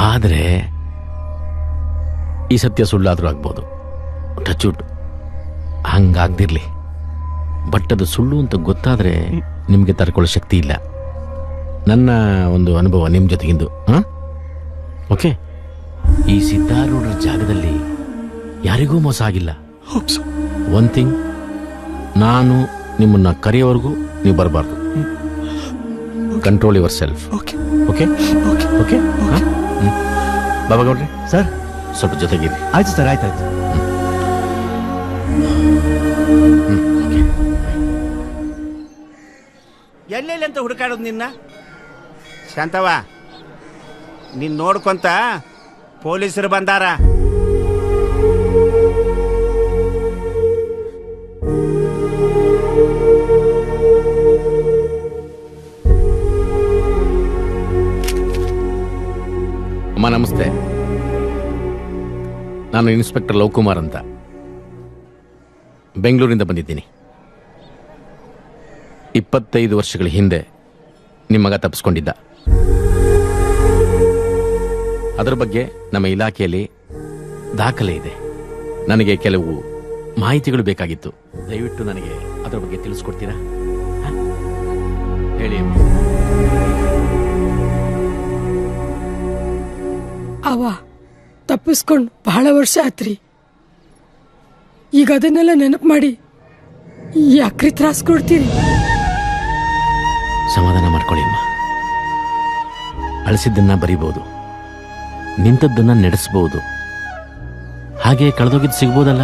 ಆದ್ರೆ ಈ ಸತ್ಯ ಸುಳ್ಳಾದ್ರೂ ಆಗ್ಬೋದು. ಟಚುಡ್ ಹಂಗಾಗ್ದಿರ್ಲಿ. ಬಟ್ ಅದು ಸುಳ್ಳು ಅಂತ ಗೊತ್ತಾದ್ರೆ ನಿಮ್ಗೆ ತರ್ಕೊಳ್ಳೋ ಶಕ್ತಿ ಇಲ್ಲ. ನನ್ನ ಒಂದು ಅನುಭವ ನಿಮ್ ಜೊತೆಗಿಂದು. ಓಕೆ, ಈ ಸಿದ್ಧಾರೂಢರ ಜಾಗದಲ್ಲಿ ಯಾರಿಗೂ ಮೋಸ ಆಗಿಲ್ಲ. ಒನ್ ಥಿಂಗ್, ನಾನು ನಿಮ್ಮನ್ನ ಕರೆಯೋವರೆಗೂ ನೀವು ಬರಬಾರ್ದು. Control yourself. Okay Baba ಗೌಡ್ರಿ ಸರ್, ಸ್ವಲ್ಪ ಜೊತೆಗಿರಿ. ಆಯ್ತು ಸರ್, ಆಯ್ತಾಯ್ತು. ಎಲ್ಲೆಲ್ಲಿ ಅಂತ ಹುಡುಕಾಡೋದು ನಿನ್ನ? ಶಾಂತವ, ನೀನ್ ನೋಡ್ಕೊಂತ ಪೊಲೀಸರು ಬಂದಾರ. ಅಮ್ಮ ನಮಸ್ತೆ. ನಾನು ಇನ್ಸ್ಪೆಕ್ಟರ್ ಲವ್ಕುಮಾರ್ ಅಂತ ಬೆಂಗಳೂರಿಂದ ಬಂದಿದ್ದೀನಿ. 25 ವರ್ಷಗಳ ಹಿಂದೆ ನಿಮ್ಮ ಮಗ ತಪ್ಪಿಸ್ಕೊಂಡಿದ್ದ. ಅದರ ಬಗ್ಗೆ ನಮ್ಮ ಇಲಾಖೆಯಲ್ಲಿ ದಾಖಲೆ ಇದೆ. ನನಗೆ ಕೆಲವು ಮಾಹಿತಿಗಳು ಬೇಕಾಗಿತ್ತು. ದಯವಿಟ್ಟು ನನಗೆ ಅದರ ಬಗ್ಗೆ ತಿಳಿಸ್ಕೊಡ್ತೀರಾ? ಹೇಳಿ ಅಮ್ಮ. ಅವ ತಪ್ಪಿಸ್ಕೊಂಡು ಬಹಳ ವರ್ಷ ಆತ್ರಿ. ಈಗ ಅದನ್ನೆಲ್ಲ ನೆನಪು ಮಾಡಿ ಯಾಕ್ರಿ ತ್ರಾಸ್ ಕೊಡ್ತೀರಿ? ಸಮಾಧಾನ ಮಾಡ್ಕೊಳ್ಳಿ ಅಮ್ಮ. ಅಳಿಸಿದ್ದನ್ನ ಬರಿಬಹುದು, ನಿಂತದ್ದನ್ನ ನಡೆಸಬಹುದು, ಹಾಗೆ ಕಳೆದೋಗಿದ್ದು ಸಿಗ್ಬೋದಲ್ಲ.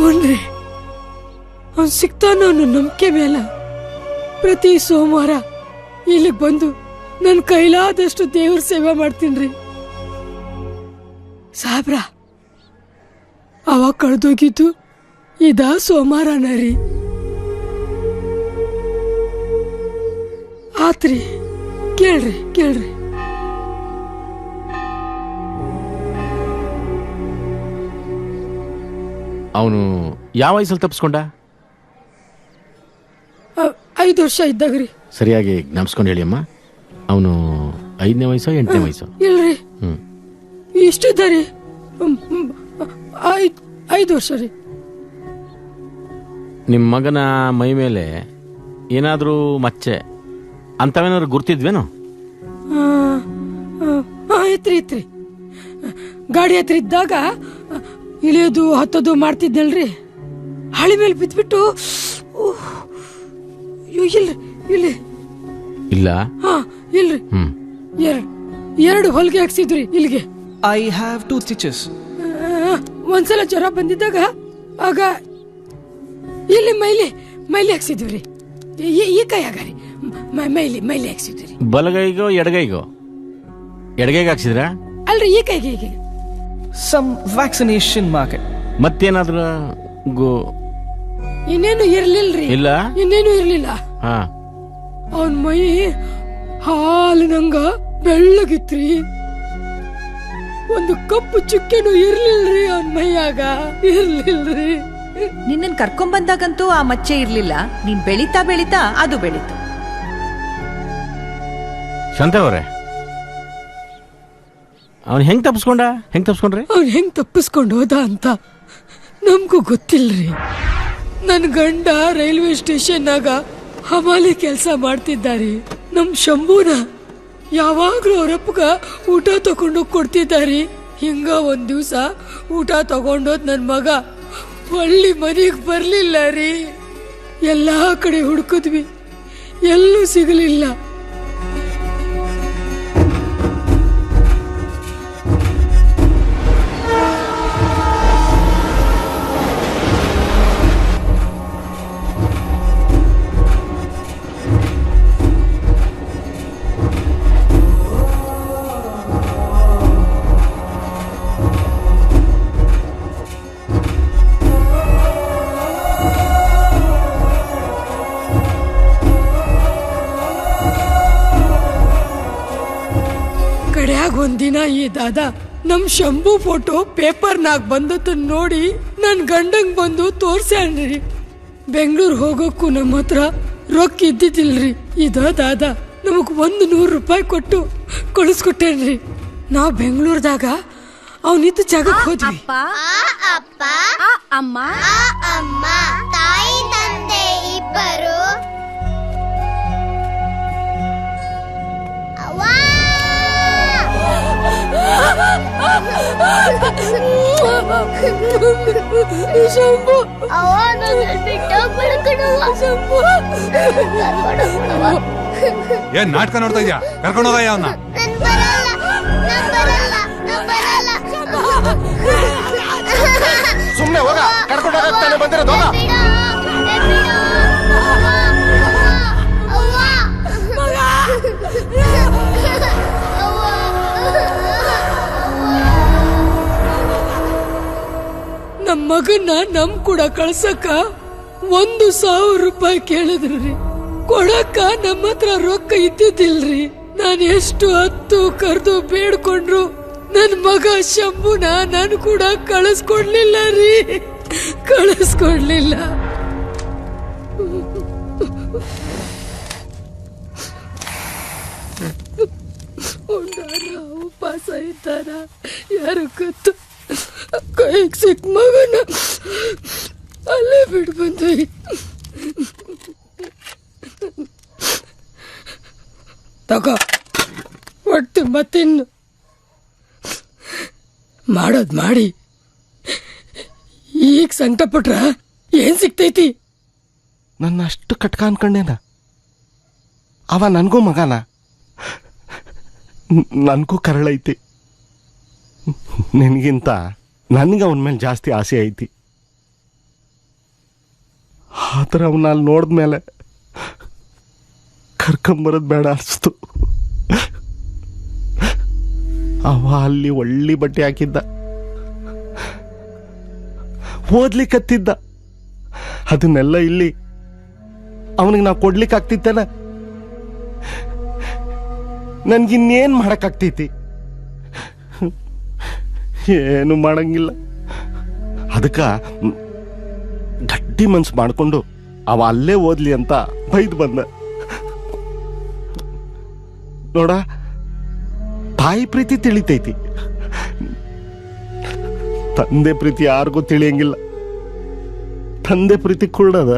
ಓನ್ರಿ, ಅವ್ನು ಸಿಗ್ತಾನ ಅನ್ನೋ ನಂಬಿಕೆ ಮೇಲೆ ಪ್ರತಿ ಸೋಮವಾರ ಇಲ್ಲಿಗೆ ಬಂದು ನನ್ನ ಕೈಲಾದಷ್ಟು ದೇವ್ರ ಸೇವೆ ಮಾಡ್ತೀನ್ರಿ. ಸಾಬ್ರ, ಅವ ಕಳೆದೋಗಿದ್ದು ಇದ ಸೋಮವಾರನ ರೀ. ಆತ್ರಿ, ಕೇಳ್ರಿ. ಅವನು ಯಾವ ವಯಸ್ಸಲ್ಲಿ ತಪ್ಪಿಸ್ಕೊಂಡ? 5 ವರ್ಷ ಇದ್ದಾಗ್ರಿ. ಸರಿಯಾಗಿ ಜ್ಞಾಪಿಸ್ಕೊಂಡು ಹೇಳಿ ಅಮ್ಮ. ಅವನು 5ನೇ ವಯಸ್ಸೋ 8ನೇ ವಯಸ್ಸೋ? ಇಲ್ರಿ, ಇಷ್ಟಿದ್ದಾರಿ. 5 ವರ್ಷ ರೀ. ನಿಮ್ಮ ಮಗನ ಮೈ ಮೇಲೆ ಏನಾದರೂ ಮಚ್ಚೆ ಅಂತವೇನಾದ್ರು ಗುರ್ತಿದ್ವೇನು? ಇತ್ರಿ ಗಾಡಿ ಹತ್ರ ಇದ್ದಾಗ ಇಳಿಯೋದು ಹತ್ತೋದು ಮಾಡ್ತಿದ್ನಲ್ರಿ, ಹಳಿ ಮೇಲೆ ಬಿದ್ಬಿಟ್ಟು ಇಲ್ಲಿ ಇಲ್ಲ ಹಾ ಇಲ್ರಿ ಎರಡು ಹೊಲಿಗೆ ಹಾಕ್ಸಿದ್ರಿ ಇಲ್ಲಿಗೆ. I have 2 stitches. ಒಂದ್ಸಲ ಜ್ವರ ಬಂದಿದ್ದಾಗ ಆಗ ಇಲ್ಲಿ ಮೈಲಿ ಹಾಕ್ಸಿದ್ವಿ. ಈ ಕೈ ಆಗಾರಿ ಮೈಲಿ ಹಾಕ್ಸಿದ್ವಿ. ಬಲಗೈಗೋ ಎಡಗೈಗೋ? ಎಡಗೈಗೆ ಹಾಕ್ಸಿದ್ರ? ಅಲ್ರಿ ಈ ಕೈಗೆ ಈಗ. Some vaccination market. ಮತ್ತೇನಾದ್ರೂ ಇನ್ನೇನು ಇರ್ಲಿಲ್ರಿ. ಇಲ್ಲ ಇನ್ನೇನು ಇರ್ಲಿಲ್ಲ. ಹಾ, ಅವನ್ ಮೈ ಹಾಲಿನಂಗ ಬೆಳ್ಳಗಿತ್ರಿ. ಒಂದು ಕಪ್ಪು ಚುಕ್ಕೆನೂ ಇರ್ಲಿಲ್ರಿ ಅವನ್ ಮೈಯಾಗ, ಇರ್ಲಿಲ್ರಿ. ನಿನ್ನನ್ ಕರ್ಕೊಂಬಂದಾಗಂತೂ ಆ ಮಚ್ಚೆ ಇರ್ಲಿಲ್ಲ. ನೀನ್ ಬೆಳೀತಾ ಬೆಳೀತಾ ಅದು ಬೆಳೀತು. ಶಾಂತವ್ರೆ, ಅವನ್ ಹೆಂಗ್ ತಪ್ಪಿಸ್ಕೊಂಡ್ರಿ? ಅವ್ನ್ ಹೆಂಗ್ ತಪ್ಪಿಸ್ಕೊಂಡು ಹೋದ ಅಂತ ನಮ್ಗೂ ಗೊತ್ತಿಲ್ರಿ. ನನ್ ಗಂಡ ರೈಲ್ವೆ ಸ್ಟೇಷನ್ನಾಗ ಹಮಾಲಿ ಕೆಲಸ ಮಾಡ್ತಿದ್ದಾರೆ. ನಮ್ ಶಂಭೂನ ಯಾವಾಗ್ಲೂ ಅವರಪ್ಪಗ ಊಟ ತಗೊಂಡೋಗಿ ಕೊಡ್ತಿದ್ದಾರೆ. ಹಿಂಗ ಒಂದ್ ದಿವ್ಸ ಊಟ ತಗೊಂಡೋದ್ ನನ್ ಮಗ ಒಳ್ಳಿ ಮನೆಗ್ ಬರ್ಲಿಲ್ಲ ರೀ. ಎಲ್ಲಾ ಕಡೆ ಹುಡುಕಿದ್ವಿ, ಎಲ್ಲೂ ಸಿಗಲಿಲ್ಲ. ಒಂದಿನ ಈ ದಾದ ನಮ್ ಶಂಭು ಫೋಟೋ ಪೇಪರ್ನಾಗ ಬಂದದನ್ನ ನೋಡಿ ನನ್ ಗಂಡಂಗ್ ಬಂದು ತೋರ್ಸ್ಯಾನ್ರಿ. ಬೆಂಗಳೂರು ಹೋಗೋಕ್ಕೂ ನಮ್ಮ ಹತ್ರ ರೊಕ್ಕ ಇದ್ದಿದ್ದಿಲ್ರಿ. ಇದ ದಾದ ನಮಗ್ 100 ರೂಪಾಯಿ ಕೊಟ್ಟು ಕಳಿಸ್ಕೊಟ್ಟೇನ್ರಿ. ನಾವ್ ಬೆಂಗಳೂರದಾಗ ಅವನಿದ್ದ ಜಾಗಕ್ಕೆ ಹೋದ್ವಿ. ಅಮ್ಮ ತಾಯಿ ತಂದೆ ಇಬ್ಬರು ಏನ್ ನಾಟಕ ನೋಡ್ತಾ ಇದ್ಯಾ? ಕರ್ಕೊಂಡು ಹೋಗಯ್ಯ ಅವನ್ನ. ಸುಮ್ನೆ ಹೋಗ, ಕರ್ಕೊಂಡು ಹೋಗ್ತಾನೆ ಬಂದಿರೋದು. ನಮ್ ಮಗನ್ನ ನಮ್ ಕೂಡ ಕಳ್ಸಕ್ಕ 1,000 ರೂಪಾಯಿ ಕೇಳಿದ್ರಿ. ಕೊಡಕ್ಕ ನಮ್ಮ ಹತ್ರ ರೊಕ್ಕ ಇದ್ದಿದ್ದಿಲ್ರಿ. ನಾನು ಎಷ್ಟು ಹತ್ತು ಕರೆದು ಬೇಡ್ಕೊಂಡ್ರು ನನ್ ಮಗ ಶಂಭುನ ನನ್ ಕೂಡ ಕಳಿಸ್ಕೊಡ್ಲಿಲ್ಲ ರೀ, ಕಳಿಸ್ಕೊಡ್ಲಿಲ್ಲ. ಉಪವಾಸ ಇದ್ದಾರ ಯಾರು ಗೊತ್ತು. ಕೈಗೆ ಸಿಕ್ಕ ಮಗನ ಅಲ್ಲೇ ಬಿಟ್ಟು ಬಂದ್ವಿ. ತಗೋ ಒಟ್ಟು ಮತ್ತಿನ್ನು ಮಾಡೋದ್ ಮಾಡಿ ಈಗ ಸಂಕಟ ಪಟ್ರ ಏನ್ ಸಿಕ್ತೈತಿ? ನನ್ನ ಅಷ್ಟು ಕಟ್ಕ ಅನ್ಕೊಂಡೇನ? ಅವ ನನ್ಗೂ ಮಗನ, ನನ್ಗೂ ಕರಳೈತಿ. ನಿನಗಿಂತ ನನಗೆ ಅವನ ಮೇಲೆ ಜಾಸ್ತಿ ಆಸೆ ಐತಿ. ಆತರ ಅವನ್ನ ಅಲ್ಲಿ ನೋಡಿದ್ಮೇಲೆ ಕರ್ಕೊಂಬರೋದು ಬೇಡ ಅನಿಸ್ತು. ಅವ ಅಲ್ಲಿ ಒಳ್ಳೆ ಬಟ್ಟೆ ಹಾಕಿದ್ದ, ಓದ್ಲಿಕ್ಕತ್ತಿದ್ದ. ಅದನ್ನೆಲ್ಲ ಇಲ್ಲಿ ಅವನಿಗೆ ನಾವು ಕೊಡ್ಲಿಕ್ಕೆ ಆಗ್ತಿತ್ತೇನ? ನನ್ಗಿನ್ನೇನ್ ಮಾಡಕ್ಕಾಗ್ತೈತಿ? ಏನು ಮಾಡಂಗಿಲ್ಲ. ಅದಕ್ಕ ಗಟ್ಟಿ ಮನ್ಸು ಮಾಡ್ಕೊಂಡು ಅವ ಅಲ್ಲೇ ಓದ್ಲಿ ಅಂತ ಬೈದು ಬಂದ. ನೋಡ, ತಾಯಿ ಪ್ರೀತಿ ತಿಳಿತೈತಿ, ತಂದೆ ಪ್ರೀತಿ ಯಾರಿಗೂ ತಿಳಿಯಂಗಿಲ್ಲ. ತಂದೆ ಪ್ರೀತಿ ಕುಳ್ಳದ,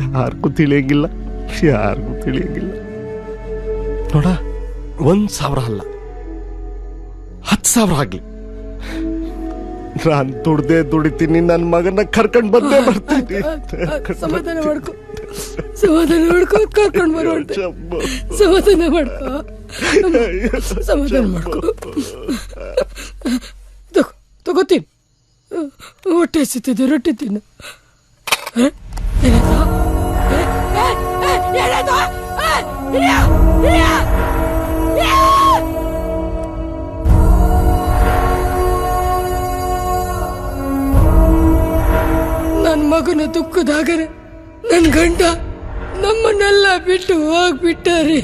ಯಾರಿಗೂ ತಿಳಿಯಂಗಿಲ್ಲ, ಯಾರಿಗೂ ತಿಳಿಯಂಗಿಲ್ಲ. ನೋಡ, 1,000 ಅಲ್ಲ, 10,000 ಆಗ್ಲಿ, ನಾನ್ ದುಡಿತೀನಿ, ನನ್ನ ಮಗನ ಕರ್ಕೊಂಡ್ ಬಂದೇ ಬರ್ತೀನಿ. ಸಮಾಧಾನ ಮಾಡ್ಕೊ, ಸಮಾಧಾನ ಮಾಡ್ಕೊ, ಕರ್ಕೊಂಡ್ ಬರುವಂತ ಸಮಾಧಾನ ಮಾಡ್ಕೊ, ಸಮಾಧಾನ ಮಾಡ್ಕೊ. ತಗೋತೀನಿ, ಹೊಟ್ಟೆ ಹಸಿತಿದ್ದೆ, ರೊಟ್ಟಿ ತಿನ್ನು. ನನ್ ಮಗನ ದುಃಖದಾಗರೆ ನನ್ ಗಂಡ ನಮ್ಮನ್ನೆಲ್ಲ ಬಿಟ್ಟು ಹೋಗ್ಬಿಟ್ಟಾರಿ.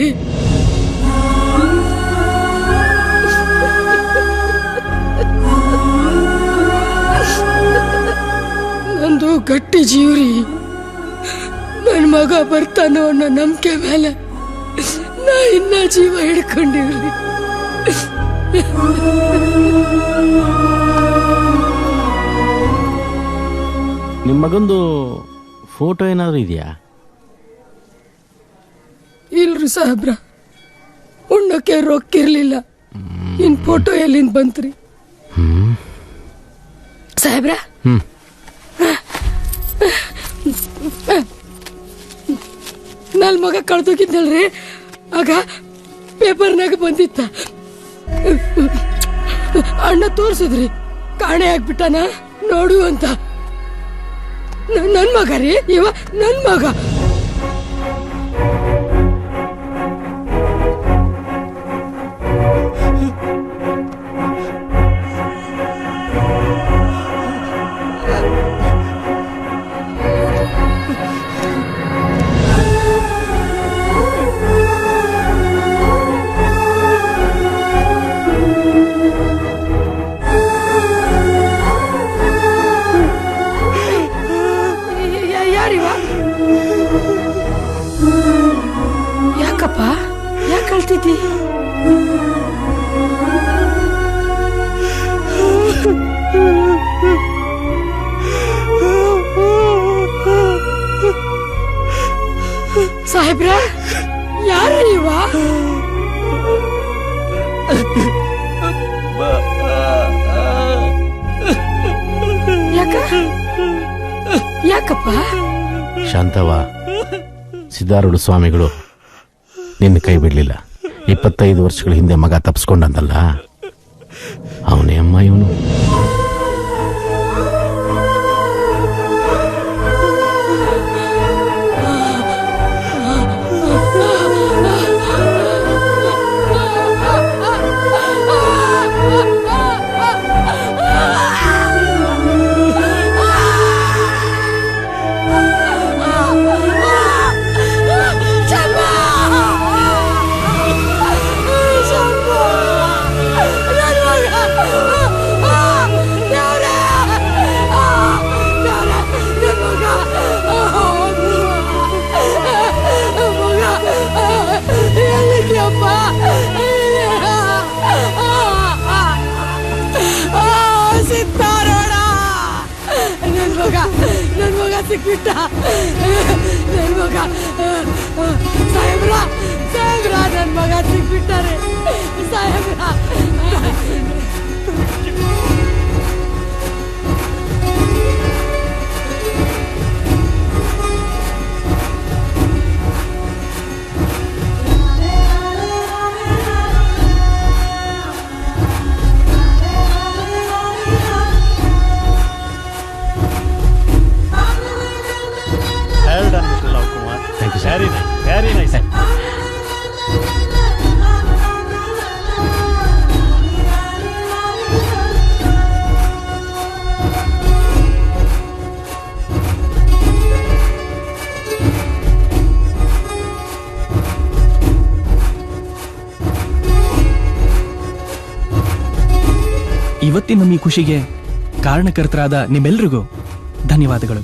ನಂದು ಗಟ್ಟಿ ಜೀವ್ರಿ. ನನ್ ಮಗ ಬರ್ತಾನೋ ಅನ್ನೋ ನಂಬಿಕೆ ಮೇಲೆ ನಾ ಇನ್ನ ಜೀವ ಹಿಡ್ಕೊಂಡಿವ್ರಿ. ನಿಮ್ಮ ಮಗಂದು ಫೋಟೋ ಏನಾದ್ರು ಇದೆಯಾ? ಇಲ್ರಿ ಸಾಹೇಬ್ರ, ಉಣ್ಣಕ್ಕೆ ರೊಕ್ಕಿರ್ಲಿಲ್ಲ. ಇನ್ ಫೋಟೋ ಎಲ್ಲಿಂದ ಬಂತ್ರಿ ಸಾಹೇಬ್ರ? ನನ್ ಮಗ ಕಳ್ದೋಗಿದ್ದಲ್ರಿ, ಆಗ ಪೇಪರ್ನಾಗ ಬಂದಿತ್ತ. ಅಣ್ಣ ತೋರ್ಸಿದ್ರಿ, ಕಾಣೆ ಆಗ್ಬಿಟ್ಟಾನ ನೋಡು ಅಂತ. ನನ್ ಮಗ ರೀ ಇವ, ನನ್ ಮಗ. ಯಾಕಪ್ಪ, ಯಾಕೆ ಅಳ್ತಿದ್ದಿ? ಸಾಹೇಬ್ರ, ಯಾರ ನೀವ? ಯಾಕಪ್ಪ? ಶಾಂತವ್ವ, ಸಿದ್ದಾರೂಢ ಸ್ವಾಮಿಗಳು ನಿನ್ನ ಕೈ ಬಿಡ್ಲಿಲ್ಲ. 25 ವರ್ಷಗಳ ಹಿಂದೆ ಮಗ ತಪ್ಪಿಸ್ಕೊಂಡಂತಲ್ಲ, ಅವನೇ ಅಮ್ಮ ಇವನು. ನನ್ ಮಗ ಸಿಕ್ಬಿಟ್ಟ, ನನ್ ಮಗ. ಸಾಹೇಬ್ರ, ಸಾಹೇಬ್ರ, ನನ್ ಮಗ ಸಿಕ್ಬಿಟ್ಟಾರೆ ಸಾಹೇಬ್ರ. Well done, Mr. Love Kumar. Thank you, sir. Very nice. Very nice. ಇವತ್ತಿನ ಈ ಖುಷಿಗೆ ಕಾರಣಕರ್ತರಾದ ನಿಮ್ಮೆಲ್ರಿಗೂ ಧನ್ಯವಾದಗಳು.